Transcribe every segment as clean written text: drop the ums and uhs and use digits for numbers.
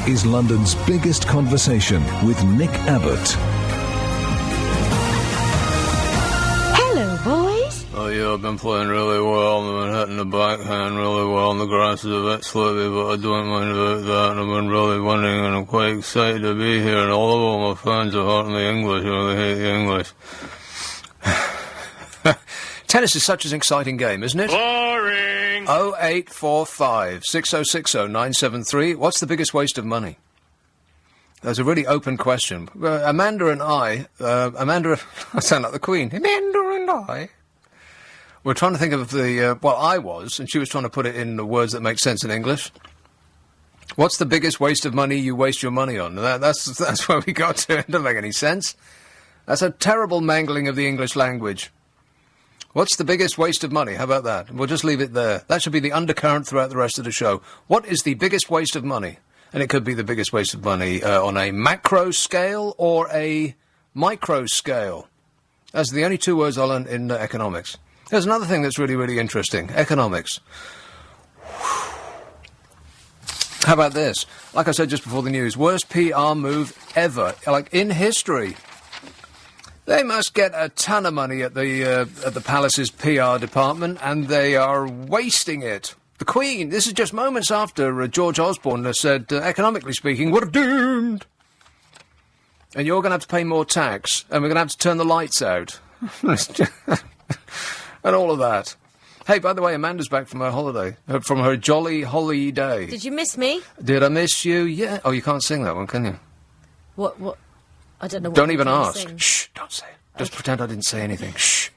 is London's biggest conversation with Nick Abbott. Hello, boys. Oh yeah, I've been playing really well. I've been hitting the backhand really well, and the grass is a bit slippery, but I don't mind about that. And I've been really winning, and I'm quite excited to be here. And all of my fans are hurting the English, or they hate the English. Tennis is such an exciting game, isn't it? Boring! 0845 6060 973. What's the biggest waste of money? That's a really open question. Amanda and I, I sound like the Queen. Amanda and I. We're trying to think of I was, and she was trying to put it in the words that make sense in English. What's the biggest waste of money you waste your money on? That's where we got to. It doesn't make any sense. That's a terrible mangling of the English language. What's the biggest waste of money? How about that? We'll just leave it there. That should be the undercurrent throughout the rest of the show. What is the biggest waste of money? And it could be the biggest waste of money on a macro scale or a micro scale. That's the only two words I learned in economics. There's another thing that's really, really interesting. Economics. How about this? Like I said just before the news, worst PR move ever, like in history. They must get a ton of money at the Palace's PR department, and they are wasting it. The Queen, this is just moments after George Osborne has said, economically speaking, we're doomed. And you're going to have to pay more tax, and we're going to have to turn the lights out. And all of that. Hey, by the way, Amanda's back from her holiday, from her jolly holiday. Did you miss me? Did I miss you? Yeah. Oh, you can't sing that one, can you? What? I don't know what Don't even ask. sing. Shh, don't say it. Just pretend I didn't say anything. Shh.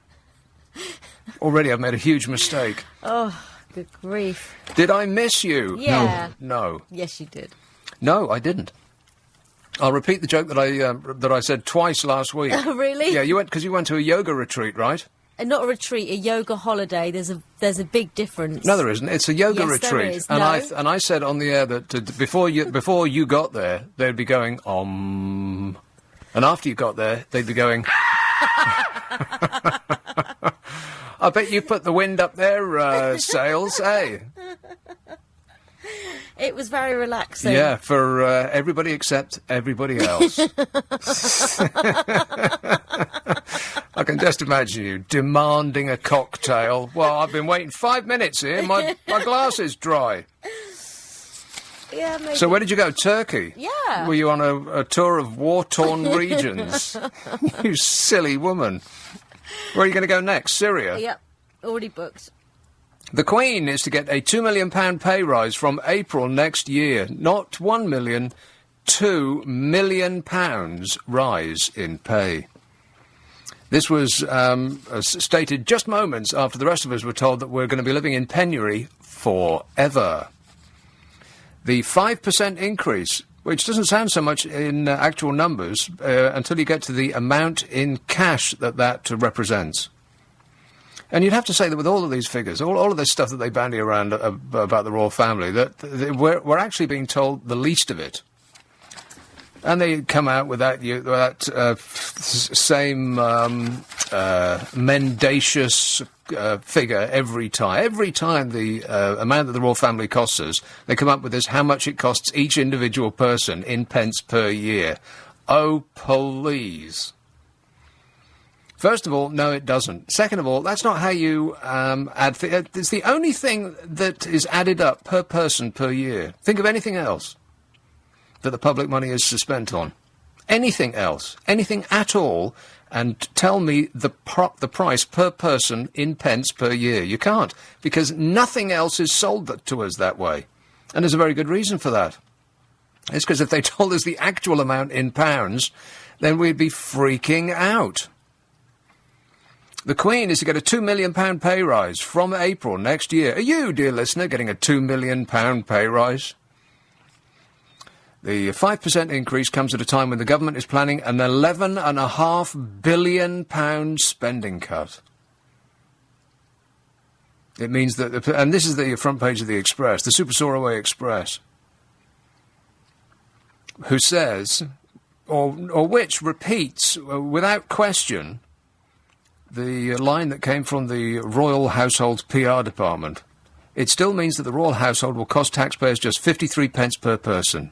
Already I've made a huge mistake. Oh, good grief. Did I miss you? Yeah. No. Yes, you did. No, I didn't. I'll repeat the joke that I said twice last week. Oh, really? Yeah, you went to a yoga retreat, right? Not a retreat, a yoga holiday. There's a big difference. No, there isn't. It's a yoga Yes, retreat. there is. And No. I said on the air that before you got there, they'd be going om. And after you got there, they'd be going... I bet you put the wind up their sails, eh? It was very relaxing. Yeah, for everybody except everybody else. I can just imagine you demanding a cocktail. Well, I've been waiting 5 minutes here. My glass is dry. Yeah, maybe. So where did you go? Turkey? Yeah. Were you on a tour of war-torn regions? You silly woman. Where are you going to go next? Syria? Yep, already booked. The Queen is to get a £2 million pay rise from April next year. Not 1 million, £2 million rise in pay. This was stated just moments after the rest of us were told that we're going to be living in penury forever. The 5% increase, which doesn't sound so much in actual numbers until you get to the amount in cash that represents. And you'd have to say that with all of these figures, all of this stuff that they bandy around about the royal family, that we're actually being told the least of it. And they come out with that same mendacious figure every time. Every time the amount that the royal family costs us, they come up with this, how much it costs each individual person in pence per year. Oh, please. First of all, no, it doesn't. Second of all, that's not how you add... It's the only thing that is added up per person per year. Think of anything else that the public money is spent on. Anything else. Anything at all. And tell me the price per person in pence per year. You can't. Because nothing else is sold to us that way. And there's a very good reason for that. It's because if they told us the actual amount in pounds, then we'd be freaking out. The Queen is to get a £2 million pay rise from April next year. Are you, dear listener, getting a £2 million pay rise? The 5% increase comes at a time when the government is planning an £11.5 billion spending cut. It means that, and this is the front page of the Express, the Super Soaraway Express, who says, or which repeats without question, the line that came from the Royal Household PR department. It still means that the Royal Household will cost taxpayers just 53 pence per person.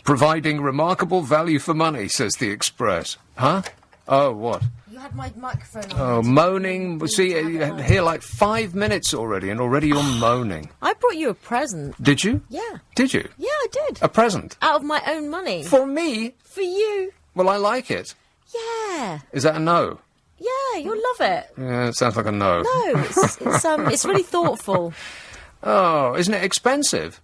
Providing remarkable value for money, says the Express. Huh? Oh, what? You had my microphone on. Oh, moaning. See, here like 5 minutes already, and already you're moaning. I brought you a present. Did you? Yeah. Did you? Yeah, I did. A present? Out of my own money. For me? For you. Well, I like it. Yeah. Is that a no? Yeah, you'll love it. Yeah, it sounds like a no. No, it's really thoughtful. Oh, isn't it expensive?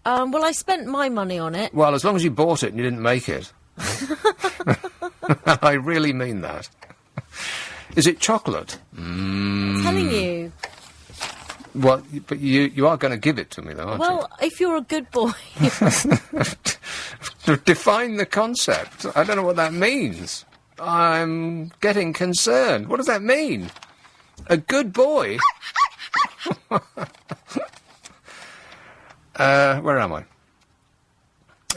Well, I spent my money on it. Well, as long as you bought it and you didn't make it. I really mean that. Is it chocolate? I'm telling you. Well, but you are going to give it to me, though, aren't Well, if you're a good boy. you? Define the concept. I don't know what that means. I'm getting concerned. What does that mean? A good boy? Where am I?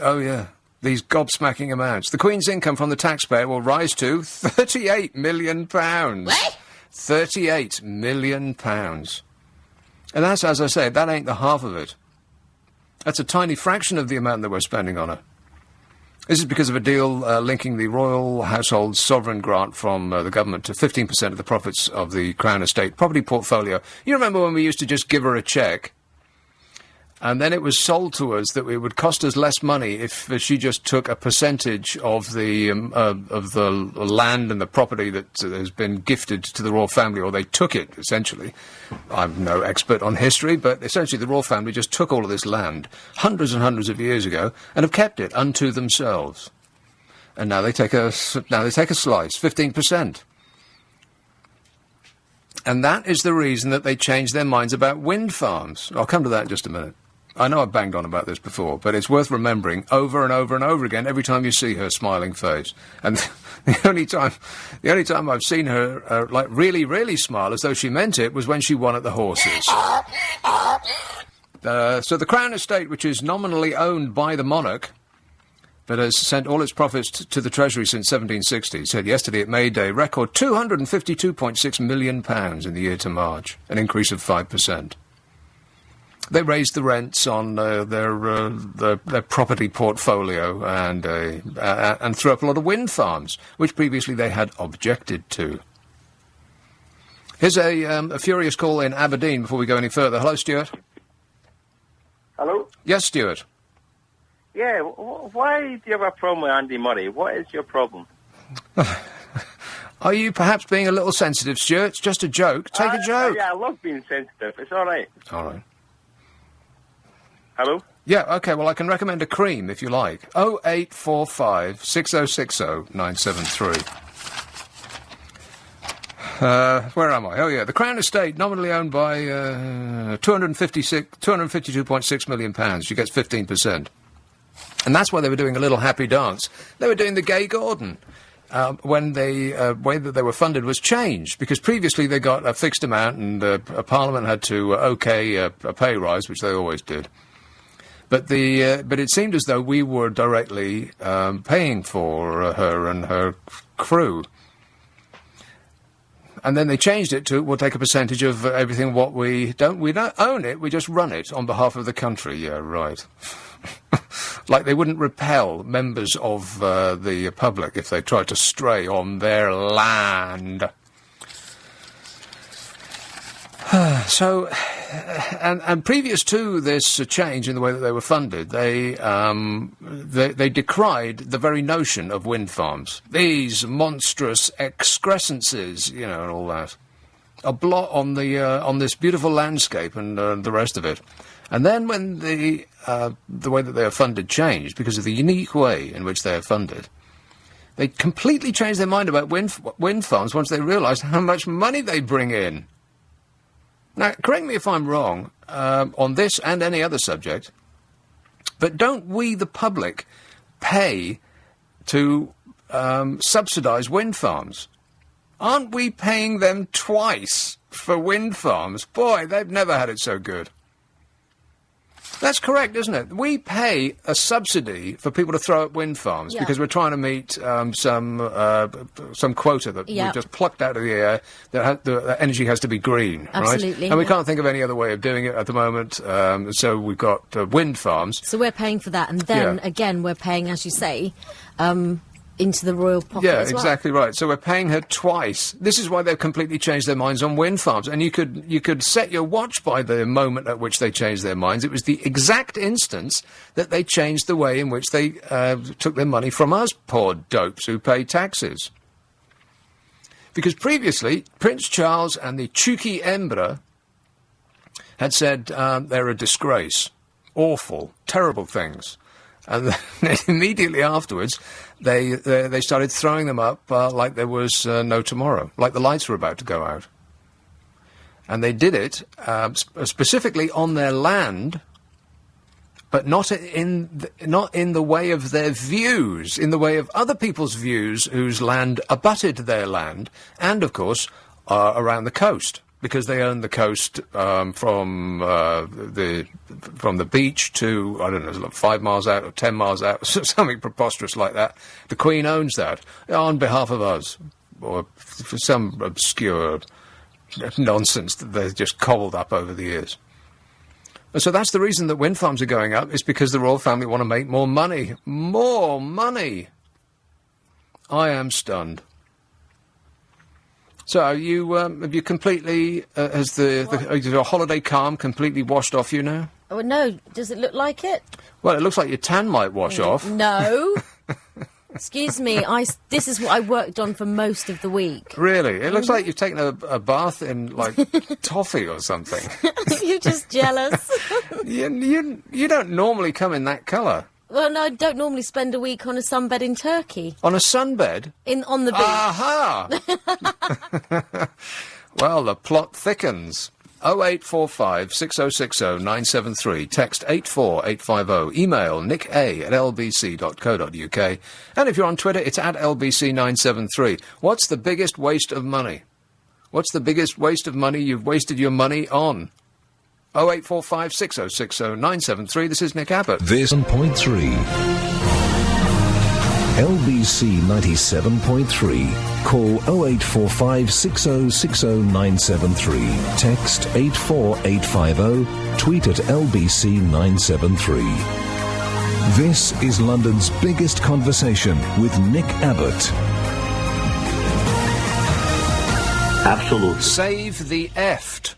Oh, yeah. These gobsmacking amounts. The Queen's income from the taxpayer will rise to £38 million. What? £38 million. And that's, as I say, that ain't the half of it. That's a tiny fraction of the amount that we're spending on her. This is because of a deal linking the royal household's sovereign grant from the government to 15% of the profits of the Crown Estate property portfolio. You remember when we used to just give her a cheque? And then it was sold to us that it would cost us less money if she just took a percentage of the land and the property that has been gifted to the royal family, or they took it, essentially. I'm no expert on history, but essentially the royal family just took all of this land hundreds and hundreds of years ago and have kept it unto themselves. And now they take a slice, 15%. And that is the reason that they changed their minds about wind farms. I'll come to that in just a minute. I know I've banged on about this before, but it's worth remembering over and over and over again every time you see her smiling face. And the only time I've seen her like really, really smile as though she meant it was when she won at the horses. So the Crown Estate, which is nominally owned by the monarch, but has sent all its profits to the Treasury since 1760, said yesterday it made a record £252.6 million in the year to March, an increase of 5%. They raised the rents on their property portfolio and threw up a lot of wind farms, which previously they had objected to. Here's a furious call in Aberdeen before we go any further. Hello, Stuart. Hello? Yes, Stuart. Yeah, why do you have a problem with Andy Murray? What is your problem? Are you perhaps being a little sensitive, Stuart? It's just a joke. Take a joke. Yeah, I love being sensitive. It's all right. All right. Hello? Yeah, OK, well, I can recommend a cream, if you like. 0845 6060 973. Where am I? Oh, yeah, the Crown Estate, nominally owned by £252.6 million. She gets 15%. And that's why they were doing a little happy dance. They were doing the Gay Gordon. When the way that they were funded was changed, because previously they got a fixed amount and a Parliament had to OK a pay rise, which they always did. But it seemed as though we were directly paying for her and her crew. And then they changed it to, we'll take a percentage of everything what we don't own it, we just run it on behalf of the country. Yeah, right. Like they wouldn't repel members of the public if they tried to stray on their land. So, and previous to this change in the way that they were funded, they decried the very notion of wind farms. These monstrous excrescences, you know, and all that. A blot on this beautiful landscape and the rest of it. And then when the way that they are funded changed, because of the unique way in which they are funded, they completely changed their mind about wind farms once they realised how much money they bring in. Now, correct me if I'm wrong on this and any other subject, but don't we, the public, pay to subsidise wind farms? Aren't we paying them twice for wind farms? Boy, they've never had it so good. That's correct, isn't it? We pay a subsidy for people to throw up wind farms because we're trying to meet some quota that we just plucked out of the air. That the energy has to be green, Absolutely, right? And we can't think of any other way of doing it at the moment. So we've got wind farms. So we're paying for that, and then again we're paying, as you say, into the royal pocket as well. Exactly right. So we're paying her twice. This is why they've completely changed their minds on wind farms. And you could set your watch by the moment at which they changed their minds. It was the exact instance that they changed the way in which they took their money from us, poor dopes who pay taxes. Because previously, Prince Charles and the Chuki Embra had said they're a disgrace. Awful, terrible things. And then immediately afterwards, they started throwing them up like there was no tomorrow, like the lights were about to go out. And they did it specifically on their land, but not in the way of their views, in the way of other people's views whose land abutted their land, and of course around the coast. Because they own the coast from the beach to, I don't know, like 5 miles out or 10 miles out, something preposterous like that. The Queen owns that on behalf of us, or for some obscure nonsense that they've just cobbled up over the years. And so that's the reason that wind farms are going up, is because the royal family want to make more money. More money! I am stunned. So have you completely, has your holiday calm completely washed off you now? Oh, no. Does it look like it? Well, it looks like your tan might wash off. No. Excuse me, this is what I worked on for most of the week. Really? It looks like you've taken a bath in, like, toffee or something. You're just jealous. You don't normally come in that colour. Well, no, I don't normally spend a week on a sunbed in Turkey. On a sunbed? On the beach. Aha! Well, the plot thickens. 0845 6060 973. Text 84850. Email nicka@lbc.co.uk. And if you're on Twitter, it's @lbc973. What's the biggest waste of money? What's the biggest waste of money you've wasted your money on? 0845 6060 973. This is Nick Abbott. This 1.3. LBC 97.3. Call 0845 6060 973. Text 84850. Tweet at LBC 973. This is London's biggest conversation with Nick Abbott. Absolutely. Save the effed.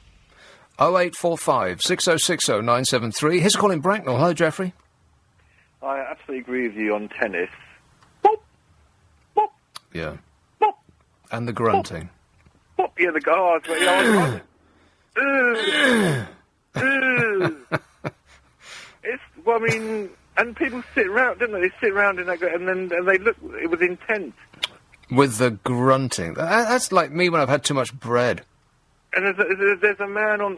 0845 6060 973. Here's a call in Bracknell. Hello, Jeffrey. I absolutely agree with you on tennis. Boop, boop, Yeah. boop, And the grunting. boop. Yeah, the guards. It's, well, I mean, and people sit around, don't they? They sit around and they look with intent. With the grunting. That's like me when I've had too much bread. And there's a man on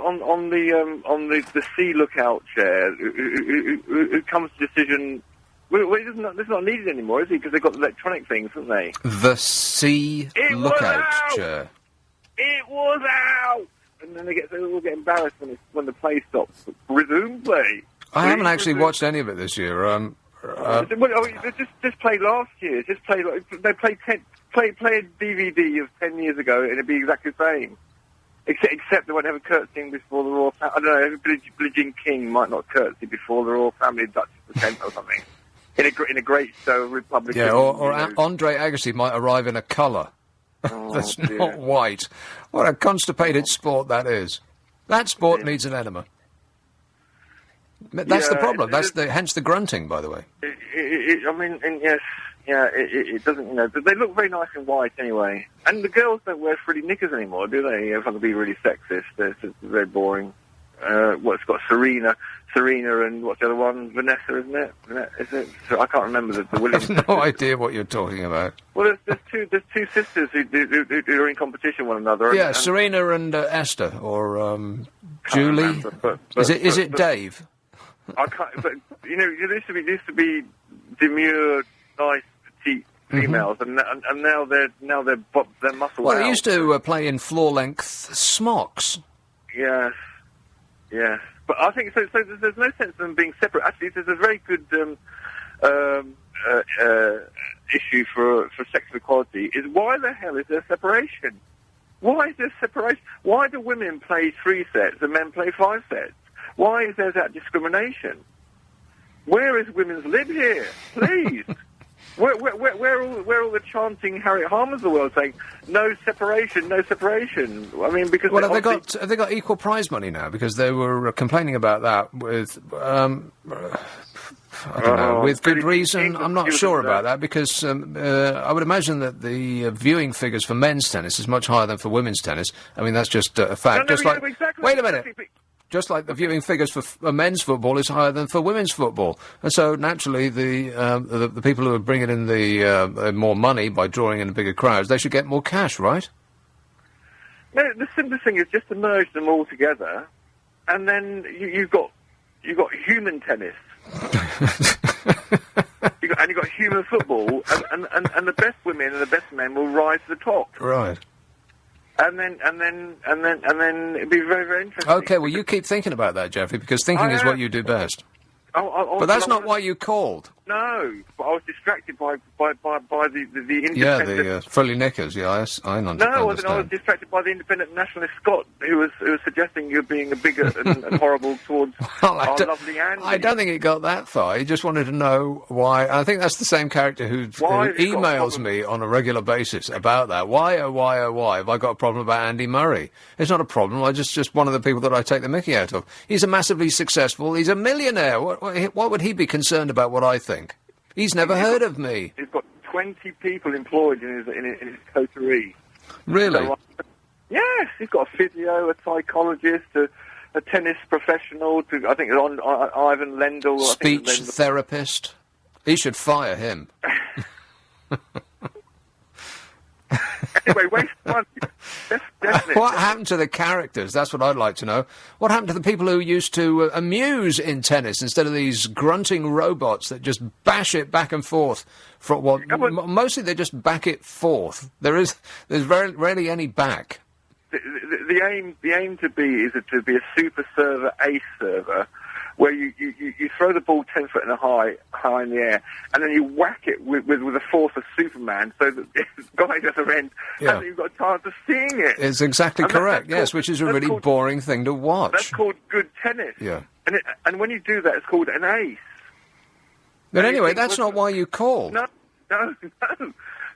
the sea lookout chair who comes to decision. Well, it's not needed anymore, is he? Because they've got electronic things, haven't they? The sea lookout chair. It was out, and then they all get embarrassed when the play stops. Resume play. I haven't actually watched any of it this year. They just played last year. They played a DVD of 10 years ago, and it'd be exactly the same. Except they won't have a curtsying before the royal family. I don't know, Billie Jean King might not curtsy before the royal family, Duchess of Kent or something. In a great show, Republican. Yeah, or Andre Agassi might arrive in a colour that's not white. What a constipated sport that is. That sport needs an enema. That's the problem. Hence the grunting, by the way. It doesn't, they look very nice in white anyway. And the girls don't wear frilly knickers anymore, do they? If I can be really sexist, they're very boring. It's got Serena, and what's the other one? Vanessa, isn't it? Is it? So I can't remember the Williams. I have no idea what you're talking about. Well, there's two sisters who are in competition with one another. Yeah, Serena and Esther, or Julie. Remember, Is it Dave? I can't. But there used to be demure, nice, petite females, and now they're muscled Well, out. they used to play in floor-length smocks. Yes. But I think so. So there's no sense of them being separate. Actually, there's a very good issue for sexual equality. Is why the hell is there separation? Why is there separation? Why do women play 3 sets and men play 5 sets? Why is there that discrimination? Where is women's lib here? Please. Where are all the chanting Harriet Harmans of the world saying no separation, no separation? I mean, because have they got equal prize money now? Because they were complaining about that with I don't know, with good reason. I'm not sure about that because I would imagine that the viewing figures for men's tennis is much higher than for women's tennis. I mean, that's just a fact. Wait a minute. Just like the viewing figures for men's football is higher than for women's football, and so naturally the people who are bringing in the more money by drawing in bigger crowds, they should get more cash, right? No, the simplest thing is just to merge them all together, and then you've got human tennis, you've got human football, and the best women and the best men will rise to the top. Right. And then it'd be very, very interesting. Okay, well, you keep thinking about that, Jeffrey, because thinking is what you do best. But that's not why you called. No, but I was distracted by the independent... Yeah, the frilly knickers, yeah, I understand. No, I was distracted by the independent nationalist Scot who was suggesting you're being a bigot and horrible towards our lovely Andy. I don't think it got that far. He just wanted to know why. I think that's the same character who emails me on a regular basis about that. Why have I got a problem about Andy Murray? It's not a problem. I just one of the people that I take the mickey out of. He's a massively successful... He's a millionaire. What would he be concerned about what I think? He's never heard of me. He's got 20 people employed in his coterie. Really? So, yes, he's got a physio, a psychologist, a tennis professional, I think on Ivan Lendl. Speech therapist. He should fire him. Anyway, waste money. What happened to the characters? That's what I'd like to know. What happened to the people who used to amuse in tennis instead of these grunting robots that just bash it back and forth? Mostly they just back it forth. There's very rarely any back. The aim to be a super server, ace server, where you throw the ball 10 foot and high in the air, and then you whack it with the force of Superman, so that the guy at the other end hasn't even got a chance of seeing it. It's exactly correct, yes, which is a really boring thing to watch. That's called good tennis. Yeah. And when you do that, it's called an ace. But anyway, that's not why you called.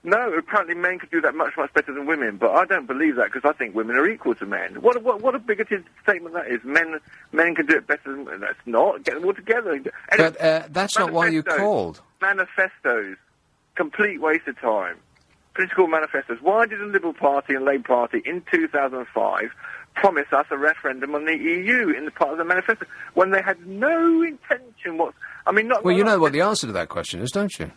No, apparently men could do that much, much better than women, but I don't believe that because I think women are equal to men. What a bigoted statement that is. Men can do it better than... That's not. Get them all together. But that's not why you called. Manifestos. Complete waste of time. Political manifestos. Why did the Liberal Party and Labour Party in 2005 promise us a referendum on the EU in the part of the manifesto when they had no intention Well, you know what the answer to that question is, don't you?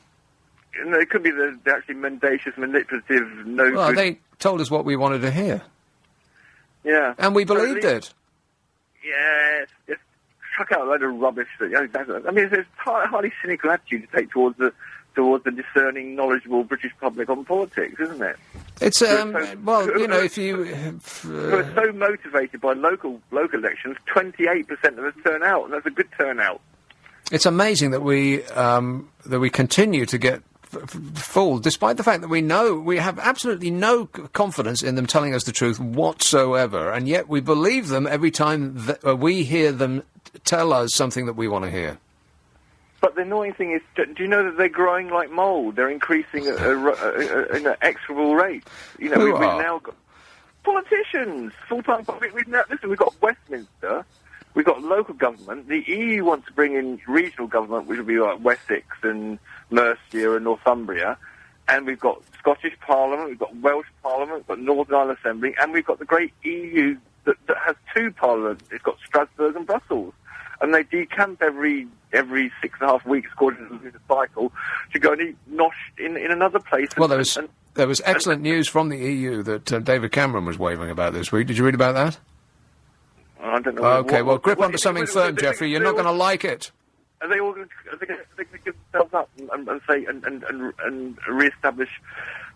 No, it could be the actually mendacious, manipulative, Well, they told us what we wanted to hear. Yeah. And we believed it. Yes. Just chuck out a load of rubbish. There's a highly cynical attitude to take towards the discerning, knowledgeable British public on politics, isn't it? It's, if you... who are so motivated by local elections, 28% of us turn out, and that's a good turnout. It's amazing that we continue to get fooled, despite the fact that we have absolutely no confidence in them telling us the truth whatsoever, and yet we believe them every time that we hear them tell us something that we want to hear. But the annoying thing is, do you know that they're growing like mould? They're increasing at an execrable rate. We've now got politicians, full-time public. We've got Westminster. We've got local government. The EU wants to bring in regional government, which will be like Wessex and Mercia and Northumbria. And we've got Scottish Parliament, we've got Welsh Parliament, we've got Northern Ireland Assembly, and we've got the great EU that has 2 parliaments. It's got Strasbourg and Brussels. And they decamp every 6.5 weeks, according to the cycle, to go and eat nosh in another place. Well, there was excellent news from the EU that David Cameron was waving about this week. Did you read about that? I don't know. Okay, well, grip onto something firm, Jeffrey. You're not going to like it. Are they all going to give themselves up and say and re-establish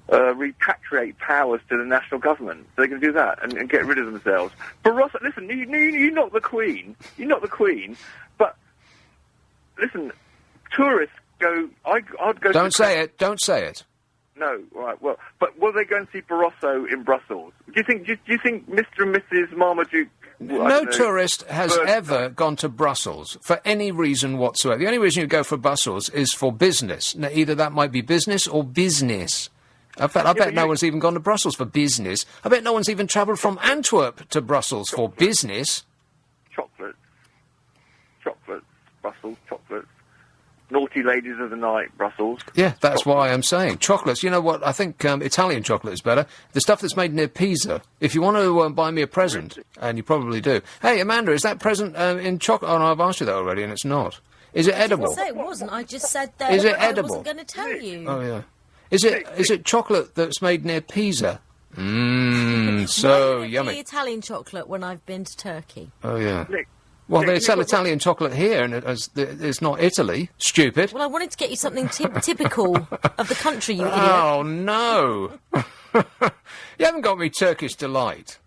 repatriate powers to the national government. So they can do that and get rid of themselves. Barroso, listen, you're not the Queen. You're not the Queen. But listen, tourists go. I'd go. Don't say it. Don't say it. No, right. Well, but will they go and see Barroso in Brussels? Do you think Mr. and Mrs. Marmaduke? No tourist has ever gone to Brussels for any reason whatsoever. The only reason you go for Brussels is for business. Now, either that might be business or business. In fact, I bet no one's even gone to Brussels for business. I bet no one's even travelled from Antwerp to Brussels for business. Chocolates, Brussels, chocolates. Naughty ladies of the night, Brussels. Yeah, that's why I'm saying. Chocolates, you know what, I think Italian chocolate is better. The stuff that's made near Pisa. If you want to buy me a present, and you probably do. Hey, Amanda, is that present in chocolate? Oh, no, I've asked you that already, and it's not. Is it edible? I didn't say it wasn't. I just said that Is it I edible? wasn't going to tell you. Oh, yeah. Is it chocolate that's made near Pisa? Mmm, so yummy. The Italian chocolate when I've been to Turkey. Oh, yeah. Nick, Well, Nick, they sell Italian chocolate here, and it's not Italy. Stupid. Well, I wanted to get you something typical of the country, you idiot. Oh, no. You haven't got me Turkish Delight.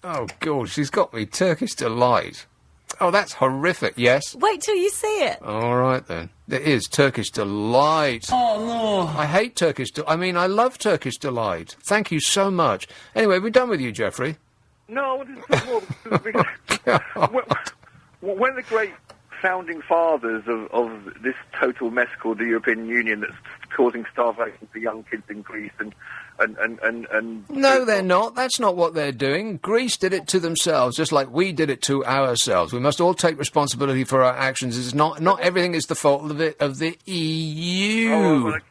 Oh, God, she's got me Turkish Delight. Oh, that's horrific, yes. Wait till you see it. All right, then. It is Turkish Delight. Oh, no. I hate Turkish Delight. I mean, I love Turkish Delight. Thank you so much. Anyway, we're done with you, Jeffrey. No, I wanted to talk more. When the great founding fathers of this total mess called the European Union that's causing starvation for young kids in Greece and No, they're not. That's not what they're doing. Greece did it to themselves, just like we did it to ourselves. We must all take responsibility for our actions. It's not everything is the fault of the EU. Oh, well, okay.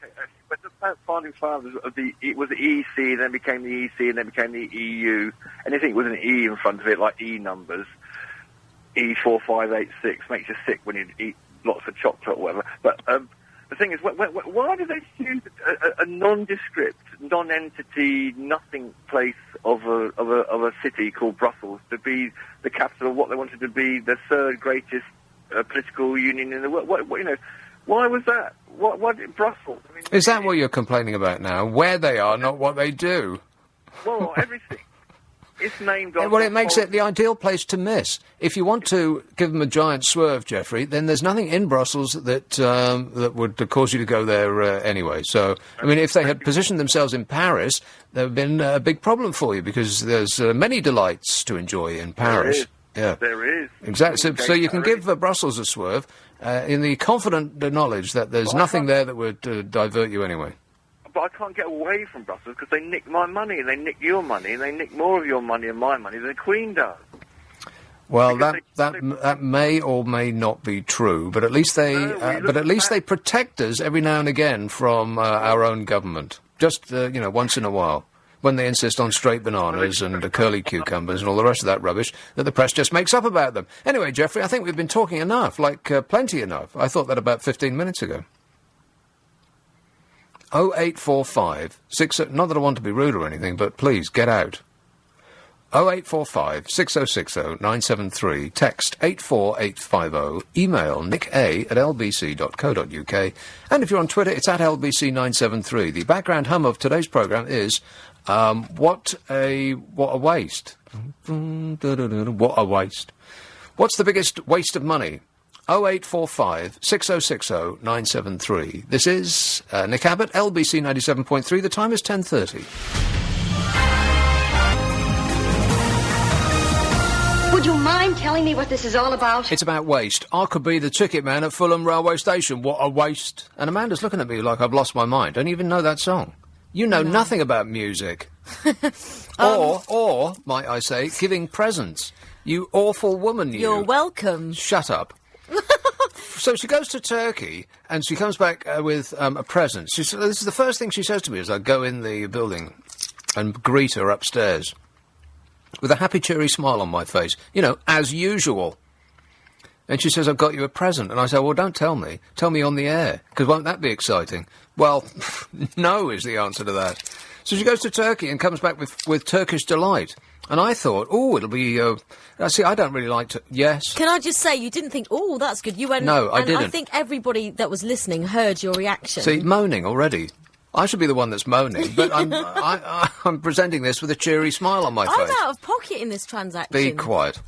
But the founding fathers it was the EC, then became the EC, and then became the EU. Anything with an E in front of it, like E numbers, E4586, makes you sick when you eat lots of chocolate or whatever. But the thing is, why do they choose a nondescript, non-entity, nothing place of a city called Brussels to be the capital of what they wanted to be the third greatest political union in the world? Why was that? Why did Brussels? I mean, Is that what you're complaining about now? Where they are, not what they do? Well, everything. It's named on... Well, it makes it the ideal place to miss. If you want to give them a giant swerve, Jeffrey, then there's nothing in Brussels that would cause you to go there anyway. So, I mean, if they had positioned themselves in Paris, there would have been a big problem for you, because there's many delights to enjoy in Paris. There is. Exactly. So you can give Brussels a swerve in the confident knowledge that there's nothing there that would divert you anyway. But I can't get away from Brussels because they nick my money, and they nick your money, and they nick more of your money and my money than the Queen does. Well, that may or may not be true, but at least they protect us every now and again from our own government. Just once in a while, when they insist on straight bananas and curly cucumbers and all the rest of that rubbish that the press just makes up about them. Anyway, Jeffrey, I think we've been talking enough, plenty enough. I thought that about 15 minutes ago. 0845 not that I want to be rude or anything, but please get out. 0845 6060 973, text 84850, email nicka@lbc.co.uk, and if you're on Twitter, it's at LBC973. The background hum of today's programme is what a waste. What a waste. What's the biggest waste of money? 0845 6060 973. This is Nick Abbott, LBC 97.3. The time is 10:30. Would you mind telling me what this is all about? It's about waste. I could be the ticket man at Fulham railway station. What a waste. And Amanda's looking at me like I've lost my mind. Don't even know that song. You know nothing about music. Or, might I say, giving presents. You awful woman, you. You're welcome. Shut up. So she goes to Turkey, and she comes back with a present. This is the first thing she says to me as I go in the building and greet her upstairs, with a happy, cheery smile on my face, as usual. And she says, I've got you a present. And I say, well, don't tell me. Tell me on the air, because won't that be exciting? Well, no is the answer to that. So she goes to Turkey and comes back with Turkish Delight. And I thought, it'll be... see, I don't really like to... Yes? Can I just say, you didn't think, that's good. You went... No, I didn't. I think everybody that was listening heard your reaction. See, moaning already. I should be the one that's moaning, but I'm presenting this with a cheery smile on my face. I'm out of pocket in this transaction. Be quiet.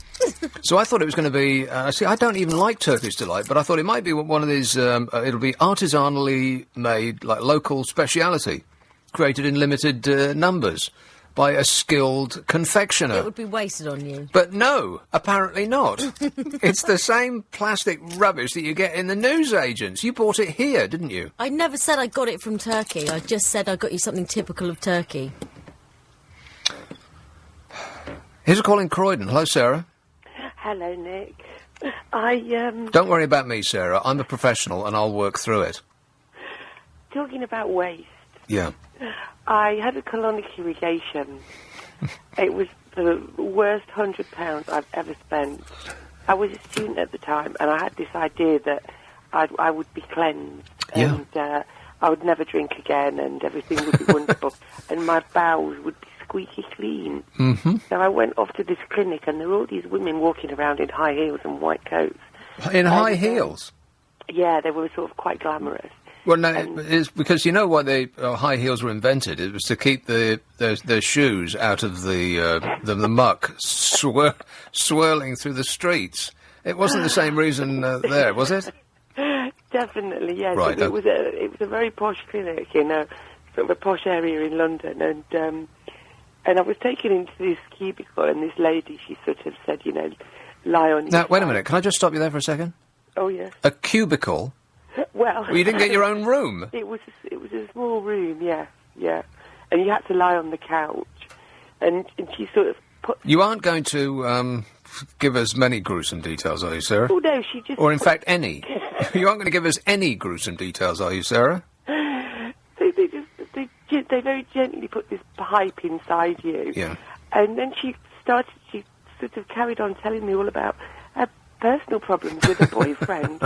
So I thought it was going to be... see, I don't even like Turkish Delight, but I thought it might be one of these... it'll be artisanally made, like, local speciality, created in limited numbers by a skilled confectioner. It would be wasted on you. But no, apparently not. It's the same plastic rubbish that you get in the newsagents. You bought it here, didn't you? I never said I got it from Turkey. I just said I got you something typical of Turkey. Here's a call in Croydon. Hello, Sarah. Hello, Nick. Don't worry about me, Sarah. I'm a professional and I'll work through it. Talking about waste. Yeah. I had a colonic irrigation. It was the worst £100 I've ever spent. I was a student at the time, and I had this idea that I would be cleansed, and I would never drink again, and everything would be wonderful, and my bowels would be squeaky clean. Mm-hmm. So I went off to this clinic, and there were all these women walking around in high heels and white coats. In high heels? Yeah, they were sort of quite glamorous. Well, no, it's because you know why high heels were invented? It was to keep the shoes out of the muck swirling through the streets. It wasn't the same reason there, was it? Definitely, yes. Right, It was a very posh clinic in a sort of a posh area in London, and I was taken into this cubicle, and this lady, she sort of said, lie on your Now, wait a side. minute. Can I just stop you there for a second? Oh, yes. A cubicle? Well, you didn't get your own room? It was a small room, yeah, and you had to lie on the couch, and she sort of put. You aren't going to give us many gruesome details, are you, Sarah? Oh no, she just. Or in fact, any. You aren't going to give us any gruesome details, are you, Sarah? They very gently put this pipe inside you. Yeah. And then she sort of carried on telling me all about her personal problems with a boyfriend.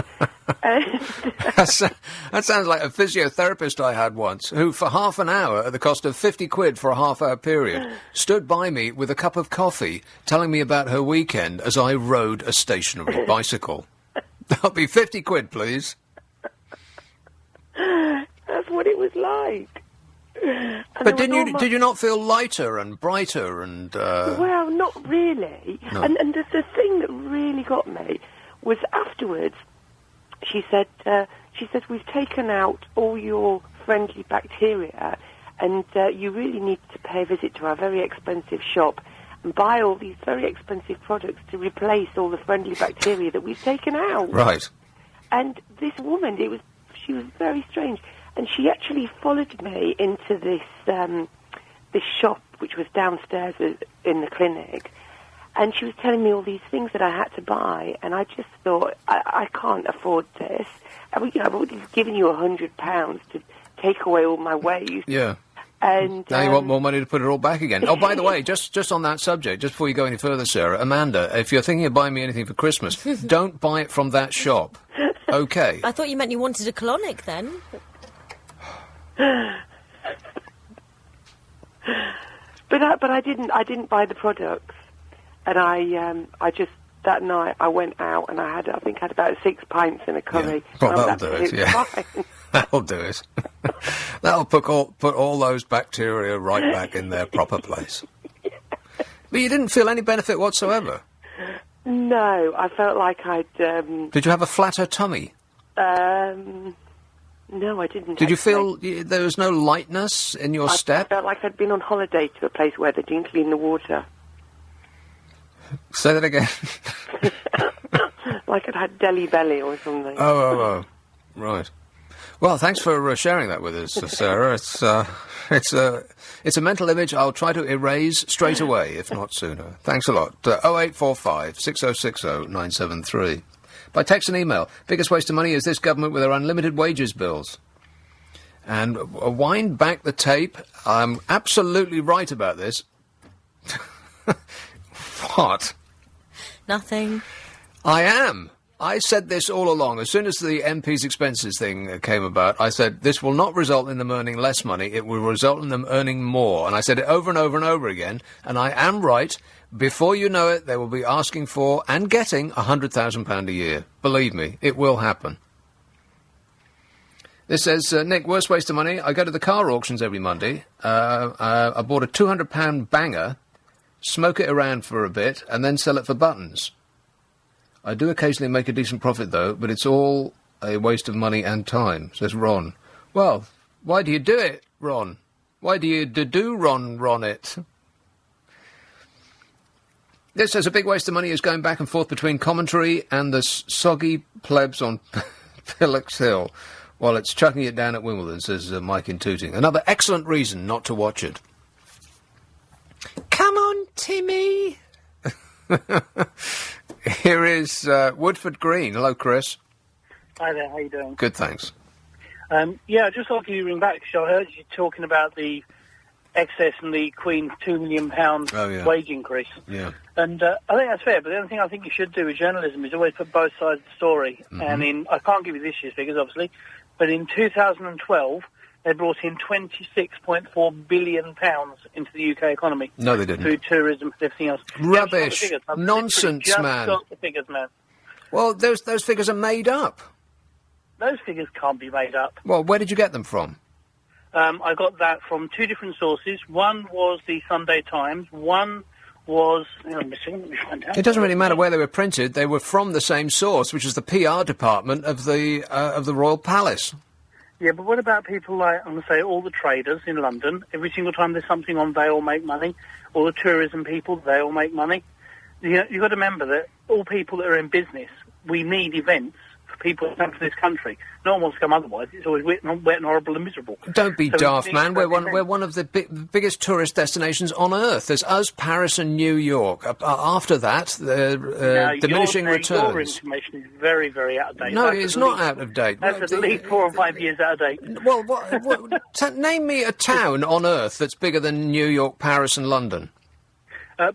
That sounds like a physiotherapist I had once, who for half an hour, at the cost of 50 quid for a half-hour period, stood by me with a cup of coffee, telling me about her weekend as I rode a stationary bicycle. That'll be 50 quid, please. That's what it was like. But did you not feel lighter and brighter and... Well, not really. No. And the thing that really got me was afterwards, she said, we've taken out all your friendly bacteria, and you really need to pay a visit to our very expensive shop and buy all these very expensive products to replace all the friendly bacteria that we've taken out. Right. And this woman, she was very strange. And she actually followed me into this shop, which was downstairs in the clinic, and she was telling me all these things that I had to buy, and I just thought, I can't afford this. I mean, I've already given you £100 to take away all my waste. Yeah. And now you want more money to put it all back again. Oh, by the way, just on that subject, just before you go any further, Sarah, Amanda, if you're thinking of buying me anything for Christmas, don't buy it from that shop. Okay. I thought you meant you wanted a colonic then. But I didn't buy the products, and I just that night I went out and I think I had about 6 pints and a curry. Yeah. Well, that'll do it. Yeah, that'll do it. That'll put all those bacteria right back in their proper place. But you didn't feel any benefit whatsoever. No, I felt like I'd. Did you have a flatter tummy? No, I didn't. Did you feel there was no lightness in your step? I felt like I'd been on holiday to a place where they didn't clean the water. Say that again. Like I'd had Delhi belly or something. Oh, right. Well, thanks for sharing that with us, Sarah. It's a mental image I'll try to erase straight away, if not sooner. Thanks a lot. 0845 6060 973. By text and email. Biggest waste of money is this government with their unlimited wages bills. And wind back the tape. I'm absolutely right about this. What? Nothing. I am. I said this all along. As soon as the MP's expenses thing came about, I said this will not result in them earning less money. It will result in them earning more. And I said it over and over and over again. And I am right. Before you know it, they will be asking for and getting £100,000 a year. Believe me, it will happen. This says, Nick, worst waste of money. I go to the car auctions every Monday. I bought a £200 banger, smoke it around for a bit, and then sell it for buttons. I do occasionally make a decent profit, though, but it's all a waste of money and time, says Ron. Well, why do you do it, Ron? Why do you Ron it? This says a big waste of money is going back and forth between commentary and the soggy plebs on Pillock's Hill, while it's chucking it down at Wimbledon, says Mike in Tooting. Another excellent reason not to watch it. Come on, Timmy! Here is Woodford Green. Hello, Chris. Hi there, how you doing? Good, thanks. Yeah, just thought you ring back, because I heard you talking about the excess and the Queen's £2 million wage increase. Yeah. And I think that's fair, but the only thing I think you should do with journalism is always put both sides of the story. And I can't give you this year's figures, obviously, but in 2012, they brought in £26.4 billion into the UK economy. No, they didn't. Through tourism and everything else. Rubbish. Nonsense, man. Got the figures, man. Well, those figures are made up. Those figures can't be made up. Well, where did you get them from? I got that from two different sources. One was the Sunday Times. One was... Let me find out. It doesn't really matter where they were printed. They were from the same source, which is the PR department of the Royal Palace. Yeah, but what about people like, I'm going to say, all the traders in London? Every single time there's something on, they all make money. All the tourism people, they all make money. You've got to remember that all people that are in business, we need events for people to come to this country. No one wants to come otherwise. It's always wet and horrible and miserable. Don't be daft, man. We're one of the biggest tourist destinations on Earth. There's us, Paris and New York. After that, diminishing returns. Your information is very, very out of date. No, it's not out of date. That's at least 4 or 5 years out of date. Well, name me a town on Earth that's bigger than New York, Paris and London.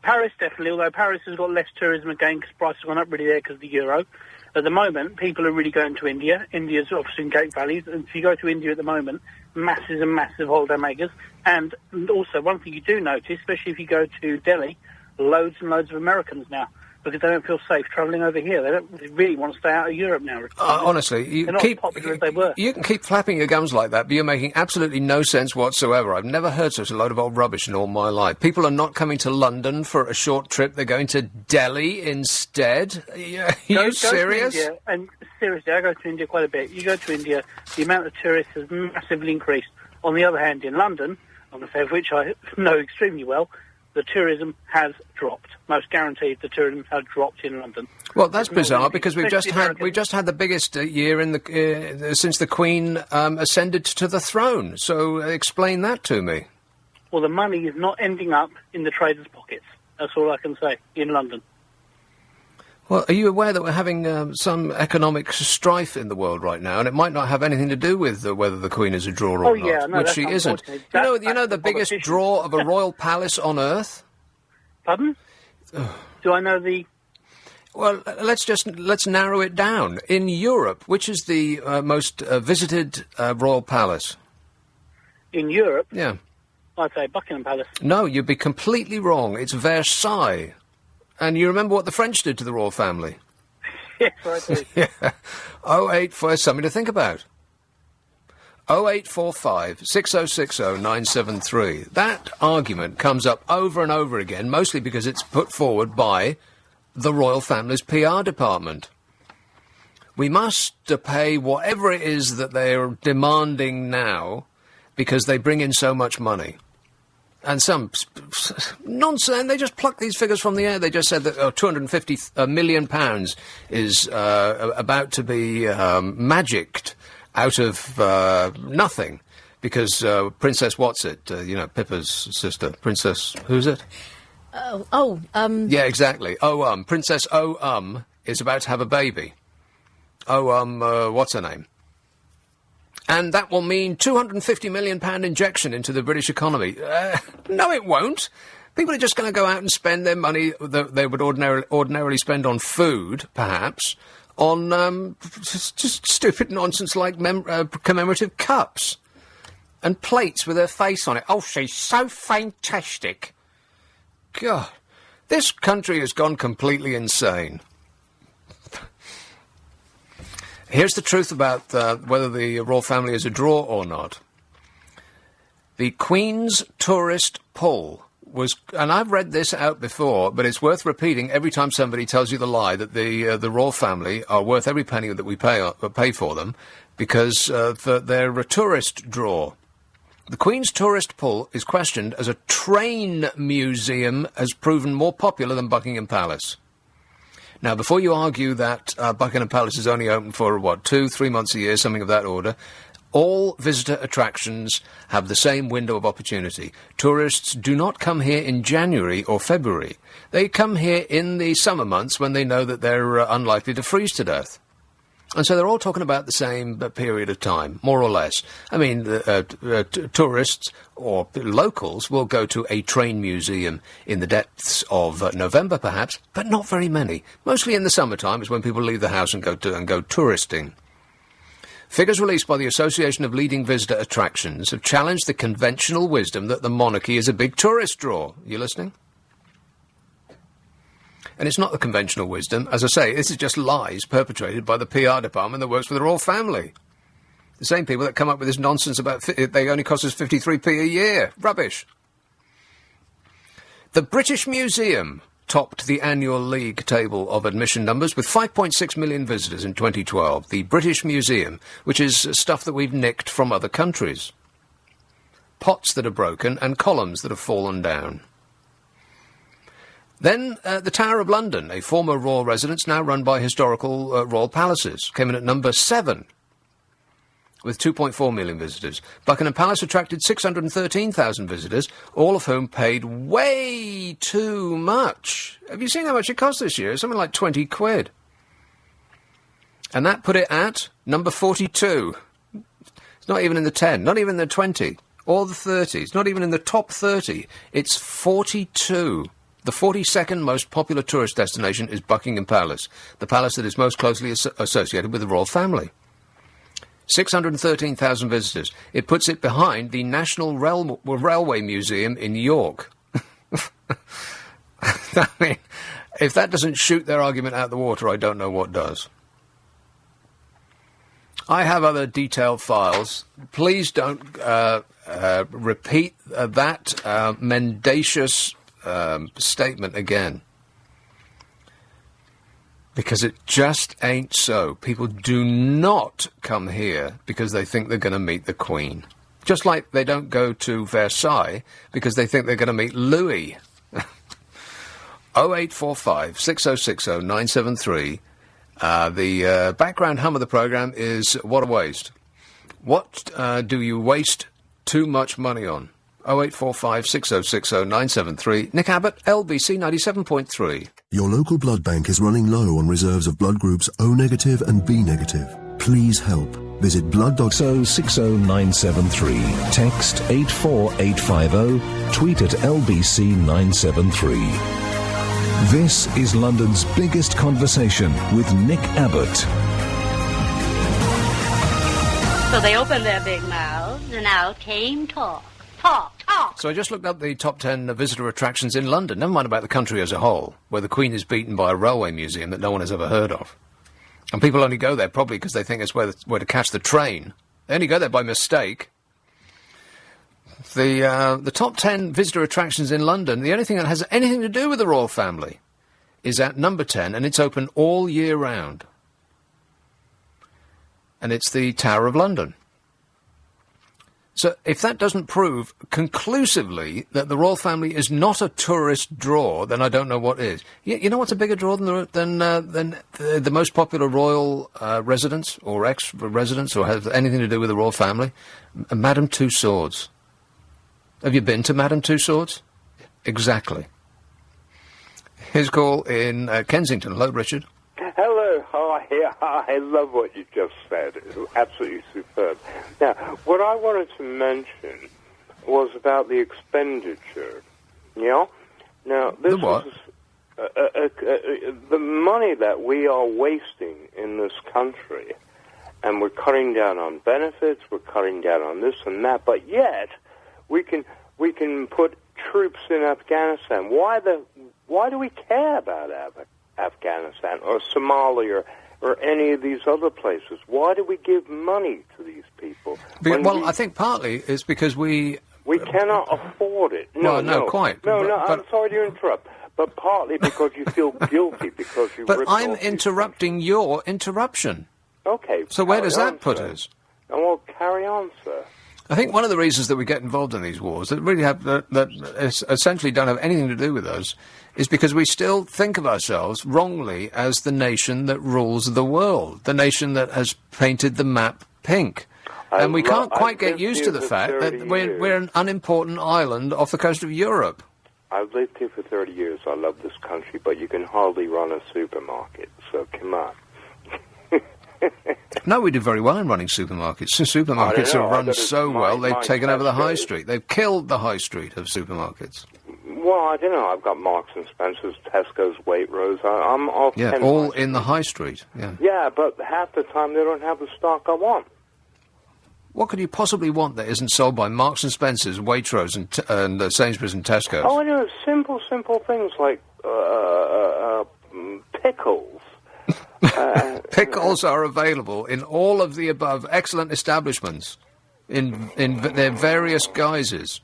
Paris, definitely, although Paris has got less tourism again because prices have gone up really there because of the euro. At the moment, people are really going to India. India's obviously in Cape Valley. And if you go to India at the moment, masses and massive holiday makers. And also, one thing you do notice, especially if you go to Delhi, loads and loads of Americans now, because they don't feel safe travelling over here. They don't really want to stay out of Europe now. Honestly, they're not as popular as they were. You can keep flapping your gums like that, but you're making absolutely no sense whatsoever. I've never heard such a load of old rubbish in all my life. People are not coming to London for a short trip. They're going to Delhi instead. Are you serious? Go to India, and seriously, I go to India quite a bit. You go to India, the amount of tourists has massively increased. On the other hand, in London, on the fair of which I know extremely well, the tourism has dropped. Most guaranteed, the tourism has dropped in London. Well, that's bizarre because we've just had the biggest year in since the Queen ascended to the throne. So explain that to me. Well, the money is not ending up in the traders' pockets. That's all I can say in London. Well, are you aware that we're having some economic strife in the world right now, and it might not have anything to do with whether the Queen is a draw or not, no, which she isn't. You know the biggest draw of a royal palace on Earth? Pardon? Do I know the... Well, let's narrow it down. In Europe, which is the most visited royal palace? In Europe? Yeah. I'd say Buckingham Palace. No, you'd be completely wrong. It's Versailles. And you remember what the French did to the royal family? Yes, I do. Yeah. 084, something to think about. 0845 6060 973. That argument comes up over and over again, mostly because it's put forward by the royal family's PR department. We must pay whatever it is that they're demanding now because they bring in so much money. And some nonsense, they just pluck these figures from the air. They just said that £250 million is about to be magicked out of nothing because Princess Pippa's sister, Princess, who's it? Yeah, exactly. Princess is about to have a baby. What's her name? And that will mean £250 million injection into the British economy. No, it won't. People are just going to go out and spend their money that they would ordinarily spend on food, perhaps, on just stupid nonsense like commemorative cups and plates with her face on it. Oh, she's so fantastic. God, this country has gone completely insane. Here's the truth about whether the royal family is a draw or not. The Queen's tourist pull was, and I've read this out before, but it's worth repeating every time somebody tells you the lie that the royal family are worth every penny that we pay for them, because they're a tourist draw. The Queen's tourist pull is questioned as a train museum has proven more popular than Buckingham Palace. Now, before you argue that Buckingham Palace is only open for, 2-3 months a year, something of that order, all visitor attractions have the same window of opportunity. Tourists do not come here in January or February. They come here in the summer months when they know that they're unlikely to freeze to death. And so they're all talking about the same period of time, more or less. I mean, tourists or locals will go to a train museum in the depths of November, perhaps, but not very many. Mostly in the summertime is when people leave the house and go touristing. Figures released by the Association of Leading Visitor Attractions have challenged the conventional wisdom that the monarchy is a big tourist draw. You listening? And it's not the conventional wisdom. As I say, this is just lies perpetrated by the PR department that works for the royal family. The same people that come up with this nonsense about they only cost us 53p a year. Rubbish. The British Museum topped the annual league table of admission numbers with 5.6 million visitors in 2012. The British Museum, which is stuff that we've nicked from other countries. Pots that are broken and columns that have fallen down. Then the Tower of London, a former royal residence now run by historical royal palaces, came in at number 7 with 2.4 million visitors. Buckingham Palace attracted 613,000 visitors, all of whom paid way too much. Have you seen how much it cost this year? Something like 20 quid. And that put it at number 42. It's not even in the 10, not even in the 20, or the 30s, not even in the top 30. It's 42. The 42nd most popular tourist destination is Buckingham Palace, the palace that is most closely associated with the royal family. 613,000 visitors. It puts it behind the National Railway Museum in New York. I mean, if that doesn't shoot their argument out the water, I don't know what does. I have other detailed files. Please don't repeat that mendacious statement again. Because it just ain't so. People do not come here because they think they're going to meet the Queen. Just like they don't go to Versailles because they think they're going to meet Louis. 0845 6060 973. The background hum of the programme is What a Waste. What do you waste too much money on? 0845 6060 973. Nick Abbot, LBC 97.3. Your local blood bank is running low on reserves of blood groups O negative and B negative. Please help. Visit blood.60600973. Text 84850. Tweet at LBC973. This is London's biggest conversation with Nick Abbott. So they opened their big mouths and out came talk. Talk. So I just looked up the top 10 visitor attractions in London, never mind about the country as a whole, where the Queen is beaten by a railway museum that no one has ever heard of. And people only go there probably because they think it's where to catch the train. They only go there by mistake. The top 10 visitor attractions in London, the only thing that has anything to do with the royal family is at number 10, and it's open all year round. And it's the Tower of London. So if that doesn't prove conclusively that the royal family is not a tourist draw, then I don't know what is. You know what's a bigger draw than the most popular royal residence or ex-residence or has anything to do with the royal family? Madame Tussauds. Have you been to Madame Tussauds? Exactly. Here's a call in Kensington. Hello, Richard. Hello, hi. I love what you just said. It's absolutely superb. Now, what I wanted to mention was about the expenditure. Yeah? Now, this is the money that we are wasting in this country, and we're cutting down on benefits, we're cutting down on this and that, but yet we can put troops in Afghanistan. Why do we care about Afghanistan or Somalia or or any of these other places. Why do we give money to these people? I think partly it's because we cannot afford it. No, quite. No, I'm sorry to interrupt. But partly because you feel guilty because you. But I'm interrupting your interruption. Okay. So where does that put us? Well, carry on, sir. I think one of the reasons that we get involved in these wars that really have that essentially don't have anything to do with us is because we still think of ourselves wrongly as the nation that rules the world, the nation that has painted the map pink. And we can't quite get used to the fact that we're an unimportant island off the coast of Europe. I've lived here for 30 years. I love this country, but you can hardly run a supermarket, so come on. No, we do very well in running supermarkets. Supermarkets are run so well, they've taken over the high street. They've killed the high street of supermarkets. Well, I don't know. I've got Marks and Spencer's, Tesco's, Waitrose. I'm off. Yeah, all in the high street. Yeah. Yeah, but half the time they don't have the stock I want. What could you possibly want that isn't sold by Marks and Spencer's, Waitrose, and Sainsbury's and Tesco's? Oh, I know. Simple things like pickles. Pickles are available in all of the above excellent establishments in their various guises.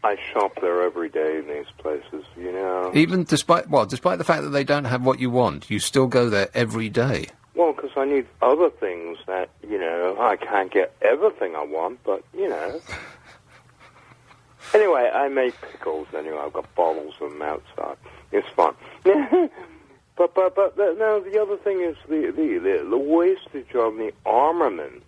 I shop there every day in these places, you know. Even despite the fact that they don't have what you want, you still go there every day. Well, because I need other things that, you know, I can't get everything I want, but, you know. Anyway, I make pickles anyway. I've got bottles of them outside. It's fun. But no, the other thing is the wastage of the armament.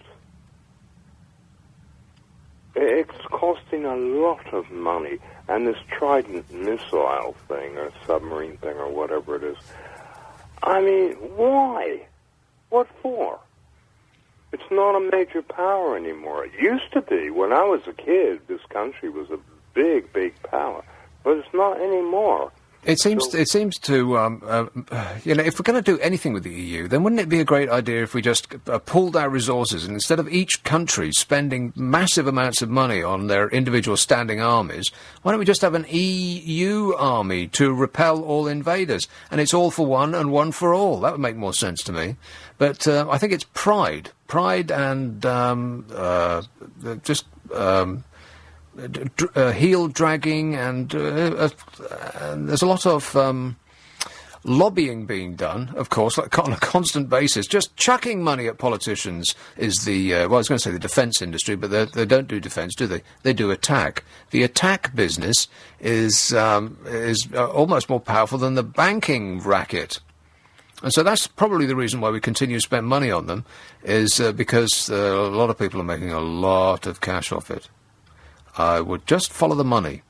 It's costing a lot of money. And this Trident missile thing, or submarine thing, or whatever it is. I mean, why? What for? It's not a major power anymore. It used to be. When I was a kid, this country was a big, big power. But it's not anymore. It seems to, you know, if we're going to do anything with the EU, then wouldn't it be a great idea if we just pooled our resources and instead of each country spending massive amounts of money on their individual standing armies, why don't we just have an EU army to repel all invaders? And it's all for one and one for all. That would make more sense to me. But I think it's pride and heel dragging, and there's a lot of lobbying being done, of course, like on a constant basis. Just chucking money at politicians is I was going to say the defence industry, but they don't do defence, do they? They do attack. The attack business is almost more powerful than the banking racket. And so that's probably the reason why we continue to spend money on them, is because a lot of people are making a lot of cash off it. I would just follow the money.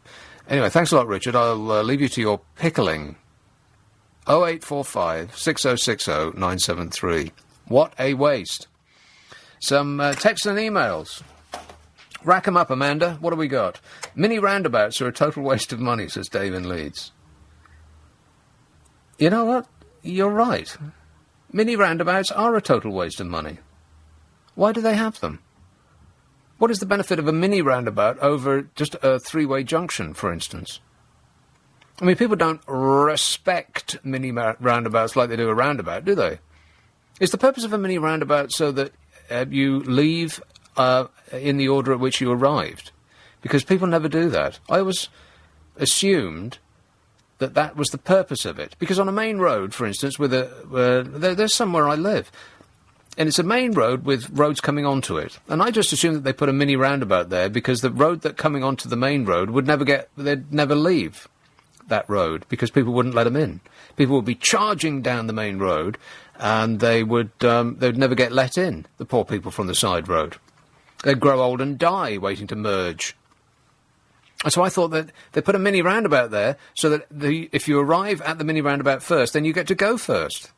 Anyway, thanks a lot, Richard. I'll leave you to your pickling. 0845 6060 973. What a waste. Some texts and emails. Rack 'em up, Amanda. What have we got? Mini roundabouts are a total waste of money, says Dave in Leeds. You know what? You're right. Mini roundabouts are a total waste of money. Why do they have them? What is the benefit of a mini roundabout over just a three-way junction, for instance? I mean, people don't respect mini roundabouts like they do a roundabout, do they? Is the purpose of a mini roundabout so that you leave in the order at which you arrived? Because people never do that. I always assumed that was the purpose of it. Because on a main road, for instance, there's somewhere I live, and it's a main road with roads coming onto it. And I just assumed that they put a mini roundabout there because the road that coming onto the main road they'd never leave that road because people wouldn't let them in. People would be charging down the main road, and they'd never get let in, the poor people from the side road. They'd grow old and die waiting to merge. And so I thought that they put a mini roundabout there so that if you arrive at the mini roundabout first, then you get to go first.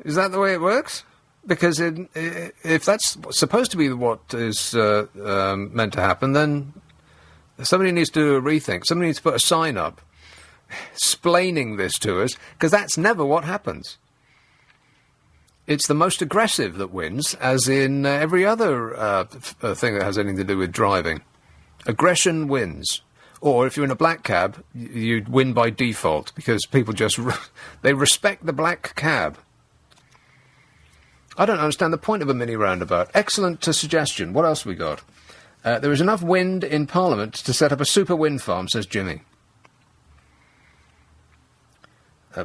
Is that the way it works? Because if that's supposed to be what is meant to happen, then somebody needs to do a rethink. Somebody needs to put a sign up explaining this to us, because that's never what happens. It's the most aggressive that wins, as in every other thing that has anything to do with driving. Aggression wins. Or if you're in a black cab, you'd win by default, because people just they respect the black cab. I don't understand the point of a mini roundabout. Excellent suggestion. What else have we got? There is enough wind in Parliament to set up a super wind farm, says Jimmy.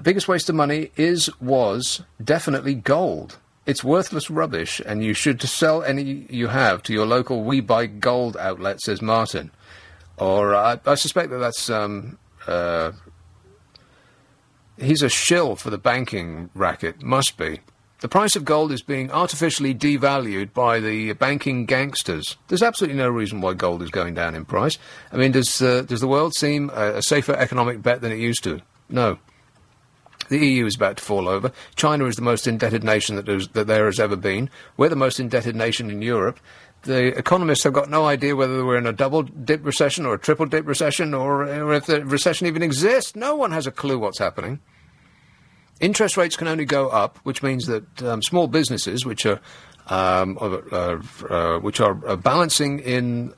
Biggest waste of money was definitely gold. It's worthless rubbish, and you should sell any you have to your local We Buy Gold outlet, says Martin. Or I suspect that's he's a shill for the banking racket. Must be. The price of gold is being artificially devalued by the banking gangsters. There's absolutely no reason why gold is going down in price. I mean, does the world seem a safer economic bet than it used to? No. The EU is about to fall over. China is the most indebted nation that there has ever been. We're the most indebted nation in Europe. The economists have got no idea whether we're in a double-dip recession or a triple-dip recession or if the recession even exists. No one has a clue what's happening. Interest rates can only go up, which means that small businesses, which are balancing in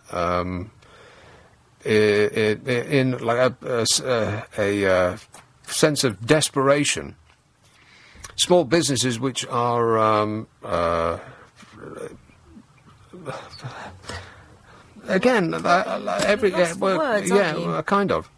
like a sense of desperation. Small businesses which are again kind of.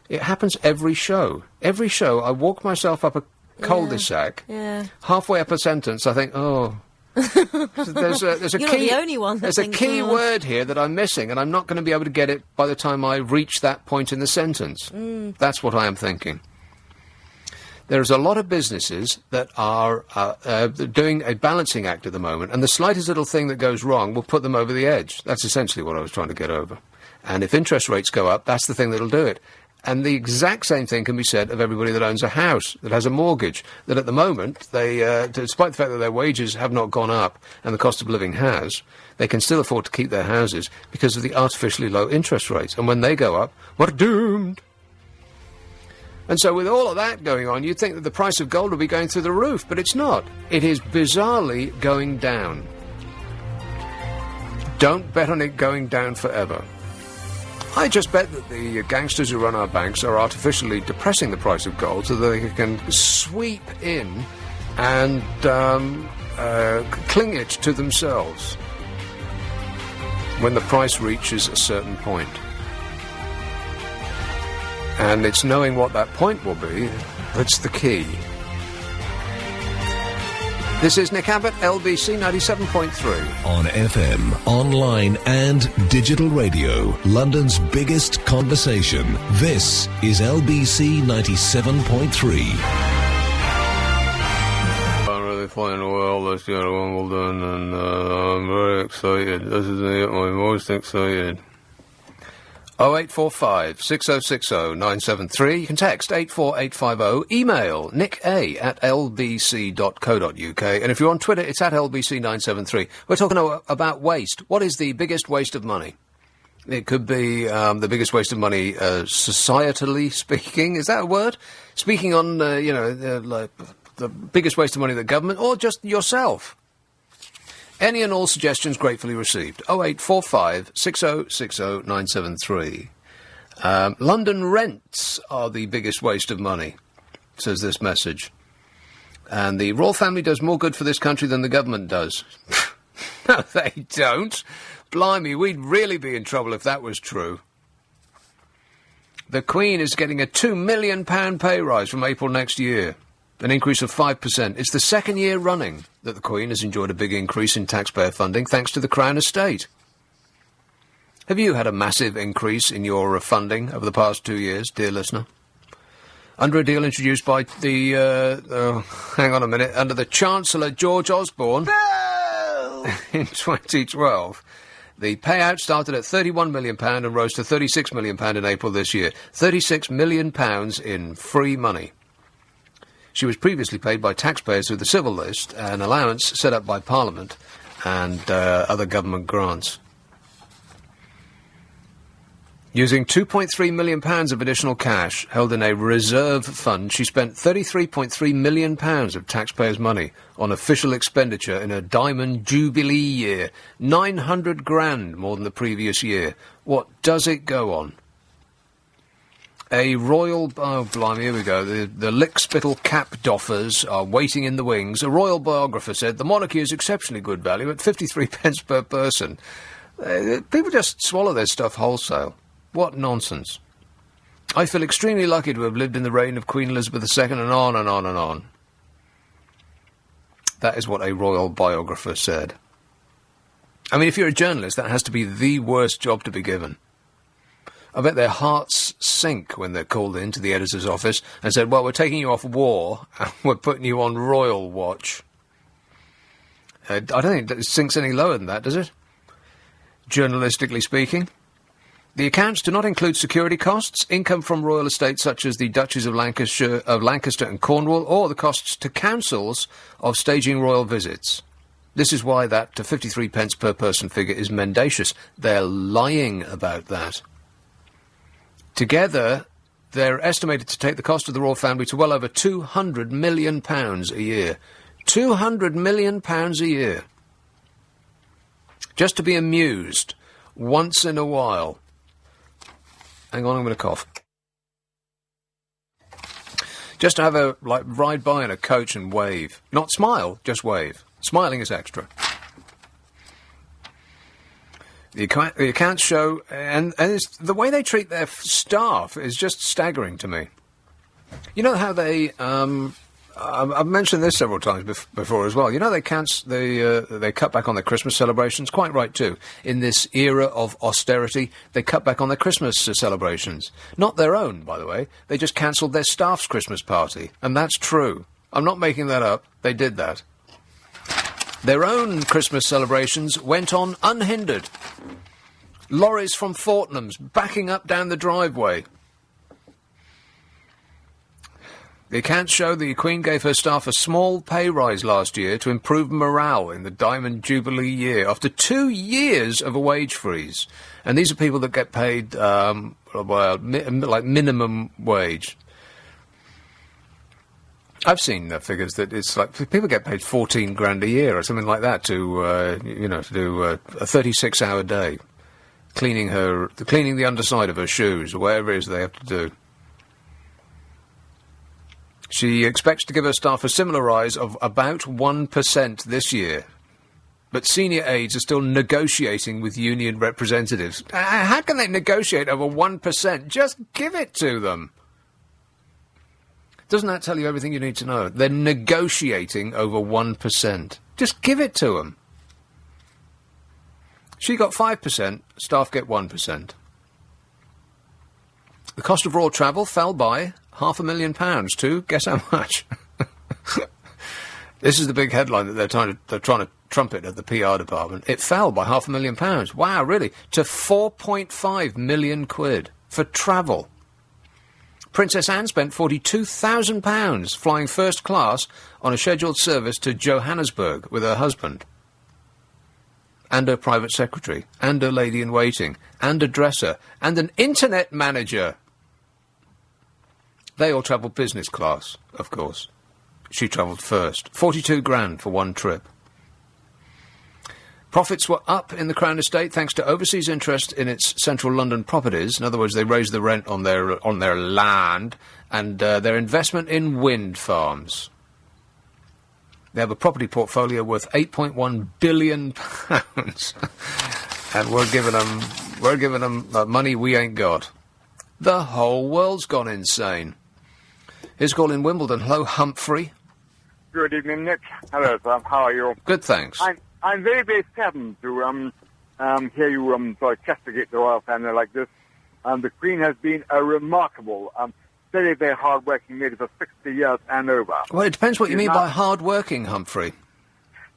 It happens every show. Every show, I walk myself up a cul-de-sac. Yeah. Halfway up a sentence, I think, oh. there's a You're key. Not the only one. There's a key word here that I'm missing, and I'm not going to be able to get it by the time I reach that point in the sentence. That's what I am thinking. There's a lot of businesses that are doing a balancing act at the moment, and the slightest little thing that goes wrong will put them over the edge. That's essentially what I was trying to get over. And if interest rates go up, that's the thing that'll do it. And the exact same thing can be said of everybody that owns a house, that has a mortgage, that at the moment, they, despite the fact that their wages have not gone up and the cost of living has, they can still afford to keep their houses because of the artificially low interest rates. And when they go up, we're doomed. And so with all of that going on, you'd think that the price of gold would be going through the roof, but it's not. It is bizarrely going down. Don't bet on it going down forever. I just bet that the gangsters who run our banks are artificially depressing the price of gold so that they can sweep in and cling it to themselves when the price reaches a certain point. And it's knowing what that point will be that's the key. This is Nick Abbott, LBC 97.3. On FM, online and digital radio, London's biggest conversation. This is LBC 97.3. I'm really playing well this year at Wimbledon, and I'm very excited. This is me at my most excited. 0845 6060 973. You can text 84850. Email nicka@lbc.co.uk. And if you're on Twitter, it's at LBC973. We're talking about waste. What is the biggest waste of money? It could be the biggest waste of money societally speaking. Is that a word? Speaking on, like the biggest waste of money of the government, or just yourself. Any and all suggestions gratefully received. 0845 6060 973. London rents are the biggest waste of money, says this message. And the royal family does more good for this country than the government does. No, they don't. Blimey, we'd really be in trouble if that was true. The Queen is getting a £2 million pay rise from April next year. An increase of 5%. It's the second year running that the Queen has enjoyed a big increase in taxpayer funding thanks to the Crown Estate. Have you had a massive increase in your funding over the past 2 years, dear listener? Under a deal introduced by the, hang on a minute, under the Chancellor George Osborne in 2012, the payout started at £31 million and rose to £36 million in April this year. £36 million in free money. She was previously paid by taxpayers through the civil list, an allowance set up by Parliament and other government grants. Using £2.3 million of additional cash held in a reserve fund, she spent £33.3 million of taxpayers' money on official expenditure in a Diamond Jubilee year. 900 grand more than the previous year. What does it go on? A royal... Oh, blimey, here we go. The lick-spittle cap doffers are waiting in the wings. A royal biographer said, the monarchy is exceptionally good value at 53 pence per person. People just swallow their stuff wholesale. What nonsense. I feel extremely lucky to have lived in the reign of Queen Elizabeth II, and on and on and on. That is what a royal biographer said. I mean, if you're a journalist, that has to be the worst job to be given. I bet their hearts sink when they're called into the editor's office and said, well, we're taking you off war and we're putting you on royal watch. I don't think it sinks any lower than that, does it? Journalistically speaking. The accounts do not include security costs, income from royal estates such as the Duchies of Lancaster and Cornwall, or the costs to councils of staging royal visits. This is why that 53 pence per person figure is mendacious. They're lying about that. Together, they're estimated to take the cost of the royal family to well over £200 million a year. £200 million a year. Just to be amused once in a while. Hang on, I'm going to cough. Just to have a, ride by in a coach and wave. Not smile, just wave. Smiling is extra. The accounts show, and the way they treat their staff is just staggering to me. You know how they, I've mentioned this several times before as well. You know they cut back on their Christmas celebrations, quite right too. In this era of austerity, they cut back on their Christmas celebrations. Not their own, by the way. They just cancelled their staff's Christmas party, and that's true. I'm not making that up. They did that. Their own Christmas celebrations went on unhindered. Lorries from Fortnum's backing up down the driveway. The accounts show the Queen gave her staff a small pay rise last year to improve morale in the Diamond Jubilee year, after 2 years of a wage freeze. And these are people that get paid, like minimum wage. I've seen figures that it's like people get paid 14 grand a year or something like that to do a 36-hour day, cleaning the underside of her shoes or whatever it is they have to do. She expects to give her staff a similar rise of about 1% this year, but senior aides are still negotiating with union representatives. How can they negotiate over 1%? Just give it to them. Doesn't that tell you everything you need to know? They're negotiating over 1%. Just give it to them. She got 5%, staff get 1%. The cost of royal travel fell by £500,000 to, guess how much? This is the big headline that they're trying to trumpet at the PR department. It fell by £500,000. Wow, really? To £4.5 million for travel. Princess Anne spent £42,000 flying first class on a scheduled service to Johannesburg with her husband, and her private secretary, and her lady-in-waiting, and a dresser, and an internet manager. They all travelled business class, of course. She travelled first. 42 grand for one trip. Profits were up in the Crown Estate thanks to overseas interest in its central London properties. In other words, they raised the rent on their land, and their investment in wind farms. They have a property portfolio worth £8.1 billion, and we're giving them money we ain't got. The whole world's gone insane. Here's a call in Wimbledon. Hello, Humphrey. Good evening, Nick. Hello, Sam. How are you? Good, thanks. I'm very, very saddened to hear you sort of castigate the royal family like this. The Queen has been a remarkable, very, very hard-working lady for 60 years and over. Well, it depends what you mean by hard-working, Humphrey.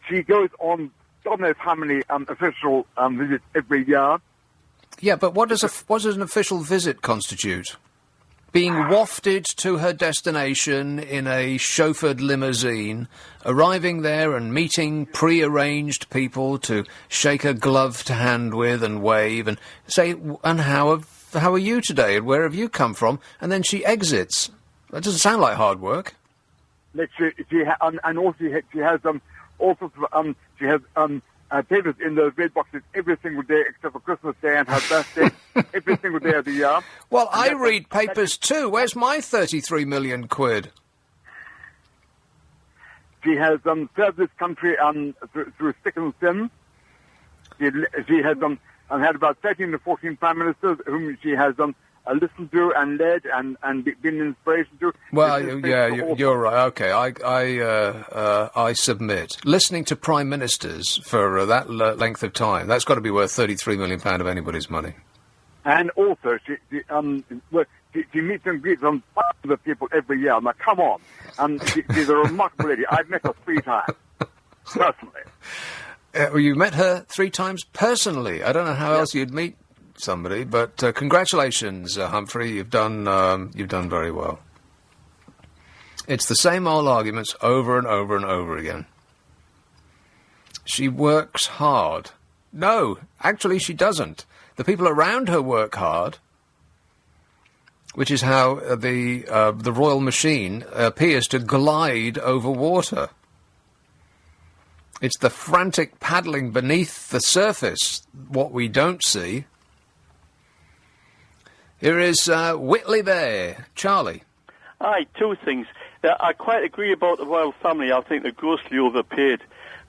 She goes on God knows how many official visits every year. Yeah, but what does an official visit constitute? Being wafted to her destination in a chauffeured limousine, arriving there and meeting pre-arranged people to shake a gloved hand with and wave and say, and how are you today and where have you come from? And then she exits. That doesn't sound like hard work. And also she has all sorts of papers in those red boxes every single day except for Christmas Day and her birthday. every single day of the year. Well, I read papers too. Where's my 33 million quid? She has served this country through thick and thin. She has had about 13 to 14 prime ministers whom she has listened to and led and been an inspiration to. Well, yeah, you're right. Okay, I submit. Listening to prime ministers for that length of time, that's got to be worth £33 million of anybody's money. And also, she meets and greets thousands of people every year. I'm like, come on. She's a remarkable lady. I've met her 3 times, personally. Well, you met her 3 times personally. I don't know how else you'd meet somebody, but congratulations, Humphrey. You've done very well. It's the same old arguments over and over and over again. She works hard. No, actually she doesn't. The people around her work hard, which is how the royal machine appears to glide over water. It's the frantic paddling beneath the surface, what we don't see. Here is Whitley Bay. Charlie. Aye, 2 things. I quite agree about the royal family. I think they're grossly overpaid.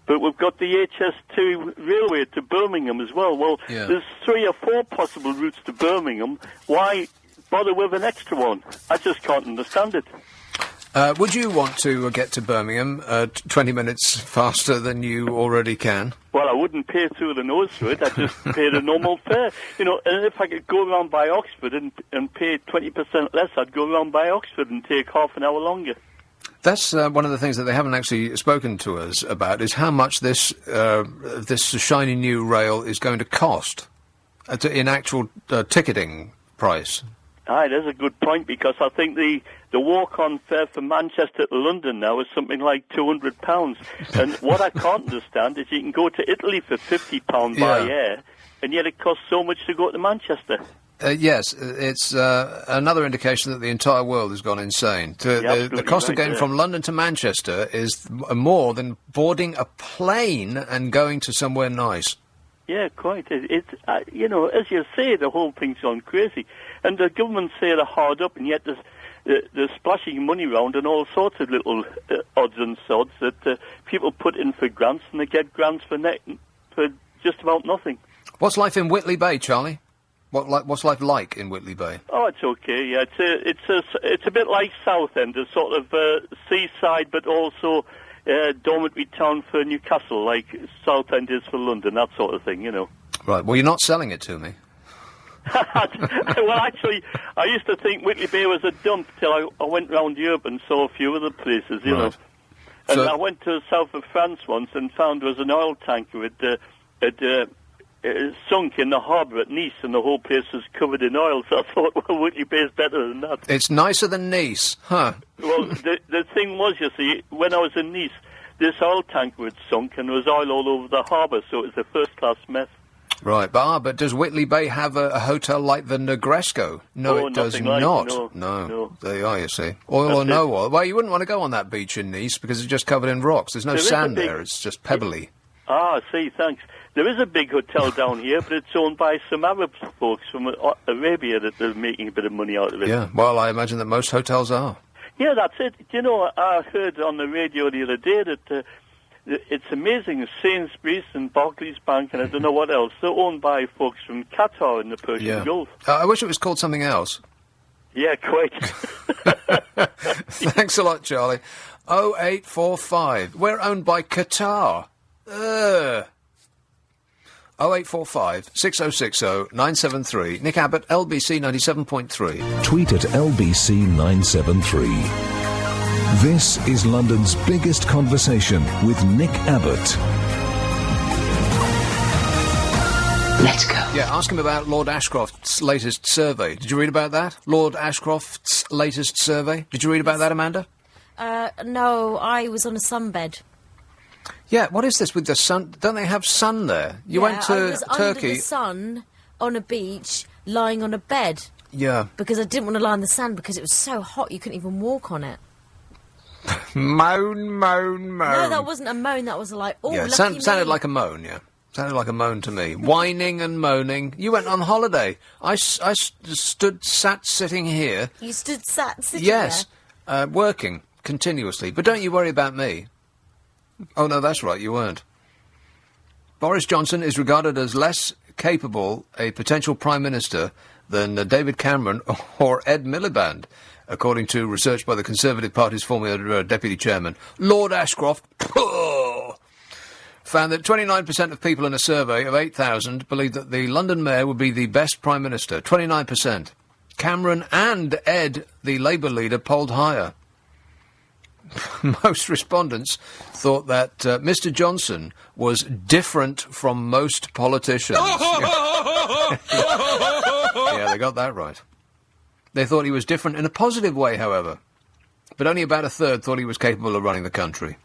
But we've got the HS2 railway to Birmingham as well. Well, there's 3 or 4 possible routes to Birmingham. Why bother with an extra one? I just can't understand it. Would you want to get to Birmingham 20 minutes faster than you already can? Well, I wouldn't pay through the nose for it. I'd just pay the normal fare. You know, and if I could go around by Oxford and pay 20% less, I'd go around by Oxford and take half an hour longer. That's one of the things that they haven't actually spoken to us about, is how much this shiny new rail is going to cost in actual ticketing price. Aye, that's a good point, because I think the walk-on fare from Manchester to London now is something like £200. And what I can't understand is you can go to Italy for £50 by air, and yet it costs so much to go to Manchester. Yes, it's another indication that the entire world has gone insane. The cost of going from London to Manchester is more than boarding a plane and going to somewhere nice. Yeah, quite. It's you know, as you say, the whole thing's gone crazy. And the government say they're hard up, and yet they're splashing money around and all sorts of little odds and sods that people put in for grants, and they get grants for just about nothing. What's life in Whitley Bay, Charlie? What's life like in Whitley Bay? Oh, it's okay. Yeah, it's a bit like Southend, a sort of seaside, but also dormatory town for Newcastle, like Southend is for London, that sort of thing, you know. Right. Well, you're not selling it to me. Well, actually, I used to think Whitley Bay was a dump till I went round Europe and saw a few other places, you know. And I went to the south of France once and found there was an oil tanker had sunk in the harbour at Nice, and the whole place was covered in oil. So I thought, well, Whitley Bay is better than that. It's nicer than Nice, huh? Well, the thing was, you see, when I was in Nice, this oil tanker had sunk, and there was oil all over the harbour, so it was a first-class mess. Right, but does Whitley Bay have a hotel like the Negresco? No, it does not. No, there you are, you see. Oil or no oil? Well, you wouldn't want to go on that beach in Nice because it's just covered in rocks. There's no sand there, it's just pebbly. Ah, see, thanks. There is a big hotel down here, but it's owned by some Arab folks from Arabia that they're making a bit of money out of it. Yeah, well, I imagine that most hotels are. Yeah, that's it. You know, I heard on the radio the other day that it's amazing. Sainsbury's and Barclays Bank and I don't know what else, they're owned by folks from Qatar in the Persian Gulf. I wish it was called something else. Yeah, quite. Thanks a lot, Charlie. 0845. We're owned by Qatar. 0845 6060 973. Nick Abbott, LBC 97.3. Tweet at LBC 973. This is London's biggest conversation with Nick Abbott. Let's go. Yeah, ask him about Lord Ashcroft's latest survey. Did you read about that? Lord Ashcroft's latest survey? Did you read about that, Amanda? No, I was on a sunbed. Yeah, what is this with the sun? Don't they have sun there? You went to I was Turkey. under the sun on a beach, lying on a bed. Yeah. Because I didn't want to lie on the sand because it was so hot you couldn't even walk on it. Moan. No, that wasn't a moan. That was like, oh, yeah, lucky me. sounded like a moan. Yeah. Sounded like a moan to me. Whining and moaning. You went on holiday. I sat sitting here. You sat sitting yes, working continuously. But don't you worry about me. Oh, no, that's right, you weren't. Boris Johnson is regarded as less capable a potential Prime Minister than David Cameron or Ed Miliband, according to research by the Conservative Party's former Deputy Chairman. Lord Ashcroft found that 29% of people in a survey of 8,000 believed that the London Mayor would be the best Prime Minister. 29%. Cameron and Ed, the Labour leader, polled higher. Most respondents thought that Mr. Johnson was different from most politicians. Yeah, they got that right. They thought he was different in a positive way, however. But only about a third thought he was capable of running the country.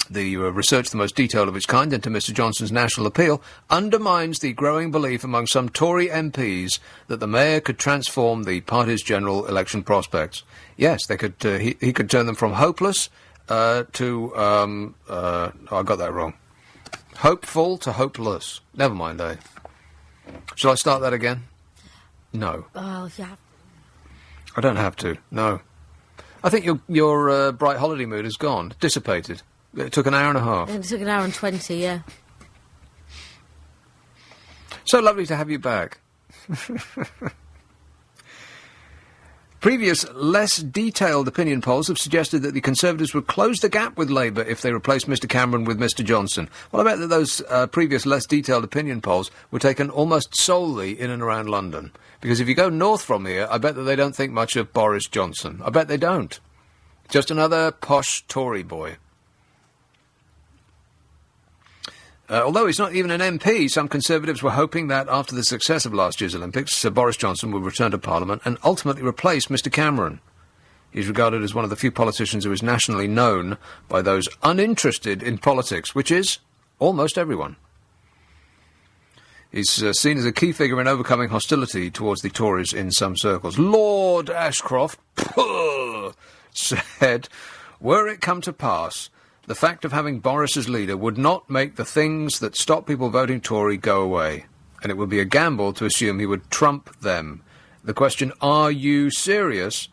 The research, the most detailed of its kind, into Mr. Johnson's national appeal, undermines the growing belief among some Tory MPs that the Mayor could transform the party's general election prospects. Yes, they could. He could turn them from hopeless to... I got that wrong. Hopeful to hopeless. Never mind, eh? Shall I start that again? No. Oh, yeah. I don't have to, no. I think your bright holiday mood is gone, dissipated. It took an hour and a half. It took an hour and 20, yeah. So lovely to have you back. Previous, less detailed opinion polls have suggested that the Conservatives would close the gap with Labour if they replaced Mr Cameron with Mr Johnson. Well, I bet that those previous, less detailed opinion polls were taken almost solely in and around London. Because if you go north from here, I bet that they don't think much of Boris Johnson. I bet they don't. Just another posh Tory boy. Although he's not even an MP, some Conservatives were hoping that after the success of last year's Olympics, Sir Boris Johnson would return to Parliament and ultimately replace Mr Cameron. He's regarded as one of the few politicians who is nationally known by those uninterested in politics, which is almost everyone. He's seen as a key figure in overcoming hostility towards the Tories in some circles. Lord Ashcroft said, were it come to pass, the fact of having Boris as leader would not make the things that stop people voting Tory go away, and it would be a gamble to assume he would trump them. The question, are you serious,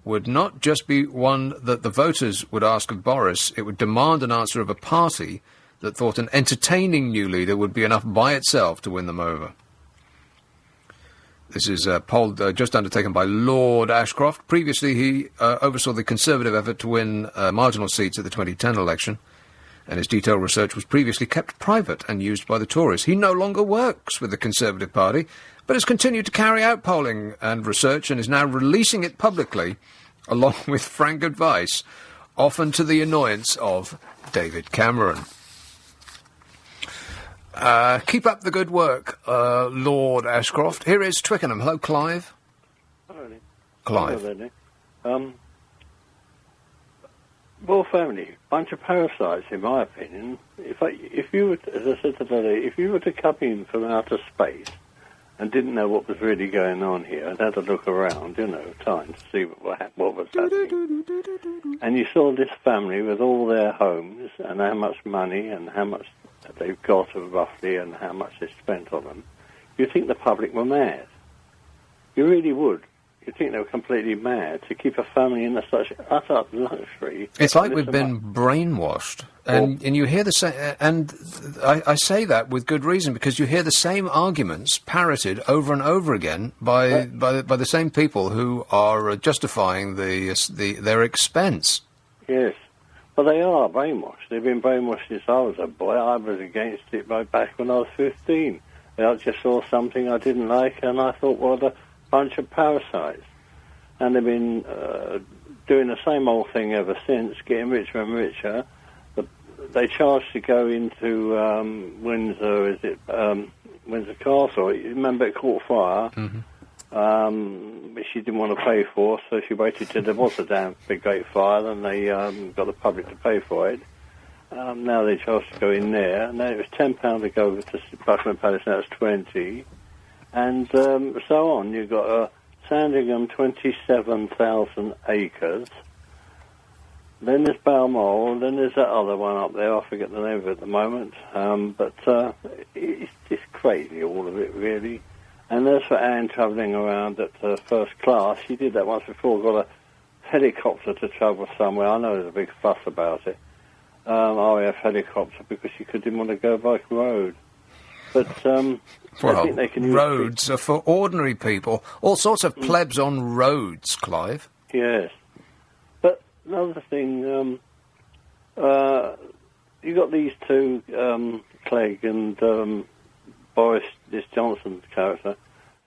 would not just be one that the voters would ask of Boris, it would demand an answer of a party that thought an entertaining new leader would be enough by itself to win them over. This is a poll just undertaken by Lord Ashcroft. Previously, he oversaw the Conservative effort to win marginal seats at the 2010 election, and his detailed research was previously kept private and used by the Tories. He no longer works with the Conservative Party, but has continued to carry out polling and research and is now releasing it publicly, along with frank advice, often to the annoyance of David Cameron. Keep up the good work, Lord Ashcroft. Here is Twickenham. Hello, Clive. Hello, Nick. Clive. Hello there, Nick. Royal family, bunch of parasites, in my opinion. If you were, as I said today, if you were to come in from outer space and didn't know what was really going on here and had to look around, time to see what was happening, and you saw this family with all their homes and how much money and how much they've got roughly and how much they spent on them, you'd think the public were mad. You really would. You'd think they were completely mad to keep a family in such utter luxury. It's like we've been brainwashed. And you hear the same... And I say that with good reason, because you hear the same arguments parroted over and over again by the same people who are justifying their expense. Yes. Well, they are brainwashed. They've been brainwashed since I was a boy. I was against it back when I was 15. I just saw something I didn't like, and I thought, what a bunch of parasites. And they've been doing the same old thing ever since, getting richer and richer. They charge to go into Windsor, Windsor Castle. You remember it caught fire? Mm-hmm. Which she didn't want to pay for, so she waited till there was a damn big great fire, and they got the public to pay for it. Now they charge to go in there, and then it was £10 to go to Buckingham Palace, now it's 20, and so on. You've got Sandringham, 27,000 acres. then there's Balmoral, then there's that other one up there. I forget the name of it at the moment. But it's just crazy, all of it, really. And as for Anne travelling around at first class, she did that once before, got a helicopter to travel somewhere. I know there's a big fuss about it. RAF helicopter, because she didn't want to go by road. But I think they can use roads are for ordinary people. All sorts of plebs on roads, Clive. Yes. But another thing, you got these two, Clegg and Boris, this Johnson character,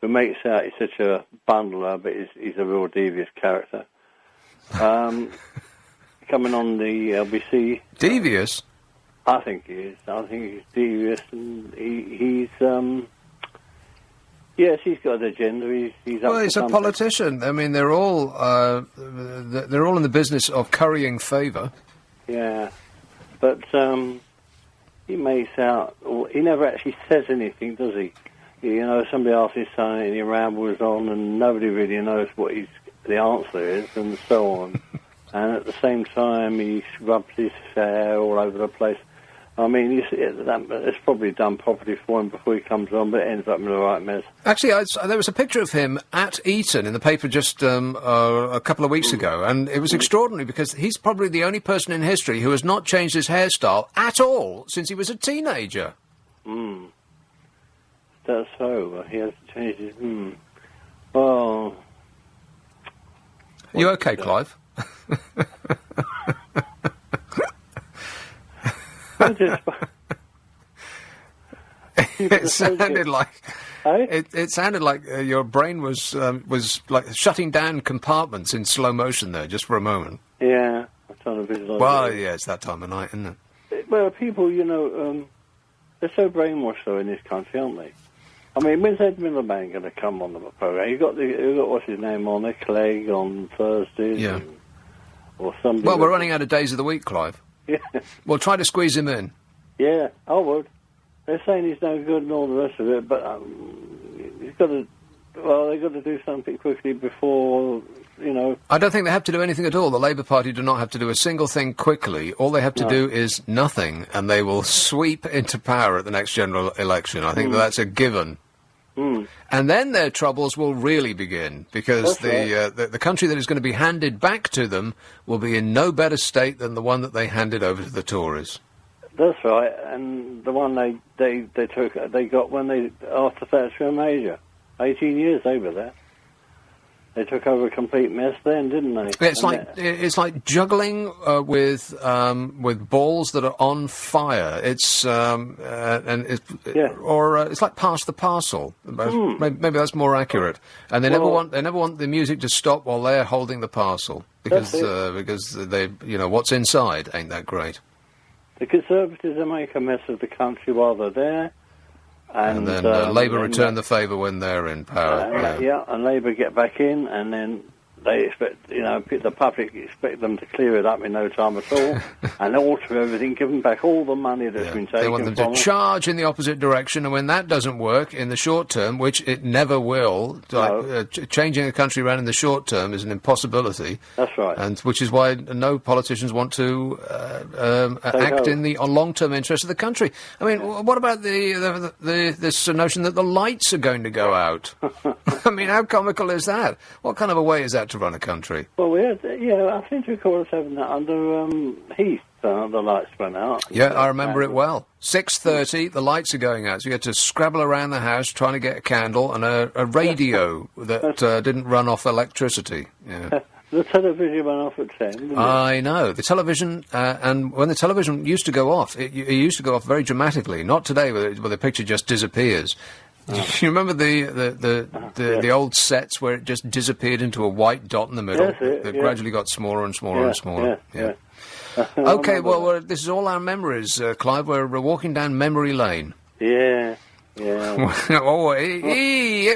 who makes out he's such a bundler, but he's a real devious character. Coming on the LBC. Devious? I think he is. I think he's devious, and he's yes, he's got an agenda. He's up well, he's for a something. politician. I mean, they're all in the business of currying favour. Yeah, but he makes out. He never actually says anything, does he? You know, somebody asks him something, and he rambles on, and nobody really knows what the answer is, and so on. And at the same time, he rubs his hair all over the place. I mean, it's probably done properly for him before he comes on, but it ends up in the right mess. Actually, there was a picture of him at Eton in the paper just a couple of weeks ago, and it was extraordinary because he's probably the only person in history who has not changed his hairstyle at all since he was a teenager. That's so. He has changed his... Well... You okay, Clive? It sounded like it sounded like your brain was like shutting down compartments in slow motion there, just for a moment. Yeah, I'm trying to visualise. Well, yeah, it's that time of night, isn't it? Well, people, you know, they're so brainwashed though in this country, aren't they? I mean, when's Ed Miliband going to come on the programme? You got what's his name on there, Clegg on Thursdays. Yeah. Or somebody. Well, we're running out of days of the week, Clive. Yeah. We'll try to squeeze him in. Yeah, I would. They're saying he's no good and all the rest of it, but he's got to. Well, they've got to do something quickly before, you know. I don't think they have to do anything at all. The Labour Party do not have to do a single thing quickly. All they have to do is nothing, and they will sweep into power at the next general election. I think that's a given. And then their troubles will really begin, because the country that is going to be handed back to them will be in no better state than the one that they handed over to the Tories. That's right, and the one they got when they after Thatcher and Major, 18 years they were there. They took over a complete mess then, didn't they? It's like juggling with balls that are on fire. It's it's like pass the parcel. Maybe that's more accurate. And they never want the music to stop while they're holding the parcel, because they what's inside ain't that great. The Conservatives make a mess of the country while they're there. And then Labour return the favour when they're in power. And Labour get back in, and then they expect, the public expect them to clear it up in no time at all, and alter everything, give them back all the money that's been taken. They want them to charge in the opposite direction, and when that doesn't work in the short term, which it never will, changing a country around in the short term is an impossibility. That's right. And which is why no politicians want to act in the long-term interest of the country. I mean, what about this notion that the lights are going to go out? I mean, how comical is that? What kind of a way is that to run a country? Well, I seem to recall us having that under Heath. The lights went out. Yeah, I remember it well. 6:30, the lights are going out, so you had to scrabble around the house trying to get a candle and a radio that didn't run off electricity. Yeah. The television went off at 10, didn't it? I know. The television, and when the television used to go off, it used to go off very dramatically. Not today, where the picture just disappears. You remember the old sets where it just disappeared into a white dot in the middle? That gradually got smaller and smaller and smaller. Yeah. Okay, well, this is all our memories, Clive. We're walking down memory lane. Yeah. It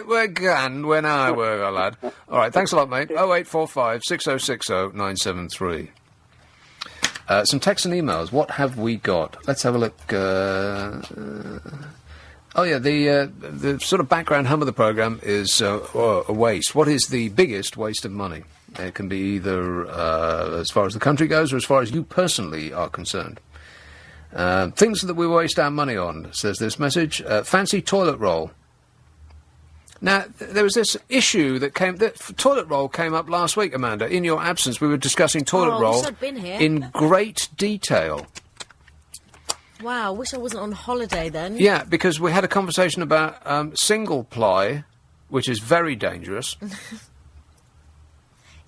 were gone when I were a lad. All right, thanks a lot, mate. 0845 6060 973. Some texts and emails. What have we got? Let's have a look. The sort of background hum of the programme is a waste. What is the biggest waste of money? It can be either as far as the country goes or as far as you personally are concerned. Things that we waste our money on, says this message. Fancy toilet roll. Now, there was this issue that toilet roll came up last week, Amanda. In your absence, we were discussing toilet roll in great detail. Wow, wish I wasn't on holiday then. Yeah, because we had a conversation about single ply, which is very dangerous.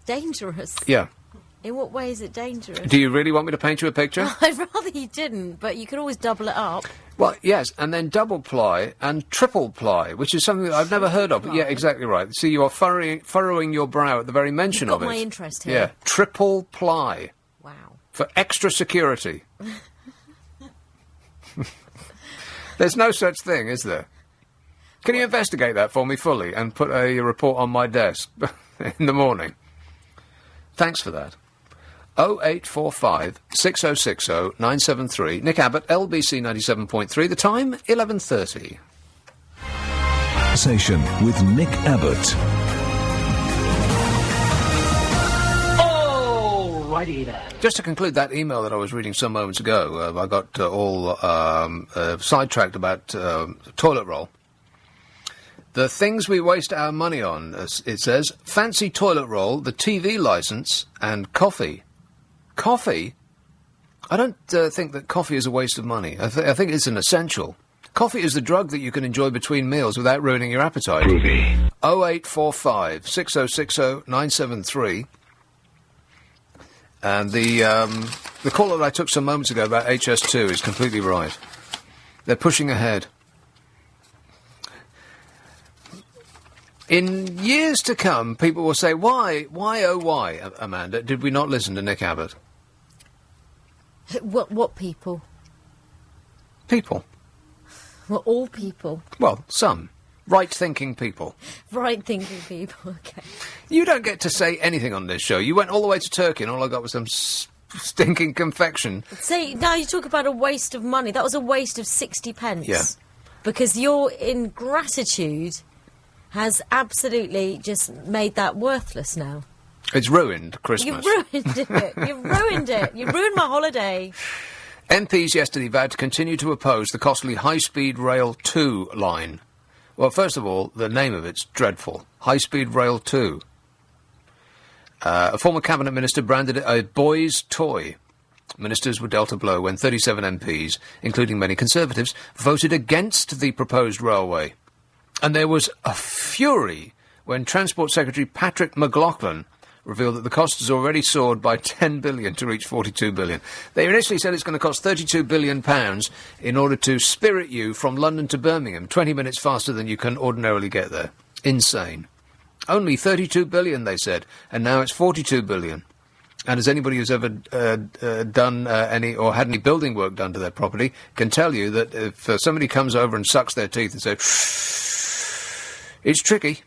Dangerous? Yeah. In what way is it dangerous? Do you really want me to paint you a picture? I'd rather you didn't, but you could always double it up. Well, yes, and then double ply and triple ply, which is something that I've never heard of. Yeah, exactly right. See, you are furrowing your brow at the very mention of it. You've got my interest here. Yeah, triple ply. Wow. For extra security. There's no such thing, is there? Can you investigate that for me fully and put a report on my desk in the morning? Thanks for that. 0845 6060 973. Nick Abbott, LBC 97.3. The time, 11:30. Conversation with Nick Abbott. Alrighty then. Just to conclude that email that I was reading some moments ago, I got all sidetracked about toilet roll. The things we waste our money on, it says, fancy toilet roll, the TV licence, and coffee. Coffee? I don't think that coffee is a waste of money. I think it's an essential. Coffee is the drug that you can enjoy between meals without ruining your appetite. 0845 6060 973. And the call that I took some moments ago about HS2 is completely right. They're pushing ahead. In years to come, people will say, why, oh why, Amanda, did we not listen to Nick Abbott? What people? People. Well, all people. Well, some. Right-thinking people. Right-thinking people, okay. You don't get to say anything on this show. You went all the way to Turkey and all I got was some stinking confection. See, now you talk about a waste of money. That was a waste of 60 pence. Yeah. Because your ingratitude has absolutely just made that worthless now. It's ruined Christmas. You've ruined it. You've ruined it. You've ruined my holiday. MPs yesterday vowed to continue to oppose the costly High-Speed Rail 2 line. Well, first of all, the name of it's dreadful. High-Speed Rail 2. A former cabinet minister branded it a boy's toy. Ministers were dealt a blow when 37 MPs, including many Conservatives, voted against the proposed railway. And there was a fury when Transport Secretary Patrick McLaughlin revealed that the cost has already soared by 10 billion to reach 42 billion. They initially said it's going to cost 32 billion pounds in order to spirit you from London to Birmingham, 20 minutes faster than you can ordinarily get there. Insane. Only 32 billion, they said, and now it's 42 billion. And as anybody who's ever done any or had any building work done to their property can tell you that if somebody comes over and sucks their teeth and says, it's tricky.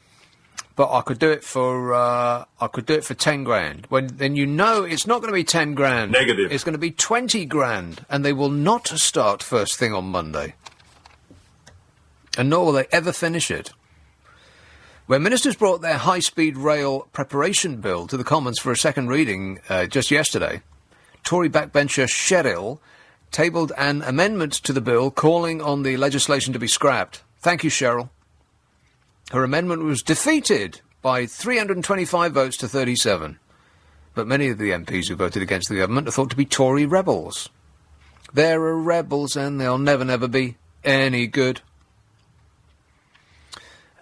But I could do it for 10 grand. Then you know it's not going to be 10 grand. Negative. It's going to be 20 grand, and they will not start first thing on Monday. And nor will they ever finish it. When ministers brought their high-speed rail preparation bill to the Commons for a second reading just yesterday, Tory backbencher Cheryl tabled an amendment to the bill calling on the legislation to be scrapped. Thank you, Cheryl. Her amendment was defeated by 325 votes to 37. But many of the MPs who voted against the government are thought to be Tory rebels. They're rebels and they'll never be any good.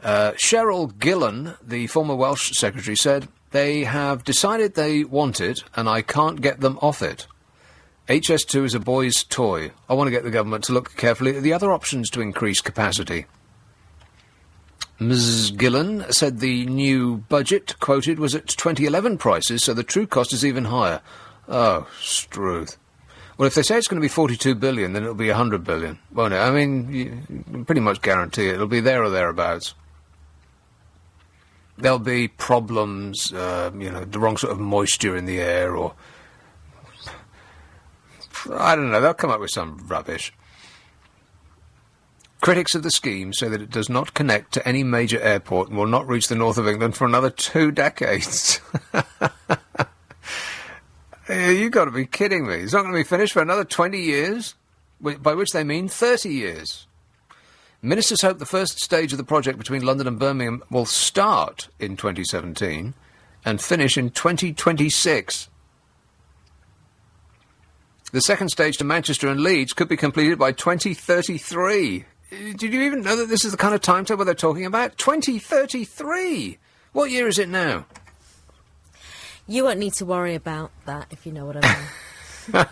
Cheryl Gillan, the former Welsh secretary, said, they have decided they want it and I can't get them off it. HS2 is a boy's toy. I want to get the government to look carefully at the other options to increase capacity. Ms Gillan said the new budget quoted was at 2011 prices, so the true cost is even higher. Oh, Struth. Well, if they say it's going to be 42 billion, then it'll be 100 billion, won't it? I mean, you can pretty much guarantee it. It'll be there or thereabouts. There'll be problems, the wrong sort of moisture in the air, or I don't know, they'll come up with some rubbish. Critics of the scheme say that it does not connect to any major airport and will not reach the north of England for another 2 decades. You've got to be kidding me. It's not going to be finished for another 20 years, by which they mean 30 years. Ministers hope the first stage of the project between London and Birmingham will start in 2017 and finish in 2026. The second stage to Manchester and Leeds could be completed by 2033. Did you even know that this is the kind of timetable they're talking about? 2033! What year is it now? You won't need to worry about that, if you know what I mean.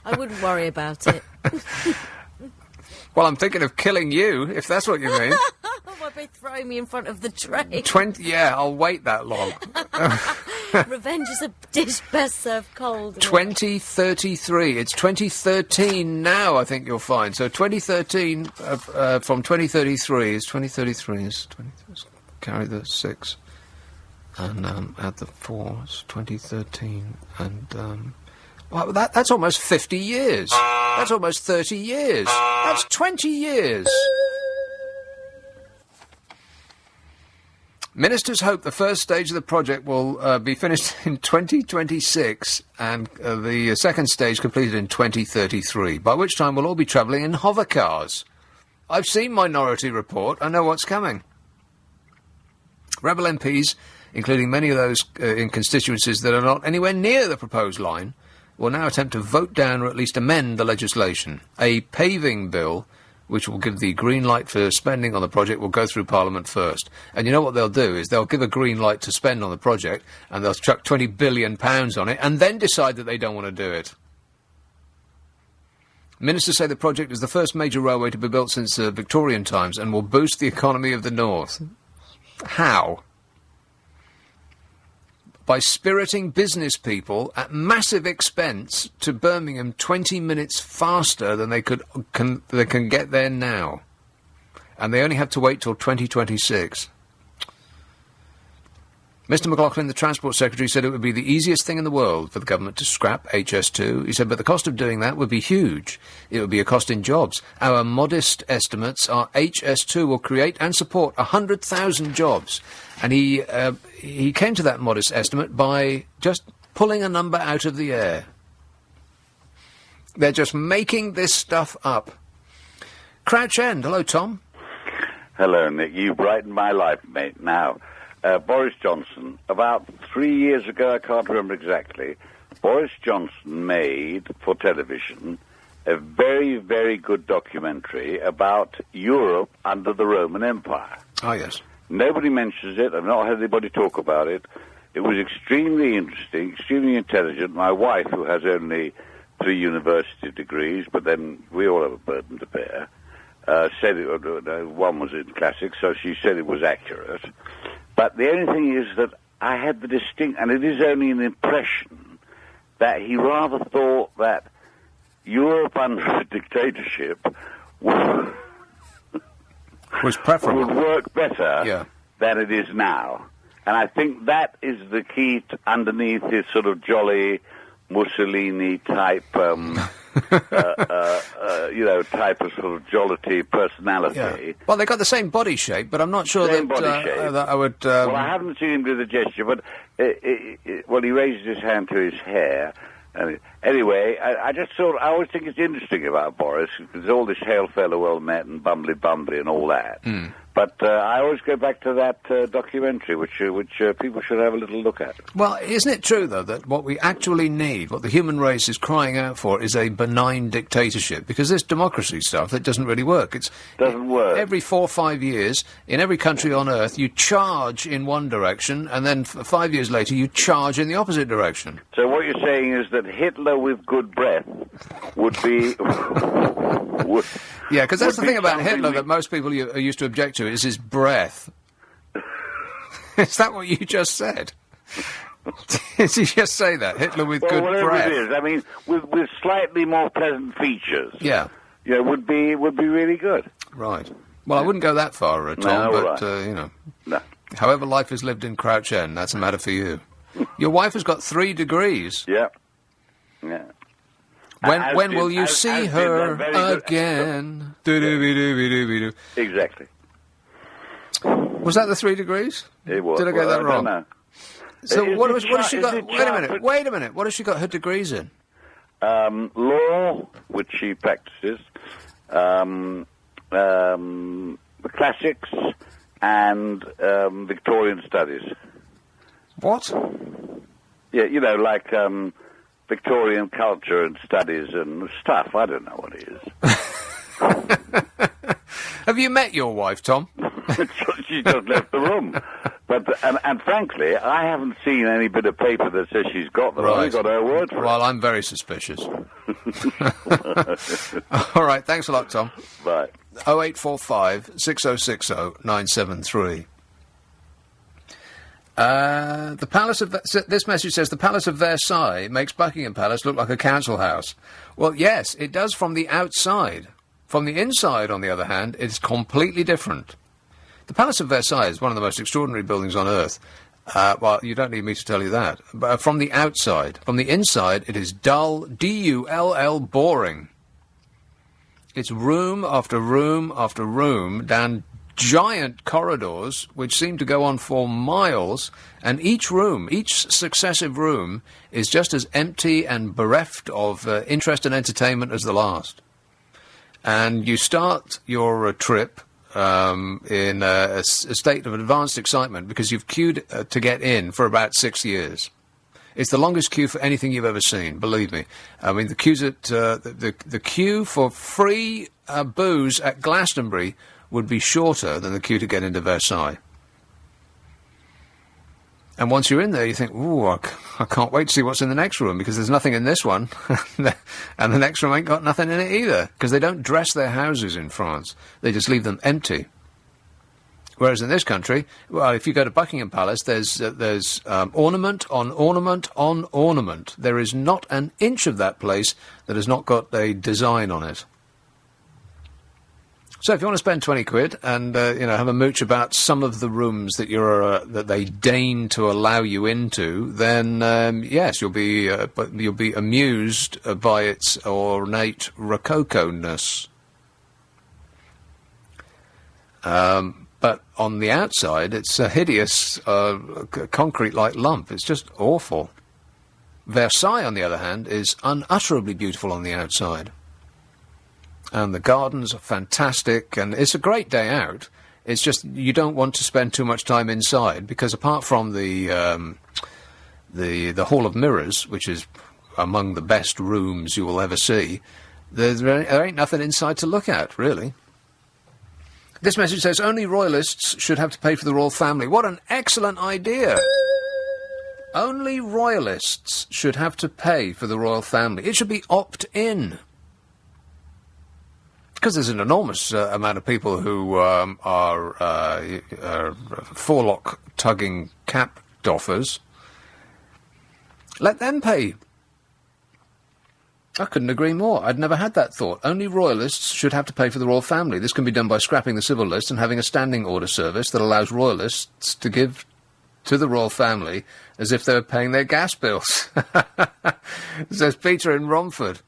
I wouldn't worry about it. Well, I'm thinking of killing you, if that's what you mean. Why be throwing me in front of the train? Yeah, I'll wait that long. Revenge is a dish best served cold. 2033. It's 2013 now, I think you'll find. So 2013 from 2033 is 2033 is 20. Carry the 6 and add the 4. It's 2013 and well, that's almost 50 years. That's almost 30 years. That's 20 years. Ministers hope the first stage of the project will be finished in 2026 and the second stage completed in 2033, by which time we'll all be travelling in hover cars. I've seen Minority Report. I know what's coming. Rebel MPs, including many of those in constituencies that are not anywhere near the proposed line, will now attempt to vote down or at least amend the legislation. A paving bill, which will give the green light for spending on the project, will go through Parliament first. And you know what they'll do is they'll give a green light to spend on the project, and they'll chuck £20 billion on it, and then decide that they don't want to do it. Ministers say the project is the first major railway to be built since Victorian times and will boost the economy of the North. How? By spiriting business people at massive expense to Birmingham 20 minutes faster than they can get there now. And they only have to wait till 2026. Mr McLaughlin, the Transport Secretary, said it would be the easiest thing in the world for the government to scrap HS2. He said, but the cost of doing that would be huge. It would be a cost in jobs. Our modest estimates are HS2 will create and support 100,000 jobs. And he came to that modest estimate by just pulling a number out of the air. They're just making this stuff up. Crouch End. Hello, Tom. Hello, Nick. You brightened my life, mate. Now, Boris Johnson, about 3 years ago, I can't remember exactly, Boris Johnson made, for television, a very, very good documentary about Europe under the Roman Empire. Oh, yes. Nobody mentions it. I've not had anybody talk about it. It was extremely interesting, extremely intelligent. My wife, who has only 3 university degrees, but then we all have a burden to bear, said it, one was in classics, so she said it was accurate. But the only thing is that I had the distinct, and it is only an impression, that he rather thought that Europe under a dictatorship was preferable, would work better than it is now. And I think that is the key underneath his sort of jolly Mussolini type, type of sort of jollity personality. Yeah. Well, they got the same body shape, but I'm not sure that I would... Well, I haven't seen him do the gesture, but he raised his hand to his hair. Anyway, I just thought, I always think it's interesting about Boris, because all this hail fellow well met and bumbly and all that. Mm. But I always go back to that documentary, which people should have a little look at. Well, isn't it true, though, that what we actually need, what the human race is crying out for, is a benign dictatorship? Because this democracy stuff, that doesn't really work. Doesn't work. Every 4 or 5 years, in every country on Earth, you charge in one direction, and then 5 years later, you charge in the opposite direction. So what you're saying is that Hitler with good breath would be... Yeah, because that's the thing about Hitler that most people are used to object to, is his breath. Is that what you just said? Did you just say that? Hitler with good breath? It is. I mean, with slightly more pleasant features. Yeah. Yeah, would be really good. Right. Well, I wouldn't go that far, Tom, but, No. However life is lived in Crouch End, that's a matter for you. Your wife has got 3 degrees. Yeah. Yeah. When will you see her again? Do-do-be-do-be-do-be-do. Exactly. Was that the 3 degrees? It was. Did I get that wrong? I don't know. So what has she got? it Wait a minute. What has she got her degrees in? Law, which she practices, the classics, and Victorian studies. What? Yeah, you know, like Victorian culture and studies and stuff. I don't know what it is. Have you met your wife, Tom? She just left the room. But and frankly, I haven't seen any bit of paper that says she's got them. I've only got her word for it. Well, I'm very suspicious. All right, thanks a lot, Tom. Bye. 0845 6060 973. The Palace of... This message says, the Palace of Versailles makes Buckingham Palace look like a council house. Well, yes, it does from the outside. From the inside, on the other hand, it's completely different. The Palace of Versailles is one of the most extraordinary buildings on earth. Well, you don't need me to tell you that. But from the outside. From the inside, it is dull, D-U-L-L, boring. It's room after room after room down giant corridors which seem to go on for miles, and each room, each successive room, is just as empty and bereft of interest and entertainment as the last. And you start your trip in a state of advanced excitement because you've queued to get in for about 6 years. It's the longest queue for anything you've ever seen, believe me. I mean, the queues at the queue for free booze at Glastonbury would be shorter than the queue to get into Versailles. And once you're in there, you think, ooh, I can't wait to see what's in the next room, because there's nothing in this one. And the next room ain't got nothing in it either, because they don't dress their houses in France. They just leave them empty. Whereas in this country, well, if you go to Buckingham Palace, there's ornament on ornament on ornament. There is not an inch of that place that has not got a design on it. So if you want to spend 20 quid and have a mooch about some of the rooms that that they deign to allow you into, then yes, you'll be amused by its ornate rococo-ness. But on the outside, it's a hideous concrete-like lump. It's just awful. Versailles, on the other hand, is unutterably beautiful on the outside. And the gardens are fantastic, and it's a great day out. It's just you don't want to spend too much time inside, because apart from the Hall of Mirrors, which is among the best rooms you will ever see, there ain't nothing inside to look at, really. This message says, only royalists should have to pay for the royal family. What an excellent idea! Only royalists should have to pay for the royal family. It should be opt-in. Because there's an enormous amount of people who are forelock-tugging cap doffers. Let them pay. I couldn't agree more. I'd never had that thought. Only royalists should have to pay for the royal family. This can be done by scrapping the civil list and having a standing order service that allows royalists to give to the royal family as if they were paying their gas bills. Says Peter in Romford.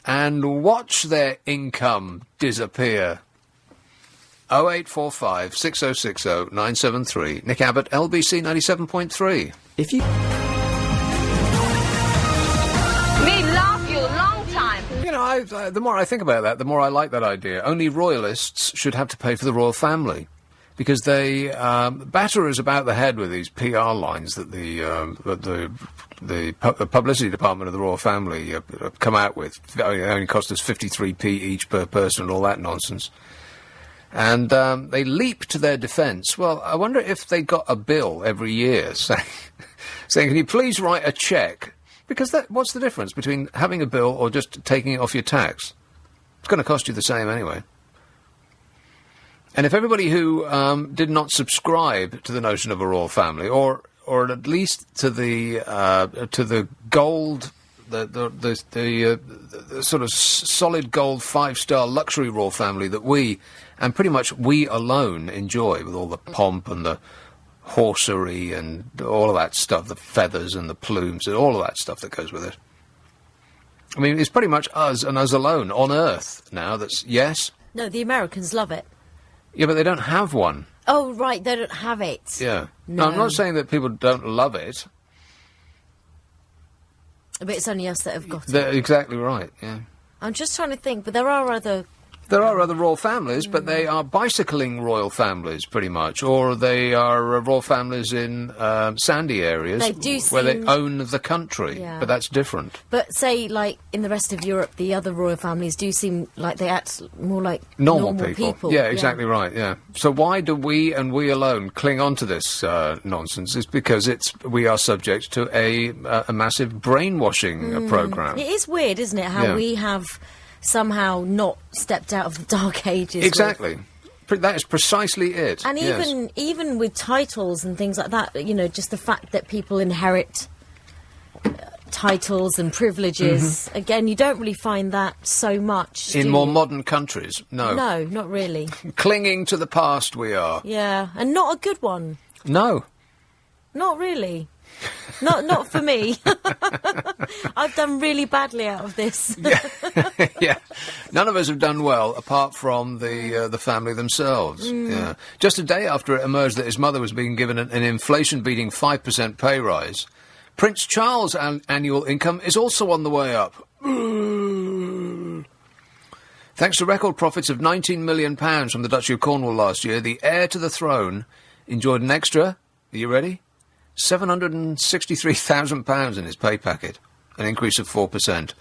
And watch their income disappear. 0845 6060 973. Nick Abbott, LBC 97.3. If you... Me love you long time. You know, the more I think about that, the more I like that idea. Only royalists should have to pay for the royal family. Because they batter us about the head with these PR lines that the publicity department of the royal family come out with. It only cost us 53p each per person and all that nonsense. And they leap to their defence. Well, I wonder if they got a bill every year saying, can you please write a cheque? Because what's the difference between having a bill or just taking it off your tax? It's going to cost you the same anyway. And if everybody who did not subscribe to the notion of a royal family, or at least to the gold, the sort of solid gold 5-star luxury royal family that we, and pretty much we alone, enjoy, with all the pomp and the horsery and all of that stuff, the feathers and the plumes and all of that stuff that goes with it. I mean, it's pretty much us and us alone on Earth now. That's yes. No, the Americans love it. Yeah, but they don't have one. Oh, right, they don't have it. Yeah. No. I'm not saying that people don't love it. But it's only us that have got They're it. exactly right, yeah. I'm just trying to think, but there are other... There are other royal families, but they are bicycling royal families, pretty much, or they are royal families in sandy areas They do where they seem- own the country, Yeah. but that's different. But say, like, in the rest of Europe, the other royal families do seem like they act more like Normal people. Yeah, exactly right, yeah. So why do we and we alone cling on to this nonsense? It's because we are subject to a massive brainwashing program. It is weird, isn't it, how Yeah. we have somehow not stepped out of the Dark Ages. Exactly. That is precisely it. And yes. even with titles and things like that, you know, just the fact that people inherit titles and privileges, again, you don't really find that so much. In do more you? modern countries, no. No, not really. Clinging to the past we are. Yeah, and not a good one. No. Not really. Not for me. I've done really badly out of this. Yeah. None of us have done well, apart from the family themselves. Yeah. Just a day after it emerged that his mother was being given an inflation-beating 5% pay rise, Prince Charles' annual income is also on the way up. Thanks to record profits of £19 million from the Duchy of Cornwall last year, the heir to the throne enjoyed an extra, are you ready? £763,000 in his pay packet, an increase of 4%.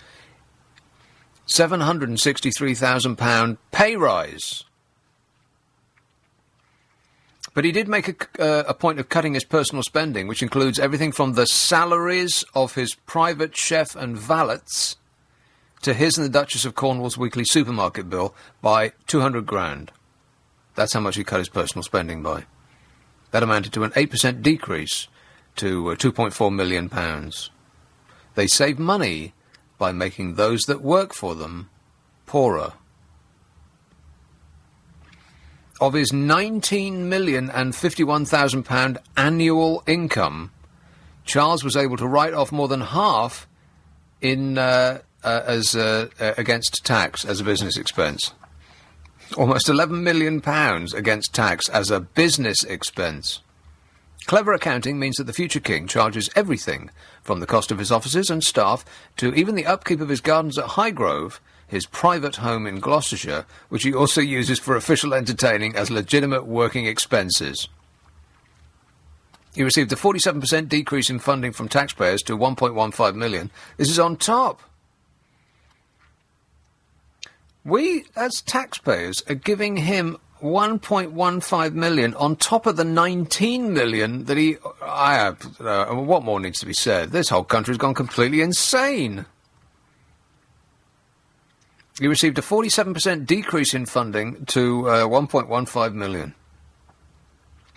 £763,000 pay rise. But he did make a point of cutting his personal spending, which includes everything from the salaries of his private chef and valets to his and the Duchess of Cornwall's weekly supermarket bill by 200 grand. That's how much he cut his personal spending by. That amounted to an 8% decrease to £2.4 million. They save money by making those that work for them poorer. Of his £19,051,000 annual income, Charles was able to write off more than half in against tax as a business expense. Almost £11 million against tax as a business expense. Clever accounting means that the future king charges everything, from the cost of his offices and staff to even the upkeep of his gardens at Highgrove, his private home in Gloucestershire, which he also uses for official entertaining as legitimate working expenses. He received a 47% decrease in funding from taxpayers to £1.15 million. This is on top. We, as taxpayers, are giving him £1.15 million on top of the £19 million that he... what more needs to be said? This whole country's gone completely insane. He received a 47% decrease in funding to £1.15 million.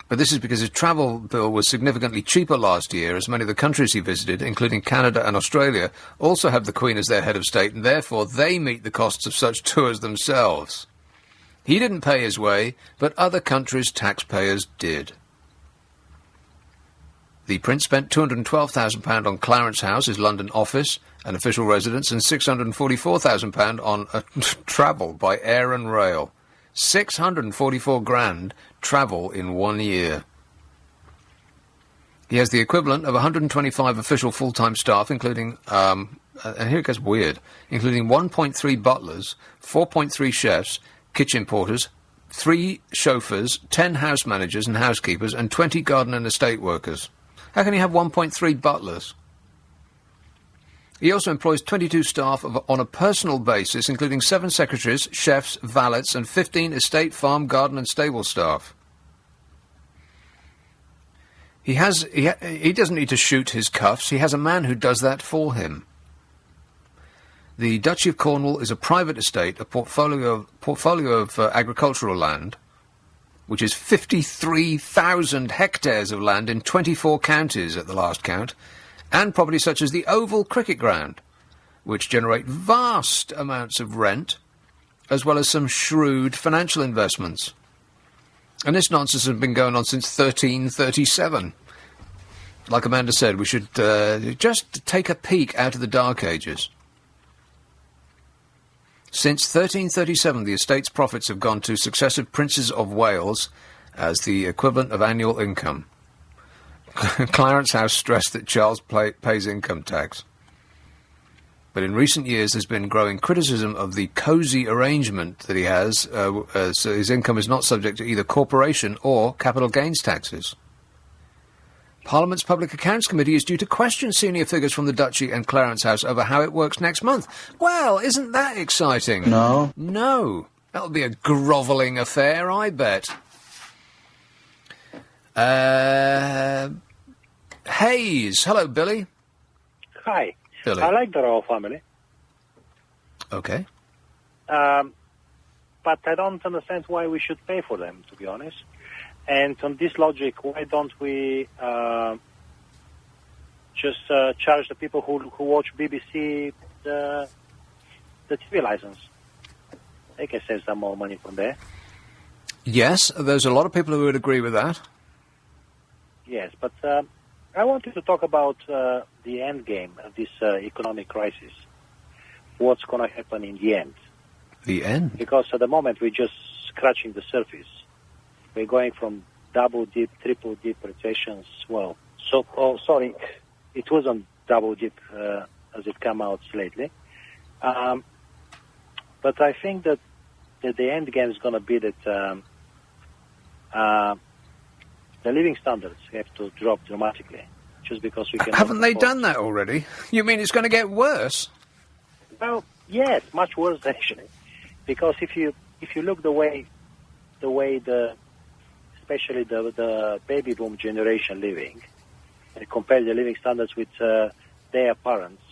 But this is because his travel bill was significantly cheaper last year, as many of the countries he visited, including Canada and Australia, also have the Queen as their head of state, and therefore they meet the costs of such tours themselves. He didn't pay his way, but other countries' taxpayers did. The Prince spent £212,000 on Clarence House, his London office and official residence, and £644,000 on travel by air and rail. 644 grand travel in 1 year. He has the equivalent of 125 official full-time staff, including, and here it gets weird, including 1.3 butlers, 4.3 chefs, kitchen porters, 3 chauffeurs, 10 house managers and housekeepers, and 20 garden and estate workers. How can he have 1.3 butlers? He also employs 22 staff on a personal basis, including 7 secretaries, chefs, valets, and 15 estate, farm, garden, and stable staff. He doesn't need to shoot his cuffs. He has a man who does that for him. The Duchy of Cornwall is a private estate, a portfolio of agricultural land, which is 53,000 hectares of land in 24 counties at the last count, and properties such as the Oval Cricket Ground, which generate vast amounts of rent, as well as some shrewd financial investments. And this nonsense has been going on since 1337. Like Amanda said, we should just take a peek out of the Dark Ages. Since 1337, the estate's profits have gone to successive princes of Wales as the equivalent of annual income. Clarence House stressed that Charles pays income tax. But in recent years, there's been growing criticism of the cosy arrangement that he has, so his income is not subject to either corporation or capital gains taxes. Parliament's Public Accounts Committee is due to question senior figures from the Duchy and Clarence House over how it works next month. Well, isn't that exciting? No. No. That'll be a grovelling affair, I bet. Hayes. Hello, Billy. Hi. Billy. I like the royal family. Okay. But I don't understand why we should pay for them, to be honest. And on this logic, why don't we just charge the people who watch BBC the TV license? They can save some more money from there. Yes, there's a lot of people who would agree with that. Yes, but I wanted to talk about the end game of this economic crisis. What's going to happen in the end? The end? Because at the moment we're just scratching the surface. We're going from double dip, triple dip recessions. Well, sorry, it wasn't double dip as it come out lately. But I think that the end game is going to be that the living standards have to drop dramatically, just because we can. Haven't they done that already? You mean it's going to get worse? Well, yes, much worse actually, because if you look the way especially the baby boom generation living, and compare the living standards with their parents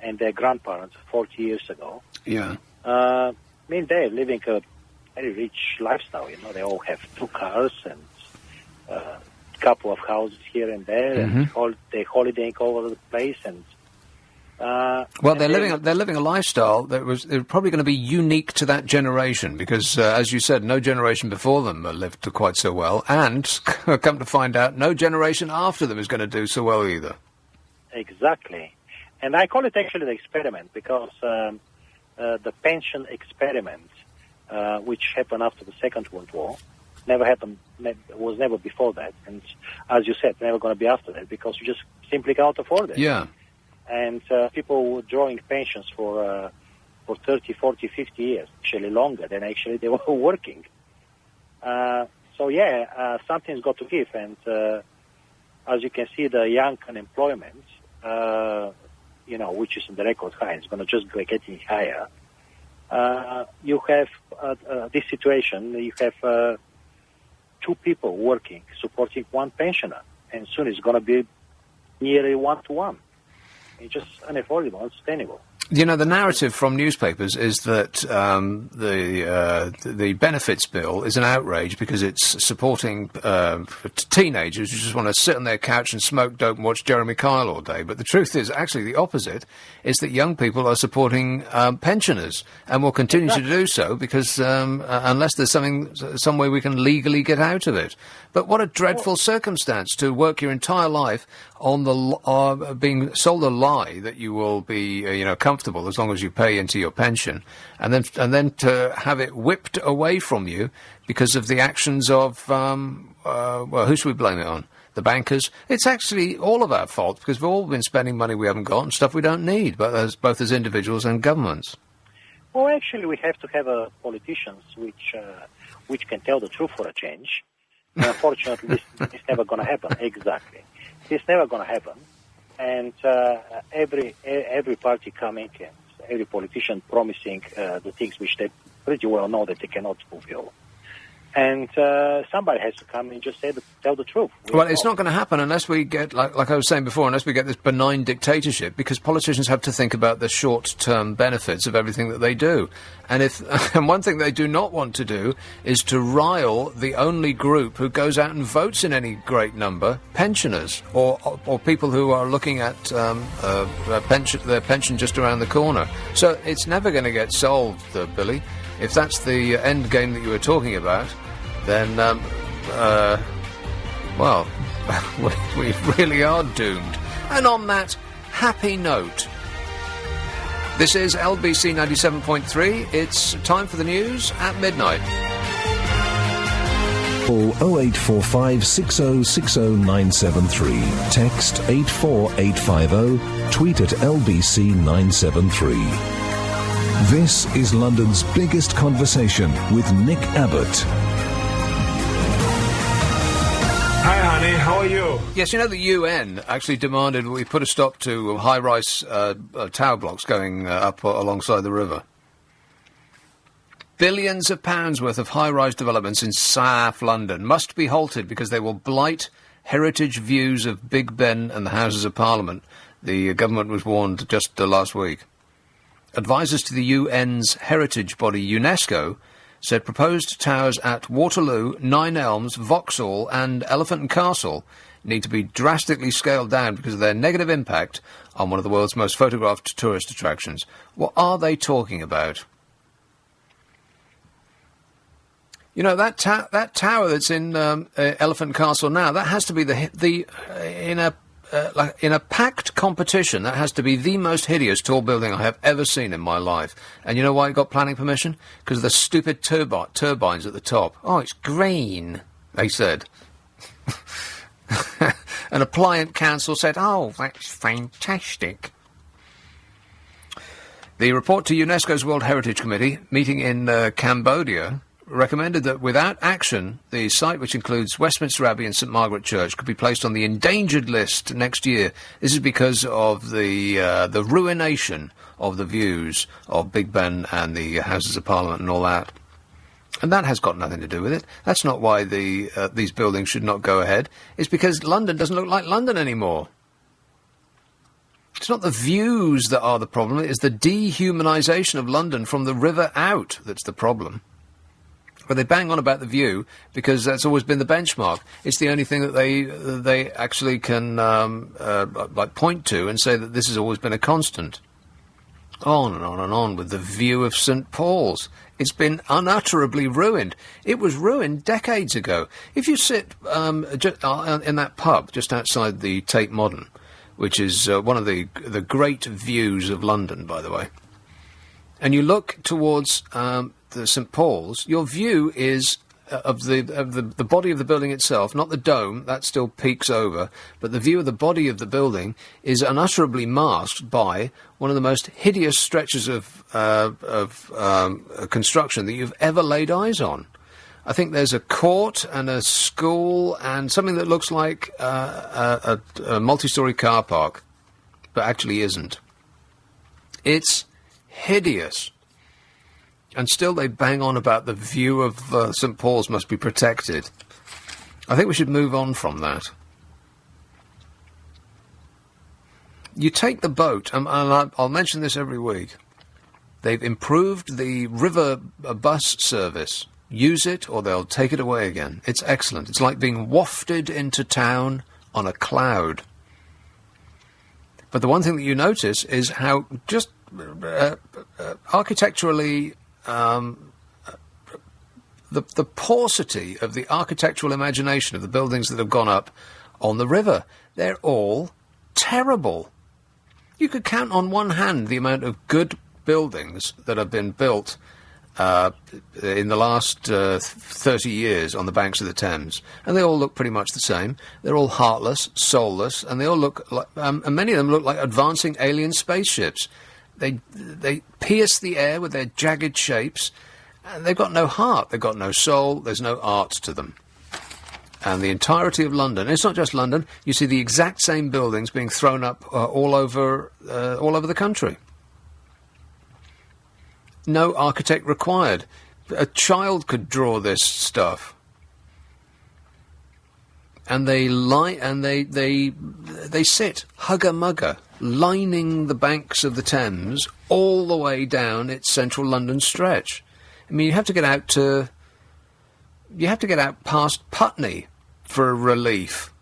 and their grandparents 40 years ago. Yeah. I mean, they're living a very rich lifestyle. You know, they all have 2 cars and a couple of houses here and there, and they're holidaying all over the place. And well, they're living a lifestyle that was probably going to be unique to that generation, because, as you said, no generation before them lived quite so well, and come to find out, no generation after them is going to do so well either. Exactly, and I call it actually the experiment, because the pension experiment, which happened after the Second World War, was never before that, and as you said, never going to be after that, because you just simply cannot afford it. Yeah. And people were drawing pensions for 30, 40, 50 years, actually longer than actually they were working. Something's got to give. And as you can see, the young unemployment, which is in the record high, it's going to just go getting higher. You have this situation, you have 2 people working, supporting 1 pensioner, and soon it's going to be nearly 1-to-1. It's just unaffordable, unsustainable. You know, the narrative from newspapers is that the benefits bill is an outrage because it's supporting teenagers who just want to sit on their couch and smoke dope and watch Jeremy Kyle all day. But the truth is, actually, the opposite is that young people are supporting pensioners and will continue to do so because unless there's some way we can legally get out of it. But what a dreadful circumstance to work your entire life on the being sold a lie that you will be, comfortable as long as you pay into your pension, and then to have it whipped away from you because of the actions of, who should we blame it on? The bankers? It's actually all of our fault because we've all been spending money we haven't got and stuff we don't need, both as individuals and governments. Well, actually, we have to have politicians which can tell the truth for a change. And unfortunately, this is never going to happen. Exactly. It's never going to happen. And every party coming and every politician promising the things which they pretty well know that they cannot fulfill. And somebody has to come and just tell the truth. Well, it's not going to happen unless we get, like I was saying before, unless we get this benign dictatorship, because politicians have to think about the short-term benefits of everything that they do. And and one thing they do not want to do is to rile the only group who goes out and votes in any great number, pensioners, or people who are looking at their pension just around the corner. So it's never going to get solved, Billy. If that's the end game that you were talking about, then, we really are doomed. And on that happy note, This is LBC 97.3. It's time for the news at midnight. Call 0845 6060 973. Text 84850. Tweet at LBC 973. This is London's biggest conversation with Nick Abbot. Hi, honey. How are you? Yes, you know, the UN actually demanded we put a stop to high-rise tower blocks going up alongside the river. Billions of pounds worth of high-rise developments in South London must be halted because they will blight heritage views of Big Ben and the Houses of Parliament. The government was warned just last week. Advisors to the UN's heritage body, UNESCO, said proposed towers at Waterloo, Nine Elms, Vauxhall and Elephant and Castle need to be drastically scaled down because of their negative impact on one of the world's most photographed tourist attractions. What are they talking about? You know, that tower that's in Elephant Castle now, that has to be in a packed competition, that has to be the most hideous tall building I have ever seen in my life. And you know why it got planning permission? Because of the stupid turbines at the top. Oh, it's green, they said. And a pliant council said, oh, that's fantastic. The report to UNESCO's World Heritage Committee, meeting in Cambodia, recommended that without action, the site, which includes Westminster Abbey and St Margaret Church, could be placed on the endangered list next year. This is because of the ruination of the views of Big Ben and the Houses of Parliament and all that. And that has got nothing to do with it. That's not why these buildings should not go ahead. It's because London doesn't look like London anymore. It's not the views that are the problem. It is the dehumanisation of London from the river out that's the problem. But they bang on about the view because that's always been the benchmark. It's the only thing that they actually can point to and say that this has always been a constant. On and on and on with the view of St Paul's. It's been unutterably ruined. It was ruined decades ago. If you sit in that pub just outside the Tate Modern, which is one of the great views of London, by the way, and you look towards the St Paul's, your view is of the body of the building itself, not the dome, that still peeks over, but the view of the body of the building is unutterably masked by one of the most hideous stretches of construction that you've ever laid eyes on. I think there's a court and a school and something that looks like a multi-storey car park, but actually isn't. It's hideous. And still they bang on about the view of St Paul's must be protected. I think we should move on from that. You take the boat, and I'll mention this every week. They've improved the river bus service. Use it or they'll take it away again. It's excellent. It's like being wafted into town on a cloud. But the one thing that you notice is how just architecturally... the paucity of the architectural imagination of the buildings that have gone up on the river. They're all terrible. You could count on one hand the amount of good buildings that have been built in the last 30 years on the banks of the Thames, and they all look pretty much the same. They're all heartless, soulless, and they all look like, and many of them look like advancing alien spaceships. They pierce the air with their jagged shapes, and they've got no heart, they've got no soul, there's no art to them. And the entirety of London, it's not just London, you see the exact same buildings being thrown up all over the country. No architect required. A child could draw this stuff. And they sit hugger-mugger, lining the banks of the Thames all the way down its central London stretch. I mean, you have to get out past Putney for a relief.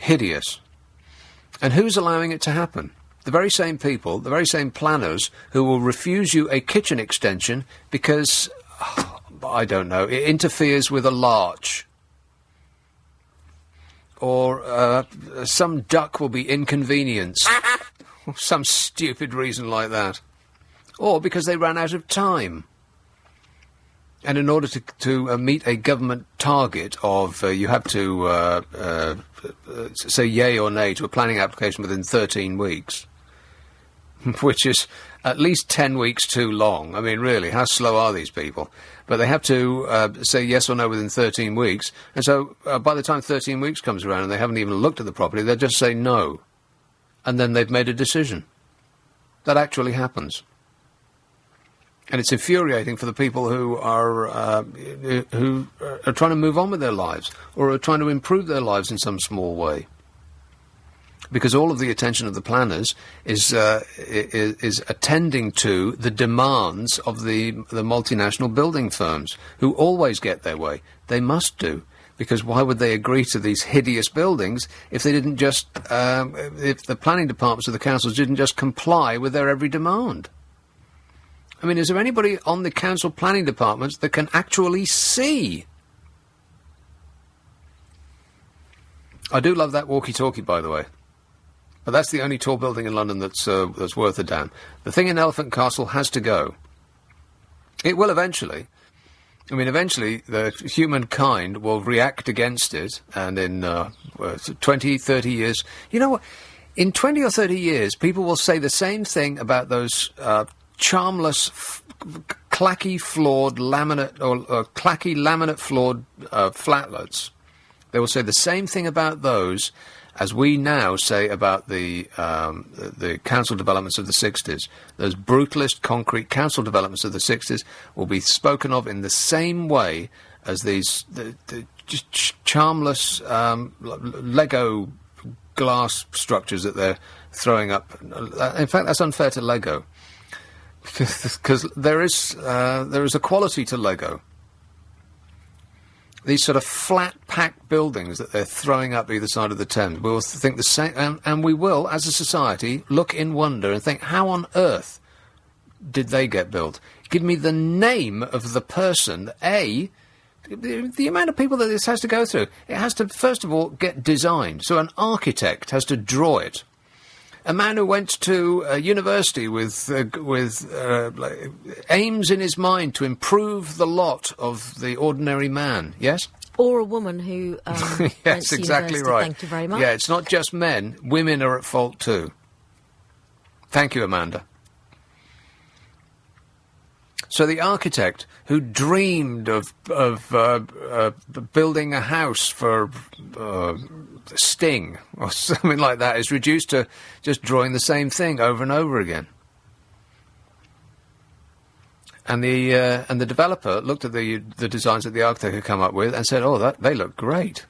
Hideous. And who's allowing it to happen? The very same people, the very same planners who will refuse you a kitchen extension because, I don't know, it interferes with a larch. Or some duck will be inconvenienced. Some stupid reason like that. Or because they ran out of time. And in order to meet a government target of you have to say yay or nay to a planning application within 13 weeks, which is at least 10 weeks too long. I mean, really, how slow are these people? But they have to say yes or no within 13 weeks. And so by the time 13 weeks comes around and they haven't even looked at the property, they'll just say no. And then they've made a decision. That actually happens. And it's infuriating for the people who are trying to move on with their lives or are trying to improve their lives in some small way. Because all of the attention of the planners is attending to the demands of the multinational building firms, who always get their way. They must do, because why would they agree to these hideous buildings if they didn't just, if the planning departments of the councils didn't just comply with their every demand? I mean, is there anybody on the council planning departments that can actually see? I do love that walkie-talkie, by the way. But that's the only tall building in London that's worth a damn. The thing in Elephant Castle has to go. It will eventually. I mean, eventually, the humankind will react against it, and in 20, 30 years... You know what? In 20 or 30 years, people will say the same thing about those charmless, clacky floored laminate, or clacky laminate floored flatlets. They will say the same thing about those as we now say about the council developments of the 60s. Those brutalist concrete council developments of the 60s will be spoken of in the same way as these just charmless Lego glass structures that they're throwing up. In fact, that's unfair to Lego, because there is a quality to Lego. These sort of flat-packed buildings that they're throwing up either side of the Thames, we'll think the same, and we will, as a society, look in wonder and think, how on earth did they get built? Give me the name of the person, the amount of people that this has to go through. It has to, first of all, get designed. So an architect has to draw it. A man who went to a university with aims in his mind to improve the lot of the ordinary man, yes? Or a woman who yes, exactly right. Thank you very much. Yeah, it's not just men. Women are at fault too. Thank you, Amanda. So the architect who dreamed of building a house for Sting or something like that is reduced to just drawing the same thing over and over again. And the developer looked at the designs that the architect had come up with and said, "Oh, they look great."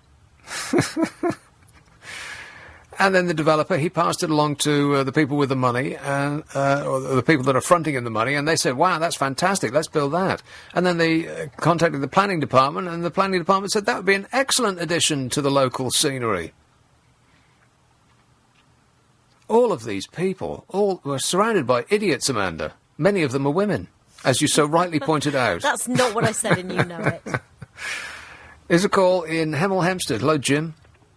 And then the developer, he passed it along to the people with the money, or the people that are fronting him the money, and they said, "Wow, that's fantastic, let's build that." And then they contacted the planning department, and the planning department said that would be an excellent addition to the local scenery. All of these people, all were surrounded by idiots, Amanda. Many of them are women, as you so rightly pointed out. That's not what I said, and you know it. Here's a call in Hemel Hempstead. Hello, Jim.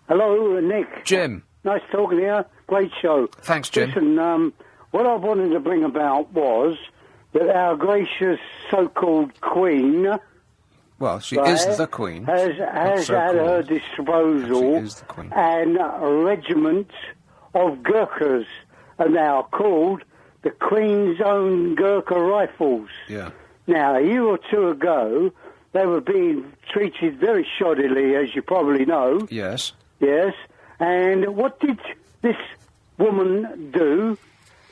Hello, Nick. Jim. Nice talking to you. Great show. Thanks, Jim. Listen, what I wanted to bring about was that our gracious so-called Queen... Well, she is the Queen. Has at her disposal an regiment of Gurkhas, and they are called the Queen's Own Gurkha Rifles. Yeah. Now, a year or two ago, they were being treated very shoddily, as you probably know. Yes. Yes. And what did this woman do?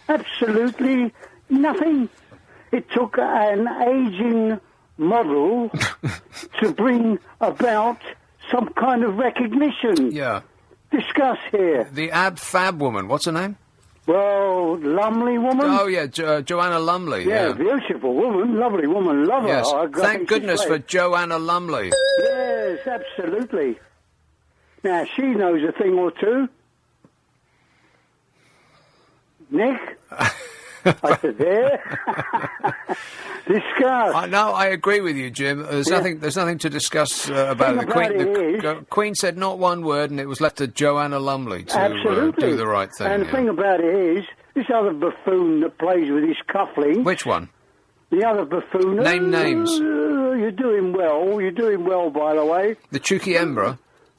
Absolutely nothing. It took an aging model to bring about some kind of recognition. Yeah. Discuss here. The Ab Fab woman, what's her name? Well, Lumley woman. Oh, yeah, Joanna Lumley. Yeah, beautiful woman, lovely woman, love her. Yes. I Thank goodness for Joanna Lumley. Yes, absolutely. Now, she knows a thing or two. Nick? I said, there. Discuss. No, I agree with you, Jim. There's nothing to discuss about it. The Queen said not one word, and it was left to Joanna Lumley to do the right thing. And the thing about it is, this other buffoon that plays with his cuffling. Which one? The other buffoon. Name names. You're doing well. You're doing well, by the way. The Chuki Embra?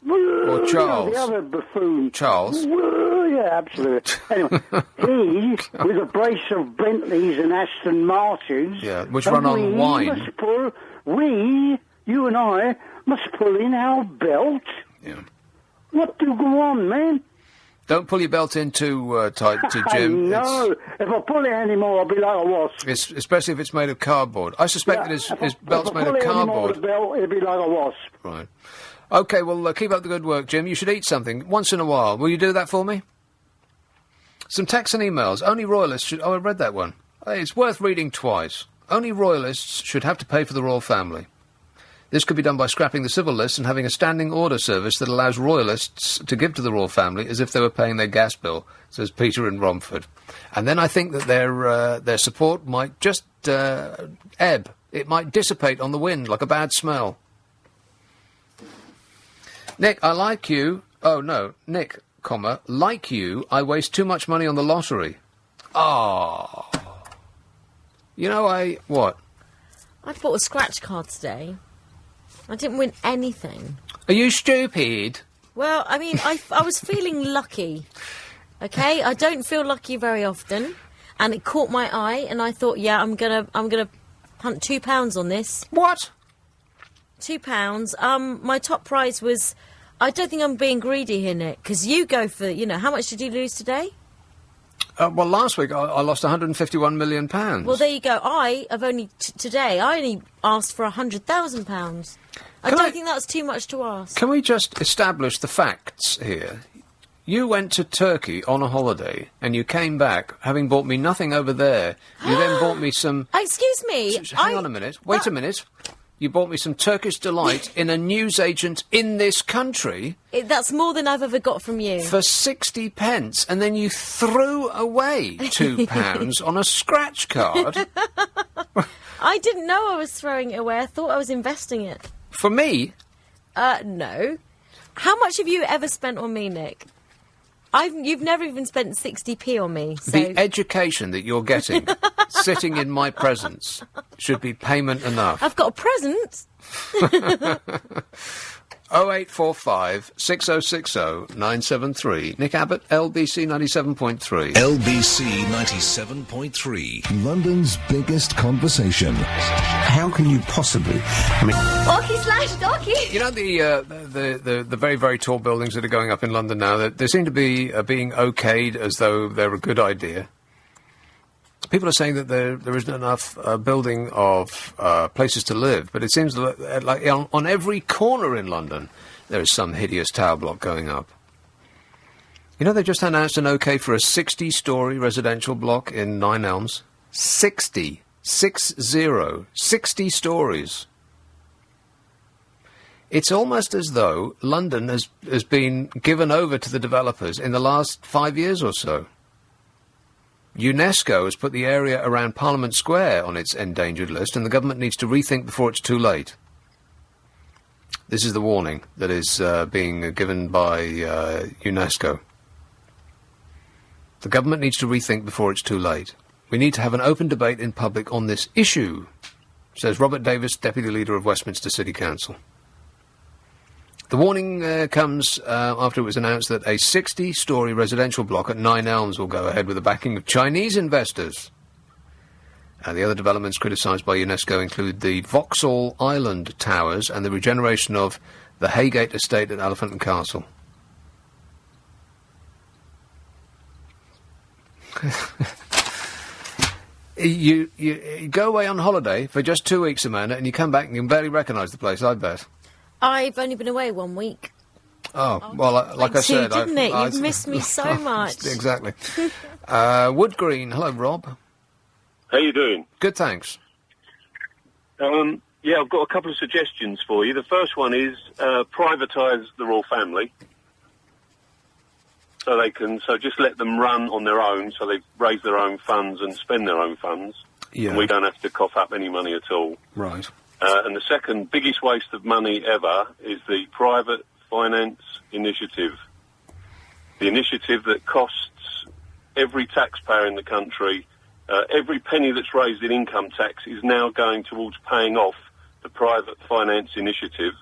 Or Charles? No, the other buffoon. Charles? Yeah, absolutely. Anyway, he, with a brace of Bentleys and Aston Martins... Yeah, which run on wine. You and I, must pull in our belt. Yeah. What do go on, man? Don't pull your belt in too tight, Jim. No, if I pull it anymore, I'll be like a wasp. Especially if it's made of cardboard. I suspect that his belt's made of cardboard. If I pull it anymore, it'll be like a wasp. Right. OK, well, keep up the good work, Jim. You should eat something once in a while. Will you do that for me? Some texts and emails. Only royalists should... Oh, I read that one. It's worth reading twice. Only royalists should have to pay for the royal family. This could be done by scrapping the civil list and having a standing order service that allows royalists to give to the royal family as if they were paying their gas bill, says Peter in Romford. And then I think that their support might just ebb. It might dissipate on the wind like a bad smell. Nick, I like you. Oh, no. Nick, comma, like you, I waste too much money on the lottery. Ah. You know, what? I bought a scratch card today. I didn't win anything. Are you stupid? Well, I mean, I was feeling lucky. Okay, I don't feel lucky very often, and it caught my eye, and I thought, yeah, I'm gonna hunt £2 on this. What? £2. My top prize was. I don't think I'm being greedy here, Nick, because you go for. How much did you lose today? Well, last week I lost £151 million. Well, there you go. I have only today. I only asked for £100,000. I don't think that's too much to ask. Can we just establish the facts here? You went to Turkey on a holiday, and you came back having bought me nothing over there. You then bought me some... Excuse me. Hang on a minute. Wait a minute. You bought me some Turkish delight in a newsagent in this country. That's more than I've ever got from you. For 60 pence, and then you threw away £2 on a scratch card. I didn't know I was throwing it away. I thought I was investing it. For me? No. How much have you ever spent on me, Nick? You've never even spent 60p on me. So. The education that you're getting, sitting in my presence, should be payment enough. I've got a present. 0845 6060 973. Nick Abbott, LBC 97.3. LBC 97.3. London's biggest conversation. How can you possibly... Walkie/talkie. You know the very, very tall buildings that are going up in London now, they seem to be being okayed as though they're a good idea. People are saying that there isn't enough building of places to live, but it seems like on every corner in London there is some hideous tower block going up. You know, they just announced an OK for a 60-storey residential block in Nine Elms. 60 stories. It's almost as though London has been given over to the developers in the last 5 years or so. UNESCO has put the area around Parliament Square on its endangered list, and the government needs to rethink before it's too late. This is the warning that is being given by UNESCO. The government needs to rethink before it's too late. We need to have an open debate in public on this issue, says Robert Davis, Deputy Leader of Westminster City Council. The warning comes after it was announced that a 60-storey residential block at Nine Elms will go ahead with the backing of Chinese investors. The other developments criticised by UNESCO include the Vauxhall Island Towers and the regeneration of the Haygate Estate at Elephant and Castle. You go away on holiday for just 2 weeks, Amanda, and you come back and you can barely recognise the place, I bet. I've only been away 1 week. Oh, well, like I said... Didn't it? You've missed me so much. Exactly. Wood Green, hello, Rob. How you doing? Good, thanks. Yeah, I've got a couple of suggestions for you. The first one is privatise the royal family. So just let them run on their own, so they raise their own funds and spend their own funds. Yeah. And we don't have to cough up any money at all. Right. And the second biggest waste of money ever is the private finance initiative. The initiative that costs every taxpayer in the country, every penny that's raised in income tax is now going towards paying off the private finance initiative,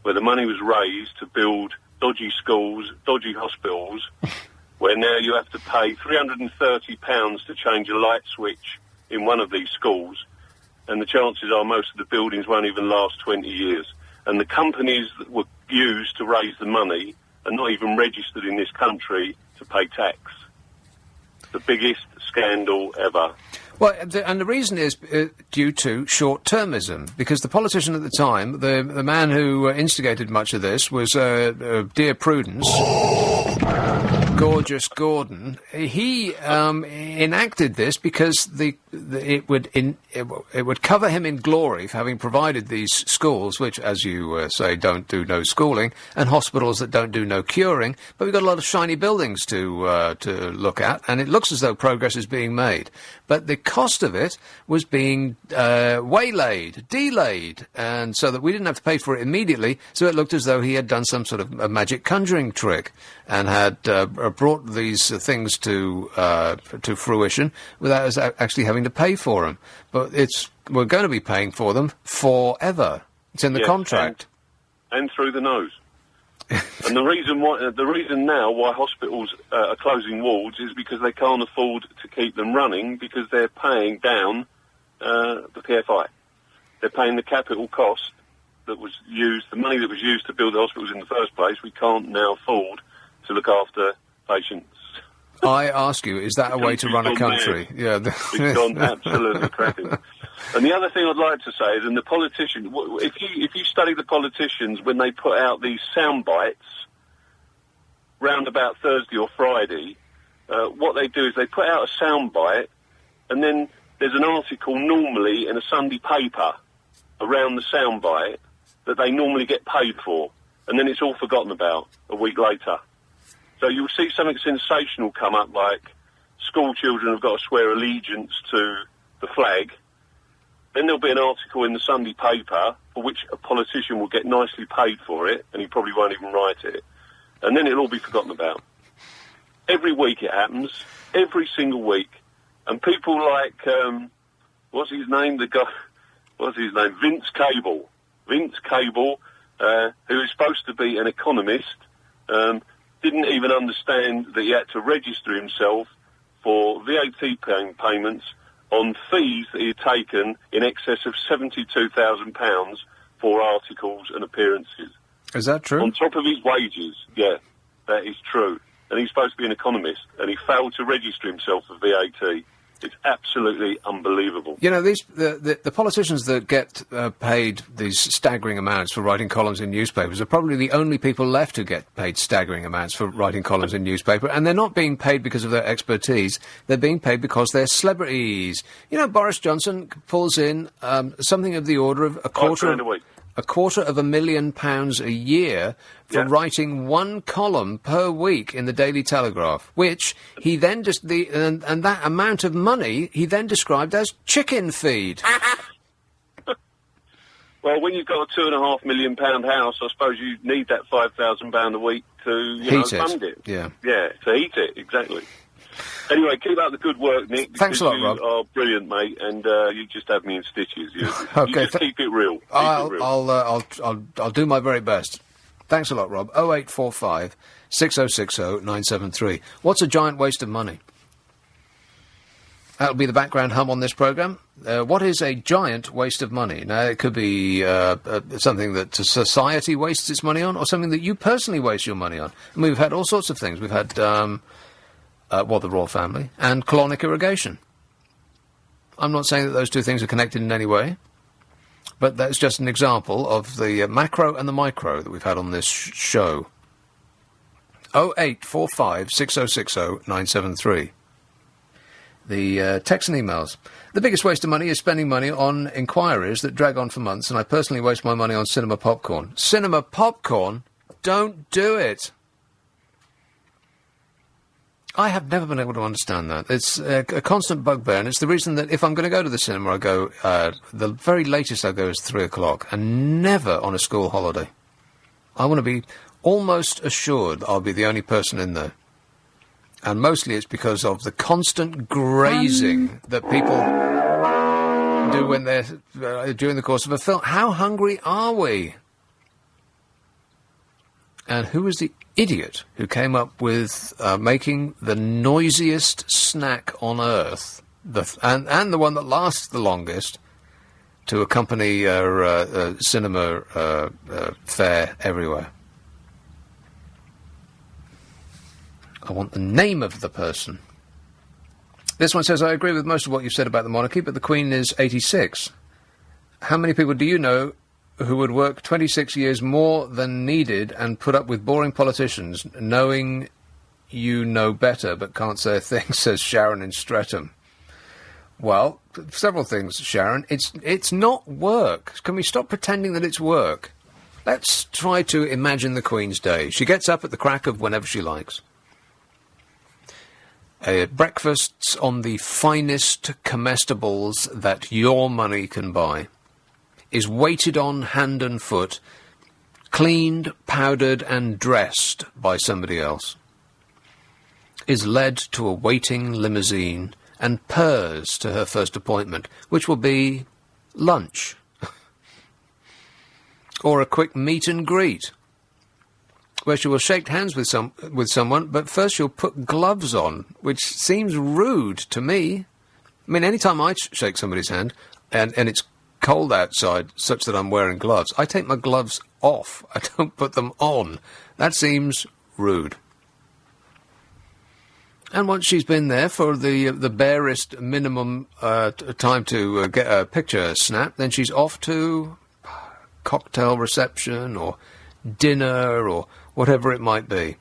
where the money was raised to build dodgy schools, dodgy hospitals, where now you have to pay £330 to change a light switch in one of these schools, and the chances are most of the buildings won't even last 20 years. And the companies that were used to raise the money are not even registered in this country to pay tax. The biggest scandal ever. Well, and the reason is due to short-termism, because the politician at the time, the man who instigated much of this was Dear Prudence, Gorgeous Gordon. He enacted this because it would cover him in glory for having provided these schools, which, as you say, don't do no schooling, and hospitals that don't do no curing. But we've got a lot of shiny buildings to look at, and it looks as though progress is being made. But the cost of it was being waylaid, delayed, and so that we didn't have to pay for it immediately. So it looked as though he had done some sort of a magic conjuring trick and had brought these things to fruition without us actually having to pay for them. But we're going to be paying for them forever. It's in the contract. And through the nose. And the reason now why hospitals are closing wards is because they can't afford to keep them running, because they're paying down the PFI. They're paying the capital cost that was used, the money that was used to build the hospitals in the first place. We can't now afford to look after patients. I ask you, is that a way to run a country? Yeah, it's gone absolutely crappy. And the other thing I'd like to say is, in the politician, if you study the politicians when they put out these sound bites round about Thursday or Friday, what they do is they put out a sound bite, and then there's an article normally in a Sunday paper around the sound bite that they normally get paid for, and then it's all forgotten about a week later. So you'll see something sensational come up, like school children have got to swear allegiance to the flag. Then there'll be an article in the Sunday paper for which a politician will get nicely paid for it, and he probably won't even write it. And then it'll all be forgotten about. Every week it happens, every single week. And people like, what's his name? Vince Cable. Vince Cable, who is supposed to be an economist, didn't even understand that he had to register himself for VAT payments on fees that he had taken in excess of £72,000 for articles and appearances. Is that true? On top of his wages, yeah, that is true. And he's supposed to be an economist, and he failed to register himself for VAT. It's absolutely unbelievable. You know, the politicians that get paid these staggering amounts for writing columns in newspapers are probably the only people left who get paid staggering amounts for writing columns in newspaper, and they're not being paid because of their expertise. They're being paid because they're celebrities. You know, Boris Johnson pulls in something of the order of £250,000 a year for writing one column per week in the Daily Telegraph, which he then and that amount of money he then described as chicken feed. Well, when you've got a £2.5 million house, I suppose you need that £5,000 a week to fund it. Yeah, to heat it, exactly. Anyway, keep up the good work, Nick. Thanks a lot, Rob. You are brilliant, mate, and you just have me in stitches. You Okay, just keep it real. I'll do my very best. Thanks a lot, Rob. 0845 6060 973. What's a giant waste of money? That'll be the background hum on this programme. What is a giant waste of money? Now, it could be something that society wastes its money on, or something that you personally waste your money on. I mean, we've had all sorts of things. We've had, the royal family, and colonic irrigation. I'm not saying that those two things are connected in any way, but that's just an example of the macro and the micro that we've had on this show. 0845 6060 973. The texts and emails. The biggest waste of money is spending money on inquiries that drag on for months, and I personally waste my money on cinema popcorn. Cinema popcorn? Don't do it! I have never been able to understand that. It's a constant bugbear, and it's the reason that if I'm going to go to the cinema, I go, the very latest I go is 3 o'clock, and never on a school holiday. I want to be almost assured I'll be the only person in there. And mostly it's because of the constant grazing that people do when they're during the course of a film. How hungry are we? And who was the idiot who came up with making the noisiest snack on earth, and the one that lasts the longest, to accompany a cinema fare everywhere? I want the name of the person. This one says, I agree with most of what you've said about the monarchy, but the Queen is 86. How many people do you know who would work 26 years more than needed and put up with boring politicians, knowing you know better but can't say a thing, says Sharon in Streatham. Well, several things, Sharon. It's not work. Can we stop pretending that it's work? Let's try to imagine the Queen's day. She gets up at the crack of whenever she likes. Breakfasts on the finest comestibles that your money can buy. Is waited on hand and foot, cleaned, powdered and dressed by somebody else. Is led to a waiting limousine and purrs to her first appointment, which will be lunch. Or a quick meet and greet, where she will shake hands with someone, but first she'll put gloves on, which seems rude to me. I mean, any time I shake somebody's hand, and it's cold outside such that I'm wearing gloves, I take my gloves off. I don't put them on. That seems rude. And once she's been there for the barest minimum time to get a picture snapped, then she's off to cocktail reception or dinner or whatever it might be.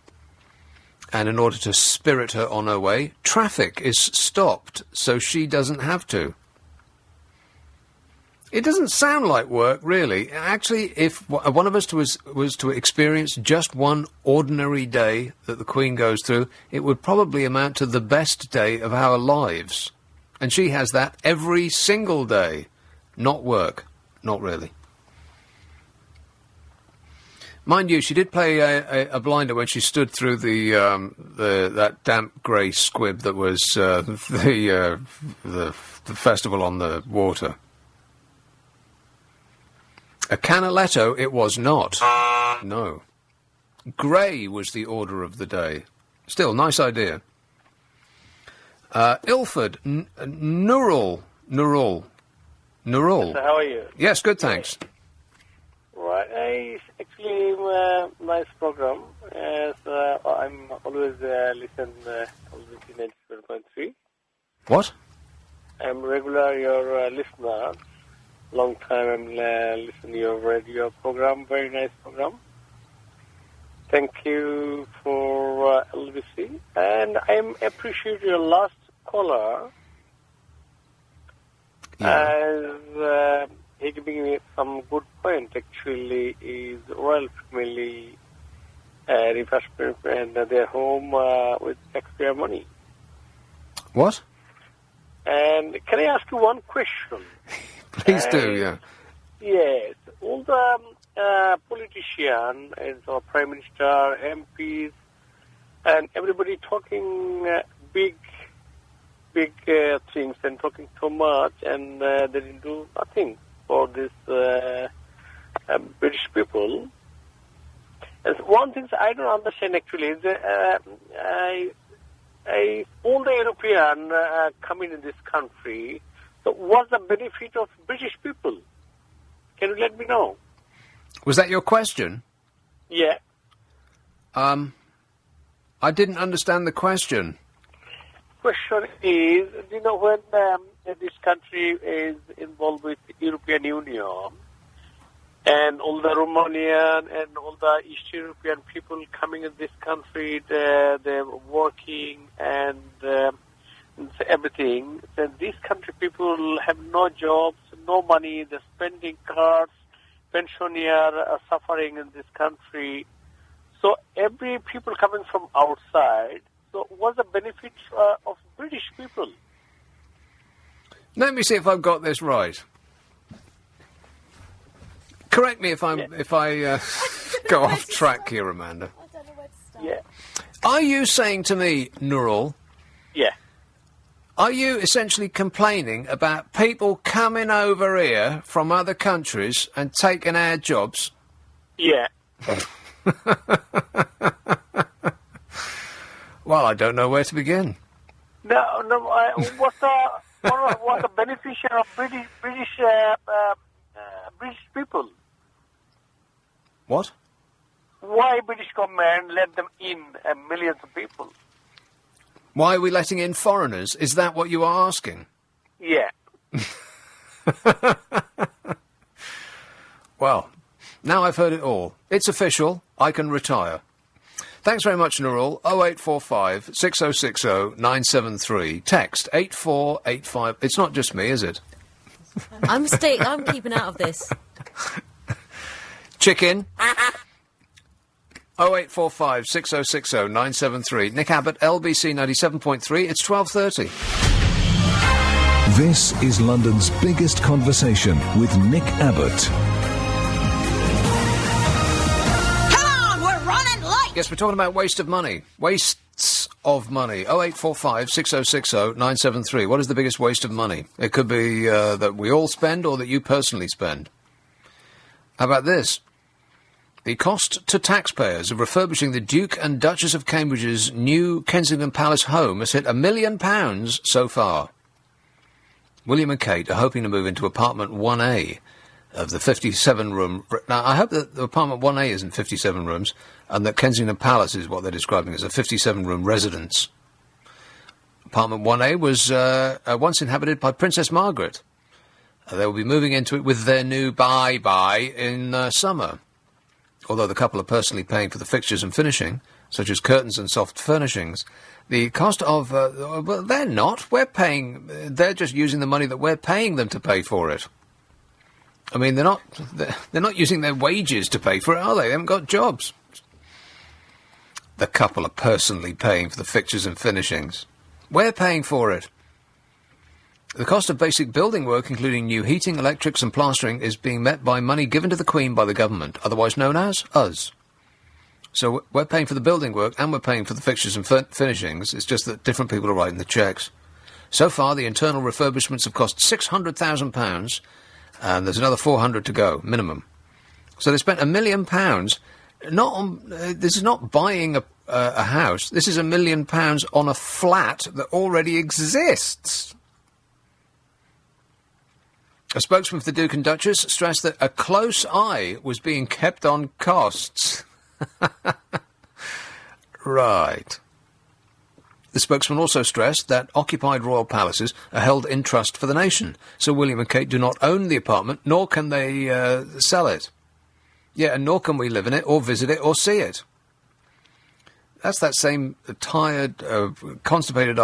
And in order to spirit her on her way, traffic is stopped so she doesn't have to. It doesn't sound like work, really. Actually, if one of us was to experience just one ordinary day that the Queen goes through, it would probably amount to the best day of our lives. And she has that every single day. Not work. Not really. Mind you, she did play a blinder when she stood through that damp grey squib that was the festival on the water. A Canaletto it was not. No. Grey was the order of the day. Still, nice idea. Ilford, Nurul. So how are you? Yes, good, thanks. Right, it's actually a nice program. So I'm always listen always 97.3. What? I'm regular your listener. Long time I'm listening to your radio program. Very nice program. Thank you for LBC. And I appreciate your last caller. Yeah. As he giving me some good point. Actually, is royal family refreshment and their home with taxpayer money. What? And can I ask you one question? Please do, yeah. Yes. All the politicians and so Prime Minister, MPs, and everybody talking big things and talking so much, and they didn't do nothing for this British people. And one thing I don't understand actually is all the European coming in this country. So what's the benefit of British people? Can you let me know? Was that your question? Yeah. I didn't understand the question. Question is, you know, when this country is involved with the European Union and all the Romanian and all the East European people coming in this country, they're working and everything, then these country people have no jobs, no money, they're spending cards, pensioners are suffering in this country. So every people coming from outside, so what's the benefit of British people? Let me see if I've got this right. Correct me if I go off track here, Amanda. Yeah. Are you saying to me, Nurul, Yeah. are you essentially complaining about people coming over here from other countries and taking our jobs? Yeah. Well, I don't know where to begin. No. What's the beneficial of British people? What? Why British government let them in millions of people? Why are we letting in foreigners? Is that what you are asking? Yeah. Well, now I've heard it all. It's official. I can retire. Thanks very much, Nurul. 0845 6060 973. Text 8485. It's not just me, is it? I'm keeping out of this. Chicken. 0845 6060 973. Nick Abbott, LBC 97.3. It's 12:30. This is London's biggest conversation with Nick Abbott. Yes, we're talking about waste of money. Wastes of money. 0845 6060 973. What is the biggest waste of money? It could be that we all spend or that you personally spend. How about this? The cost to taxpayers of refurbishing the Duke and Duchess of Cambridge's new Kensington Palace home has hit £1 million so far. William and Kate are hoping to move into apartment 1A of the 57-room... Now, I hope that the apartment 1A isn't 57 rooms, and that Kensington Palace is what they're describing as a 57-room residence. Apartment 1A was once inhabited by Princess Margaret. They will be moving into it with their new bye-bye in summer. Although the couple are personally paying for the fixtures and finishing, such as curtains and soft furnishings, the cost of... well, they're not. We're paying... They're just using the money that we're paying them to pay for it. I mean, they're not using their wages to pay for it, are they? They haven't got jobs. The couple are personally paying for the fixtures and finishings. We're paying for it. The cost of basic building work, including new heating, electrics and plastering, is being met by money given to the Queen by the government, otherwise known as us. So we're paying for the building work and we're paying for the fixtures and finishings. It's just that different people are writing the cheques. So far, the internal refurbishments have cost £600,000, and there's another 400 to go, minimum. So they spent £1 million. Not on, this is not buying a house. This is £1 million on a flat that already exists. A spokesman for the Duke and Duchess stressed that a close eye was being kept on costs. Right. The spokesman also stressed that occupied royal palaces are held in trust for the nation, so William and Kate do not own the apartment, nor can they sell it. Yeah, and nor can we live in it, or visit it, or see it. That's that same tired, constipated...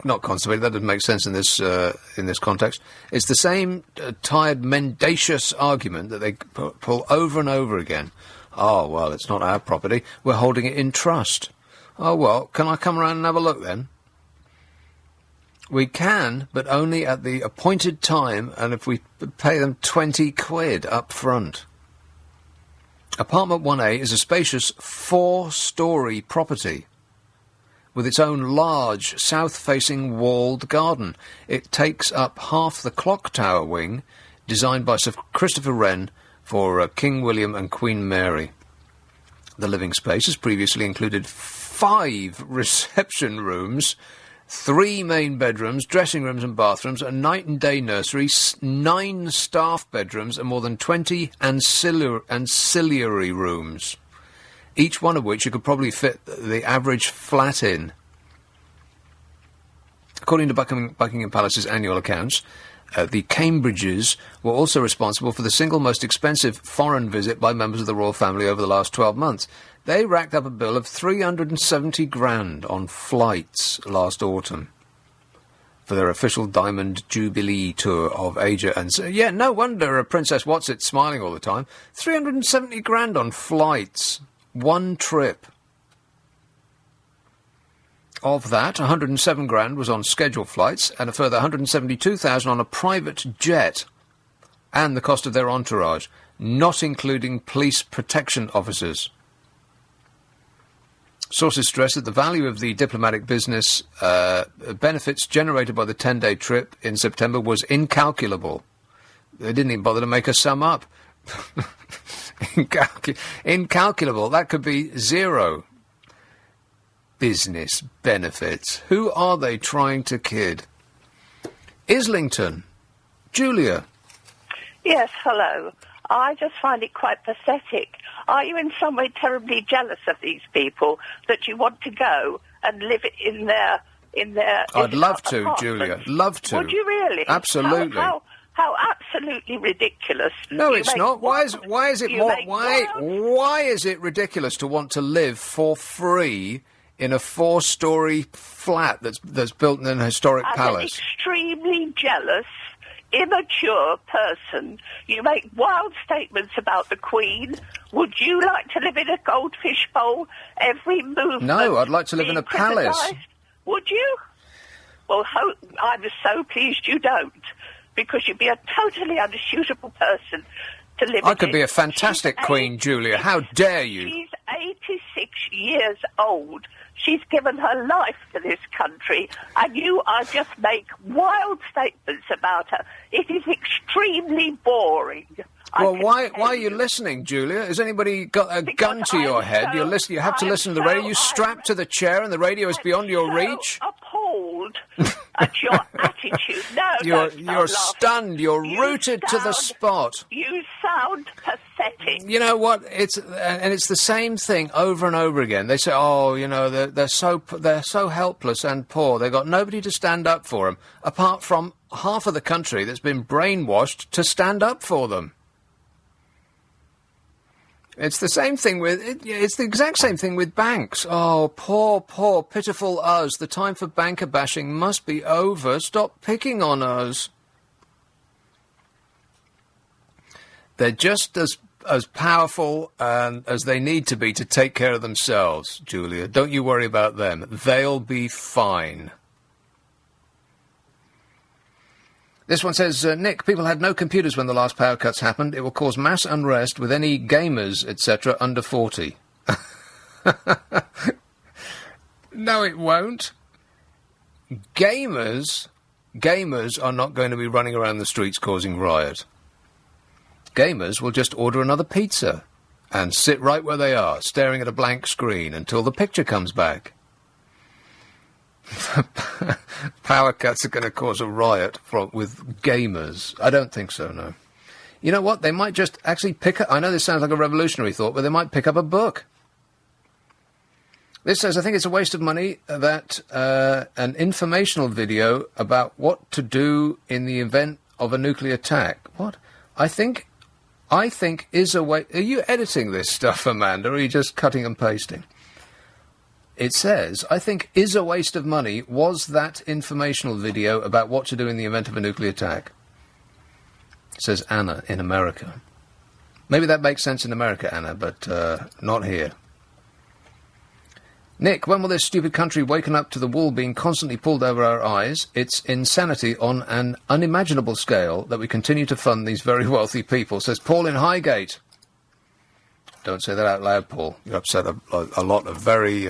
Not constipated, that doesn't make sense in this context. It's the same tired, mendacious argument that they pull over and over again. Oh, well, it's not our property. We're holding it in trust. Oh, well, can I come around and have a look then? We can, but only at the appointed time, and if we pay them 20 quid up front. Apartment 1A is a spacious 4-storey property with its own large south-facing walled garden. It takes up half the clock tower wing, designed by Sir Christopher Wren for King William and Queen Mary. The living space has previously included 5 reception rooms, 3 main bedrooms, dressing rooms and bathrooms, a night and day nursery, 9 staff bedrooms, and more than 20 ancillary rooms, each one of which you could probably fit the average flat in. According to Buckingham Palace's annual accounts, the Cambridges were also responsible for the single most expensive foreign visit by members of the royal family over the last 12 months. They racked up a bill of 370 grand on flights last autumn for their official Diamond Jubilee tour of Asia. And yeah, no wonder Princess What's-It smiling all the time. 370 grand on flights. One trip. Of that, 107 grand was on scheduled flights and a further 172,000 on a private jet, and the cost of their entourage, not including police protection officers. Sources stress that the value of the diplomatic business benefits generated by the 10-day trip in September was incalculable. They didn't even bother to make a sum up. Incalculable. That could be zero. Business benefits. Who are they trying to kid? Islington. Julia. Yes, hello. I just find it quite pathetic. Are you in some way terribly jealous of these people that you want to go and live in their I'd love to, Julia. Love to. Would you really? Absolutely. How absolutely ridiculous. No, it's not. Why is it more? Why is it ridiculous to want to live for free in a 4-story flat that's built in an historic palace? An extremely jealous, immature person. You make wild statements about the Queen. Would you like to live in a goldfish bowl? Every movement. No, I'd like to live in a palace. Would you? Well, I'm so pleased you don't, because you'd be a totally unsuitable person to live in. I could be a fantastic Queen, Julia. How dare you? She's 86 years old. She's given her life to this country, and you are just make wild statements about her. It is extremely boring. Well, why are you listening, Julia? Has anybody got a gun to your head? You have to listen to the radio. You're strapped to the chair, and the radio is beyond your reach. Appalled at your attitude. You're stunned. You're rooted to the spot. You sound pathetic. You know what? It's the same thing over and over again. They say, "Oh, you know, they're so helpless and poor. They've got nobody to stand up for them, apart from half of the country that's been brainwashed to stand up for them." It's the same thing it's the exact same thing with banks. Oh, poor, pitiful us. The time for banker bashing must be over. Stop picking on us. They're just as powerful as they need to be to take care of themselves, Julia. Don't you worry about them. They'll be fine. This one says, Nick, people had no computers when the last power cuts happened. It will cause mass unrest with any gamers, etc., under 40. No, it won't. Gamers are not going to be running around the streets causing riot. Gamers will just order another pizza and sit right where they are, staring at a blank screen until the picture comes back. Power cuts are going to cause a riot with gamers. I don't think so, no. You know what? They might just actually pick up... I know this sounds like a revolutionary thought, but they might pick up a book. This says, I think it's a waste of money that an informational video about what to do in the event of a nuclear attack. What? I think is a way... Are you editing this stuff, Amanda, or are you just cutting and pasting? It says, I think is a waste of money was that informational video about what to do in the event of a nuclear attack. Says Anna in America. Maybe that makes sense in America, Anna, but not here. Nick, when will this stupid country waken up to the wool being constantly pulled over our eyes? It's insanity on an unimaginable scale that we continue to fund these very wealthy people, says Paul in Highgate. Don't say that out loud, Paul. You upset a lot of very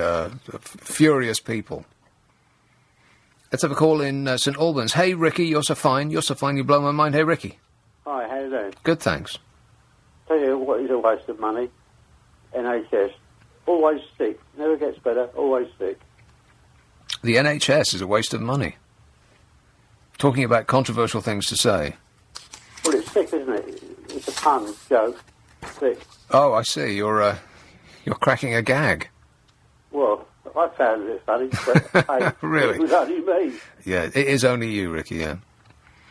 furious people. Let's have a call in St Albans. Hey, Ricky, you're so fine. You're so fine, you blow my mind. Hey, Ricky. Hi, how you doing? Good, thanks. Tell you what is a waste of money. NHS. Always sick. Never gets better. Always sick. The NHS is a waste of money. Talking about controversial things to say. Well, it's sick, isn't it? It's a pun, joke. Sick. Oh, I see. You're cracking a gag. Well, I found it funny, but hey, really? It was only me. Yeah, it is only you, Ricky, yeah.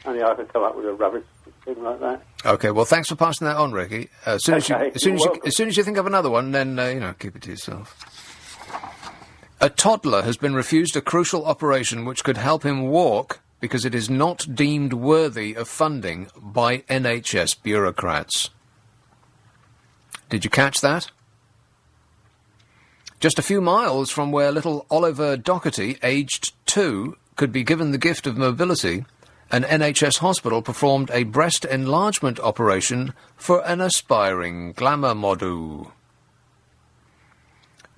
Only I could come up with a rubbish thing like that. Okay, well, thanks for passing that on, Ricky. As soon as you think of another one, then, keep it to yourself. A toddler has been refused a crucial operation which could help him walk because it is not deemed worthy of funding by NHS bureaucrats. Did you catch that? Just a few miles from where little Oliver Doherty, aged 2, could be given the gift of mobility, an NHS hospital performed a breast enlargement operation for an aspiring glamour model.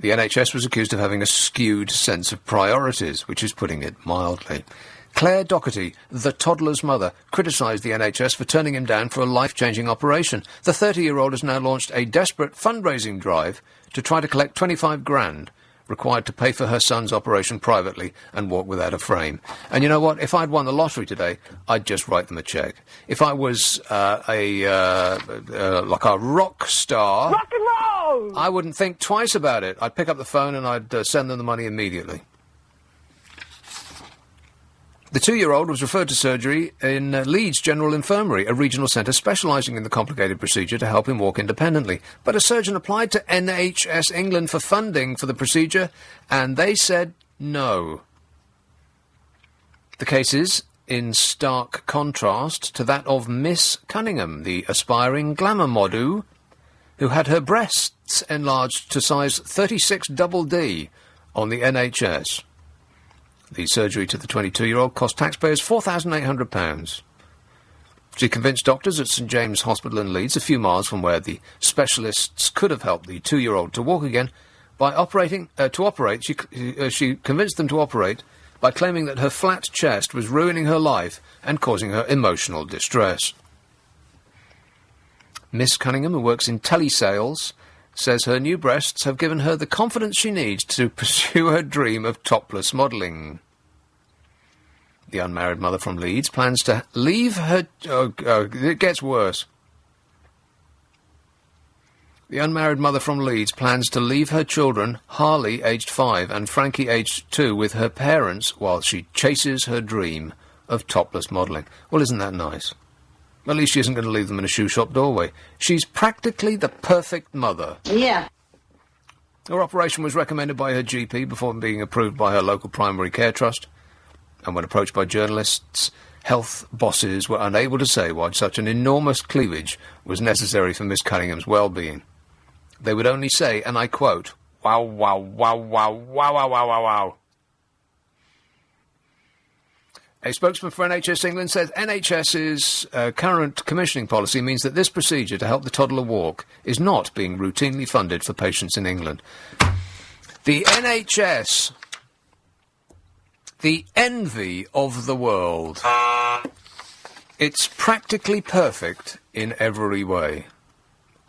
The NHS was accused of having a skewed sense of priorities, which is putting it mildly. Claire Doherty, the toddler's mother, criticised the NHS for turning him down for a life-changing operation. The 30-year-old has now launched a desperate fundraising drive to try to collect 25 grand required to pay for her son's operation privately and walk without a frame. And you know what? If I'd won the lottery today, I'd just write them a cheque. If I was like a rock star... Rock and roll! I wouldn't think twice about it. I'd pick up the phone and I'd send them the money immediately. The 2-year-old was referred to surgery in Leeds General Infirmary, a regional centre specialising in the complicated procedure to help him walk independently. But a surgeon applied to NHS England for funding for the procedure, and they said no. The case is in stark contrast to that of Miss Cunningham, the aspiring glamour model, who had her breasts enlarged to size 36 double D on the NHS. The surgery to the 22-year-old cost taxpayers £4,800. She convinced doctors at St James Hospital in Leeds, a few miles from where the specialists could have helped the 2-year-old to walk again, by she convinced them to operate by claiming that her flat chest was ruining her life and causing her emotional distress. Miss Cunningham, who works in telesales, says her new breasts have given her the confidence she needs to pursue her dream of topless modelling. The unmarried mother from Leeds plans to leave her... it gets worse. The unmarried mother from Leeds plans to leave her children, Harley, aged 5, and Frankie, aged 2, with her parents while she chases her dream of topless modelling. Well, isn't that nice? At least she isn't going to leave them in a shoe shop doorway. She's practically the perfect mother. Yeah. Her operation was recommended by her GP before being approved by her local primary care trust. And when approached by journalists, health bosses were unable to say why such an enormous cleavage was necessary for Miss Cunningham's well-being. They would only say, and I quote, "Wow, wow, wow, wow, wow, wow, wow, wow, wow." A spokesman for NHS England says NHS's current commissioning policy means that this procedure to help the toddler walk is not being routinely funded for patients in England. The NHS, the envy of the world. It's practically perfect in every way.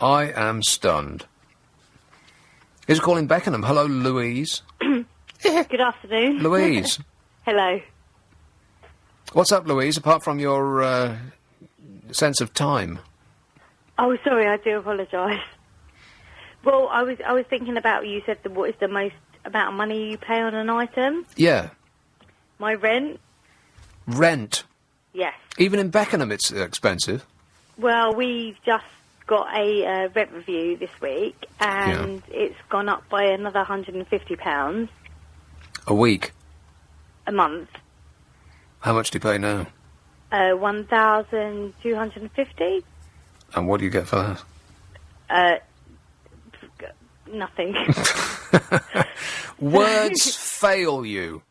I am stunned. Here's a call in Beckenham. Hello, Louise. Good afternoon. Louise. Hello. What's up, Louise, apart from your sense of time? Oh, sorry, I do apologise. Well, I was thinking about, you said what is the most amount of money you pay on an item? Yeah. My rent? Rent? Yes. Even in Beckenham it's expensive. Well, we've just got a rent review this week, and it's gone up by another £150. A week? A month. How much do you pay now? 1,250. And what do you get for that? Nothing. Words fail you.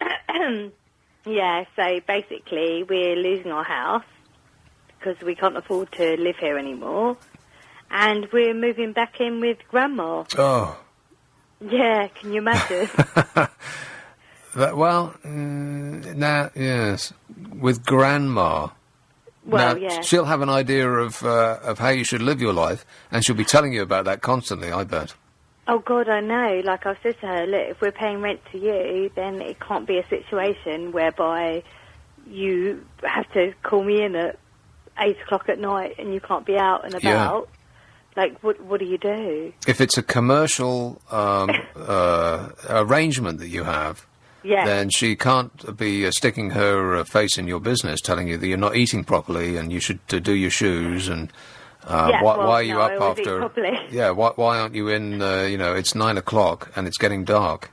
Yeah, so basically we're losing our house because we can't afford to live here anymore, and we're moving back in with Grandma. Oh. Yeah, can you imagine? Now, yes, with Grandma. Well, now, yeah. She'll have an idea of how you should live your life, and she'll be telling you about that constantly, I bet. Oh, God, I know. Like, I've said to her, look, if we're paying rent to you, then it can't be a situation whereby you have to call me in at 8 o'clock at night and you can't be out and about. Yeah. Like, what do you do? If it's a commercial arrangement that you have, then she can't be sticking her face in your business, telling you that you're not eating properly and you should do your shoes and... why are you up after... Yeah, why aren't you in, it's 9 o'clock and it's getting dark?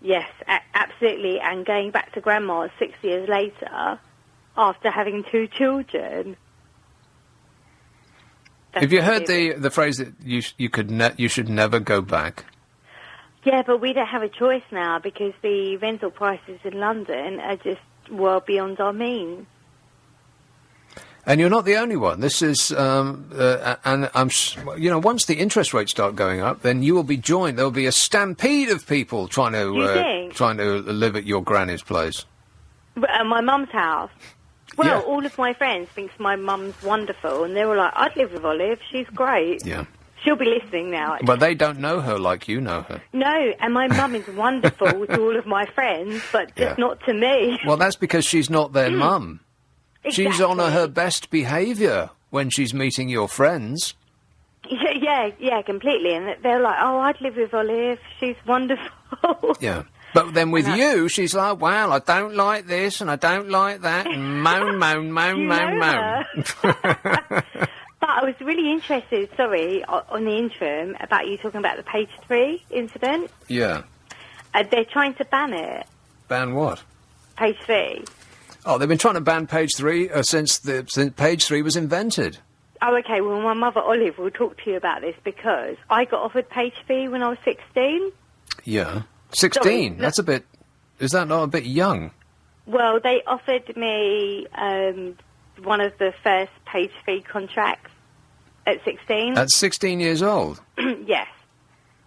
Yes, absolutely. And going back to Grandma 6 years later, after having 2 children... Have you heard the phrase that you should never go back? Yeah, but we don't have a choice now because the rental prices in London are just well beyond our means. And you're not the only one. This is, and once the interest rates start going up, then you will be joined. There will be a stampede of people trying to live at your granny's place. At my mum's house. Well, Yeah. all of my friends think my mum's wonderful, and they were like, "I'd live with Olive. She's great." Yeah. She'll be listening now. Actually. But they don't know her like you know her. No, and my mum is wonderful to all of my friends, but just not to me. Well, that's because she's not their mum. She's Exactly. on her best behaviour when she's meeting your friends. Yeah, completely. And they're like, "Oh, I'd live with Olive. She's wonderful." Yeah. But then with you, she's like, well, I don't like this and I don't like that, and moan. But I was really interested, on the interim, about you talking about the page 3 incident. Yeah. They're trying to ban it. Ban what? Page 3. Oh, they've been trying to ban page 3 since page 3 was invented. Oh, okay. Well, my mother, Olive, will talk to you about this because I got offered page 3 when I was 16. Yeah. 16? Sorry, That's a bit... Is that not a bit young? Well, they offered me one of the first page 3 contracts at 16. At 16 years old? Yes.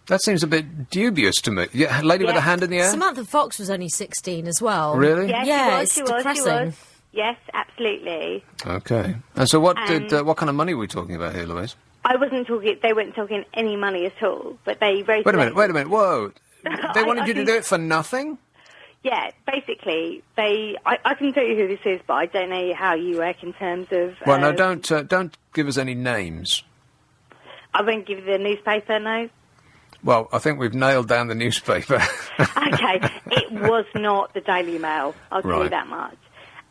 That seems a bit dubious to me. Yeah, lady with a hand in the air? Samantha Fox was only 16 as well. Really? Yes, Yeah, she it's was, depressing. She was. Yes, absolutely. Okay. And so what kind of money are we talking about here, Louise? I wasn't talking, they weren't talking any money at all, but they wrote... Wait a minute, whoa. They wanted you to do it for nothing? Yeah, basically, I can tell you who this is, but I don't know how you work in terms of... Well, no, don't give us any names. I won't give you the newspaper, no? Well, I think we've nailed down the newspaper. Okay, it was not the Daily Mail, I'll tell you Right. that much.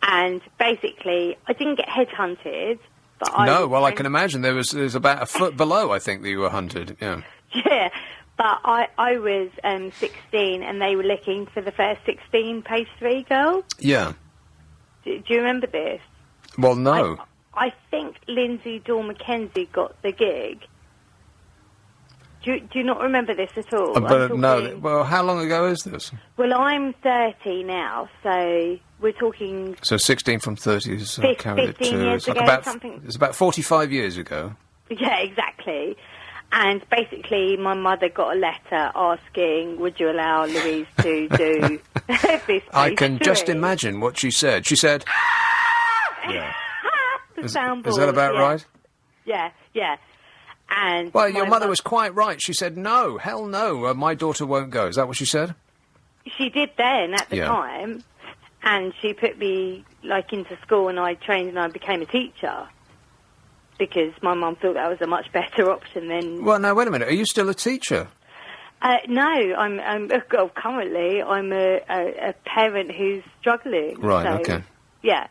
And basically, I didn't get headhunted, but I... No, well, I can imagine there was about a foot below, I think, that you were hunted, yeah. Yeah, but I was 16 and they were looking for the first 16 page 3 girl. Yeah. Do you remember this? Well, no. I think Lindsay Dawn McKenzie got the gig. Do you not remember this at all? But no, well, how long ago is this? Well, I'm 30 now, so we're talking... So 16 from 30 is... 15 years ago, something. It's about 45 years ago. Yeah, exactly. And basically, my mother got a letter asking, would you allow Louise to do this I can page just 3? imagine what she said. She said... Yeah. The Is soundboard, that about yeah. right? Yeah. And Well, my your mother was quite right. She said, no, hell no, my daughter won't go. Is that what she said? She did then, at the Yeah. time, and she put me, into school, and I trained and I became a teacher. Because my mum thought that was a much better option than... Well, now, wait a minute. Are you still a teacher? No, currently I'm a parent who's struggling. Right, so, okay. Yeah,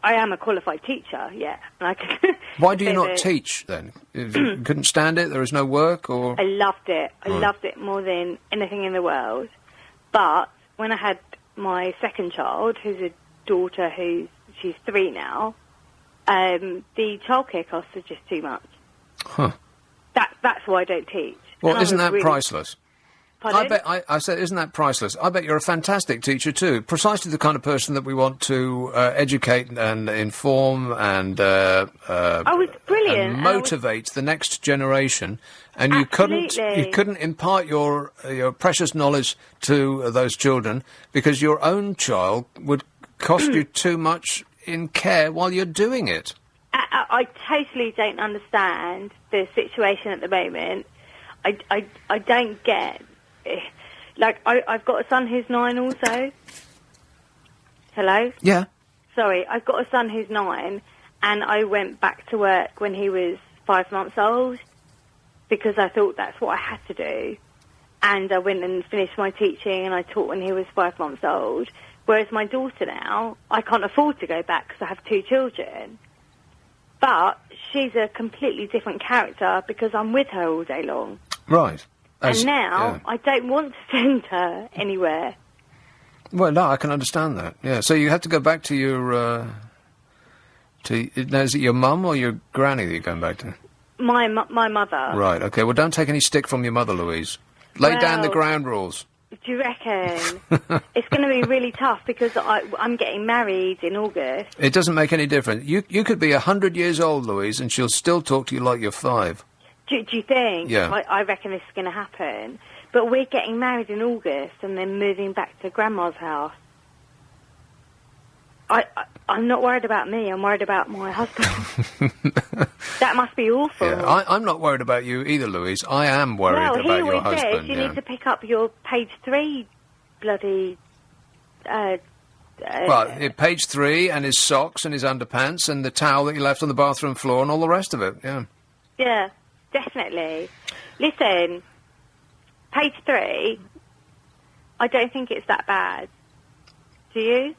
I am a qualified teacher, yeah. And I can Why do you not teach, then? You couldn't stand it? There was no work, or...? I loved it. I Right. loved it more than anything in the world. But when I had my second child, who's a daughter she's 3 now, the childcare costs are just too much. Huh. That's why I don't teach. Well, And I isn't was that really- priceless? Pardon? I said, isn't that priceless? I bet you're a fantastic teacher, too. Precisely the kind of person that we want to educate and inform and... I was brilliant. And motivate the next generation, and you couldn't impart your precious knowledge to those children because your own child would cost you too much in care while you're doing it. I totally don't understand the situation at the moment. I don't get... I've got a son who's 9 also. Hello? Yeah. Sorry, I've got a son who's 9, and I went back to work when he was 5 months old because I thought that's what I had to do. And I went and finished my teaching, and I taught when he was 5 months old. Whereas my daughter now, I can't afford to go back because I have 2 children. But she's a completely different character because I'm with her all day long. Right. And now I don't want to send her anywhere. Well, no, I can understand that. Yeah, so you have to go back to your... now, is it your mum or your granny that you're going back to? My mother. Right, okay. Well, don't take any stick from your mother, Louise. Lay down the ground rules. Do Do you reckon? It's going to be really tough because I'm getting married in August. It doesn't make any difference. You could be 100 years old, Louise, and she'll still talk to you like you're 5. Do you think? Yeah. I reckon this is going to happen. But we're getting married in August and then moving back to Grandma's house. I'm not worried about me. I'm worried about my husband. That must be awful. Yeah, I'm not worried about you either, Louise. I am worried about your husband. Well, he always says you need to pick up your page 3 bloody... page 3 and his socks and his underpants and the towel that he left on the bathroom floor and all the rest of it, yeah. Yeah, definitely. Listen, page 3, I don't think it's that bad. Do you?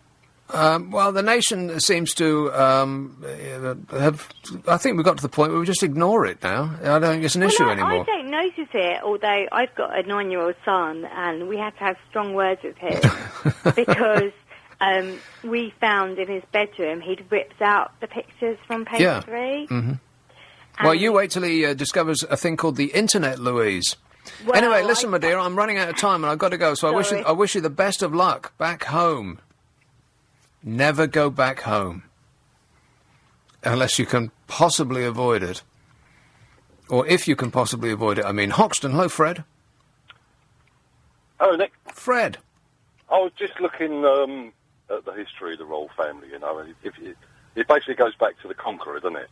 Well, the nation seems to have... I think we've got to the point where we just ignore it now. I don't think it's an issue anymore. I don't notice it, although I've got a 9-year-old son, and we had to have strong words with him because we found in his bedroom he'd ripped out the pictures from page 3. Mm-hmm. Well, you wait till he discovers a thing called the internet, Louise. Well, anyway, listen, my dear, I'm running out of time and I've got to go, so I wish you the best of luck back home. Never go back home. Unless you can possibly avoid it. Or if you can possibly avoid it. I mean, Hoxton, hello, Fred. Oh, Nick. Fred. I was just looking at the history of the royal family, you know, and it basically goes back to the Conqueror, doesn't it?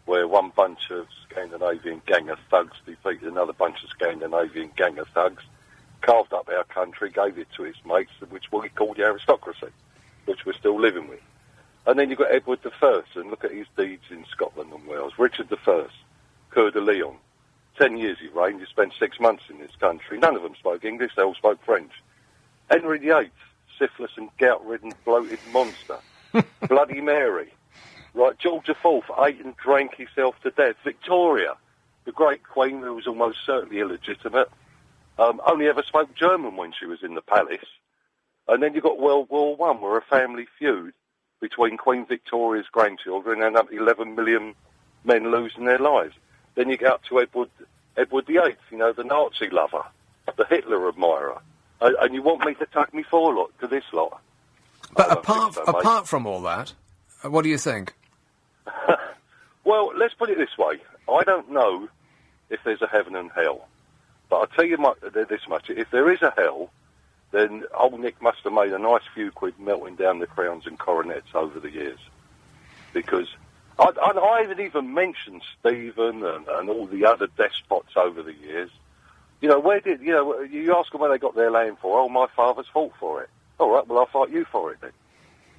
Where one bunch of Scandinavian gang of thugs defeated another bunch of Scandinavian gang of thugs, carved up our country, gave it to its mates, which we called the aristocracy, which we're still living with. And then you've got Edward I, and look at his deeds in Scotland and Wales. Richard I, Coeur de Lion. 10 years he reigned, he spent 6 months in this country. None of them spoke English, they all spoke French. Henry VIII, syphilis and gout-ridden, bloated monster. Bloody Mary. Right, George IV ate and drank himself to death. Victoria, the great queen who was almost certainly illegitimate, only ever spoke German when she was in the palace. And then you've got World War I, where a family feud between Queen Victoria's grandchildren and up 11 million men losing their lives. Then you get up to Edward VIII, you know, the Nazi lover, the Hitler admirer. And you want me to tuck me forlock to this lot? But apart from all that, what do you think? Well, let's put it this way. I don't know if there's a heaven and hell. But I'll tell you this much. If there is a hell, then old Nick must have made a nice few quid melting down the crowns and coronets over the years. Because I haven't even mentioned Stephen and all the other despots over the years. You know, you ask them where they got their land for. Oh, my father's fought for it. All right, well, I'll fight you for it then.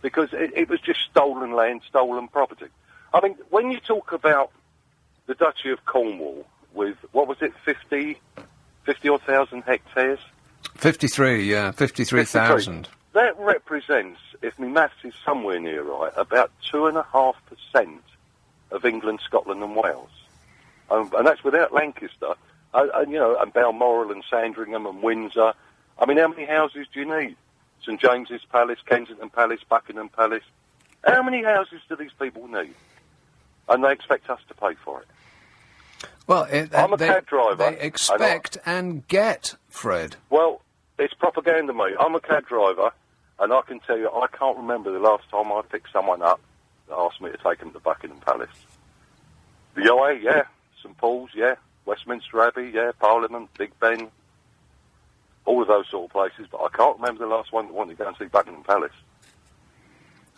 Because it was just stolen land, stolen property. I mean, when you talk about the Duchy of Cornwall with, what was it, 50-odd thousand hectares? 53,000. That represents, if my maths is somewhere near right, about 2.5% of England, Scotland and Wales. And that's without Lancaster, and Balmoral and Sandringham and Windsor. I mean, how many houses do you need? St James's Palace, Kensington Palace, Buckingham Palace. How many houses do these people need? And they expect us to pay for it. Well, I'm a cab driver. They expect and get, Fred. Well, it's propaganda, mate. I'm a cab driver, and I can tell you, I can't remember the last time I picked someone up that asked me to take them to Buckingham Palace. The OA, yeah. St Paul's, yeah. Westminster Abbey, yeah. Parliament, Big Ben. All of those sort of places, but I can't remember the last one that wanted to go and see Buckingham Palace.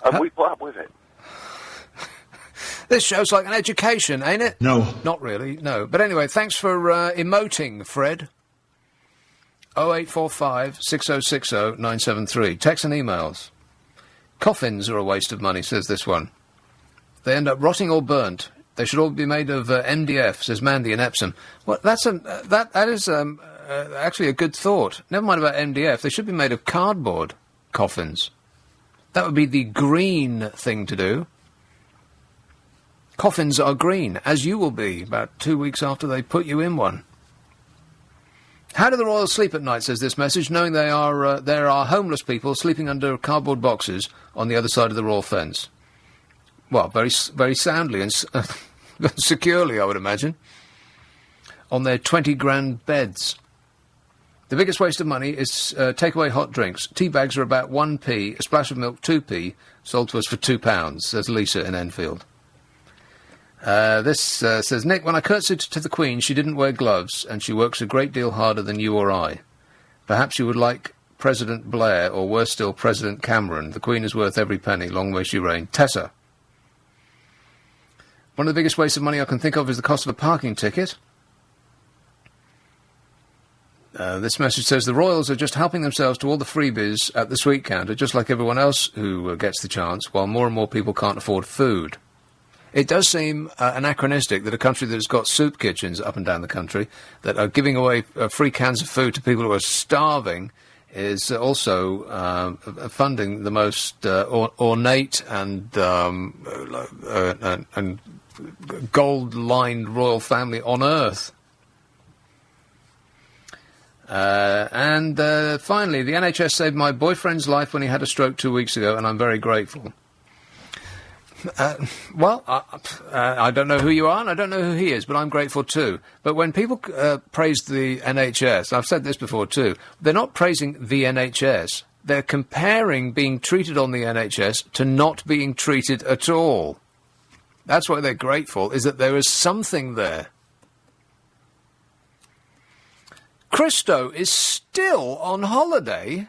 And we put up with it. This show's like an education, ain't it? No. Not really, no. But anyway, thanks for emoting, Fred. 0845 6060 973. Texts and emails. Coffins are a waste of money, says this one. They end up rotting or burnt. They should all be made of MDF, says Mandy in Epsom. Well, that is actually a good thought. Never mind about MDF. They should be made of cardboard coffins. That would be the green thing to do. Coffins are green, as you will be, about 2 weeks after they put you in one. How do the royals sleep at night, says this message, knowing there are homeless people sleeping under cardboard boxes on the other side of the royal fence? Well, very, very soundly and securely, I would imagine. On their 20 grand beds. The biggest waste of money is takeaway hot drinks. Tea bags are about 1p, a splash of milk 2p, sold to us for £2. Says Lisa in Enfield. This says, Nick, when I curtsied to the Queen, she didn't wear gloves, and she works a great deal harder than you or I. Perhaps you would like President Blair, or worse still, President Cameron. The Queen is worth every penny. Long may she reign. Tessa. One of the biggest wastes of money I can think of is the cost of a parking ticket. This message says, the Royals are just helping themselves to all the freebies at the sweet counter, just like everyone else who gets the chance, while more and more people can't afford food. It does seem anachronistic that a country that has got soup kitchens up and down the country, that are giving away free cans of food to people who are starving, is also funding the most ornate and gold-lined royal family on earth. And finally, the NHS saved my boyfriend's life when he had a stroke 2 weeks ago, and I'm very grateful. I don't know who you are, and I don't know who he is, but I'm grateful too. But when people praise the NHS, I've said this before too, they're not praising the NHS. They're comparing being treated on the NHS to not being treated at all. That's why they're grateful, is that there is something there. Christo is still on holiday.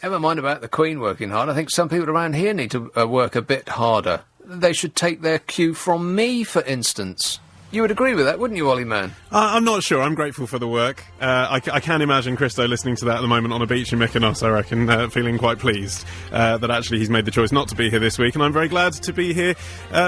Never mind about the Queen working hard. I think some people around here need to work a bit harder. They should take their cue from me, for instance. You would agree with that, wouldn't you, Ollie Man? I'm not sure. I'm grateful for the work. I can imagine Christo listening to that at the moment on a beach in Mykonos, I reckon, feeling quite pleased that actually he's made the choice not to be here this week, and I'm very glad to be here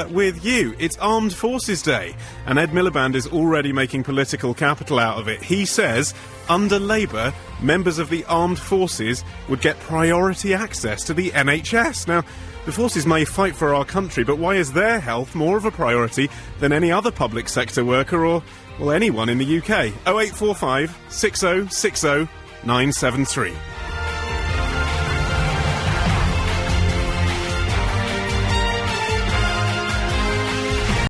with you. It's Armed Forces Day, and Ed Miliband is already making political capital out of it. He says, under Labour, members of the armed forces would get priority access to the NHS. Now, the forces may fight for our country, but why is their health more of a priority than any other public sector worker or, well, anyone in the UK? 0845 6060 973.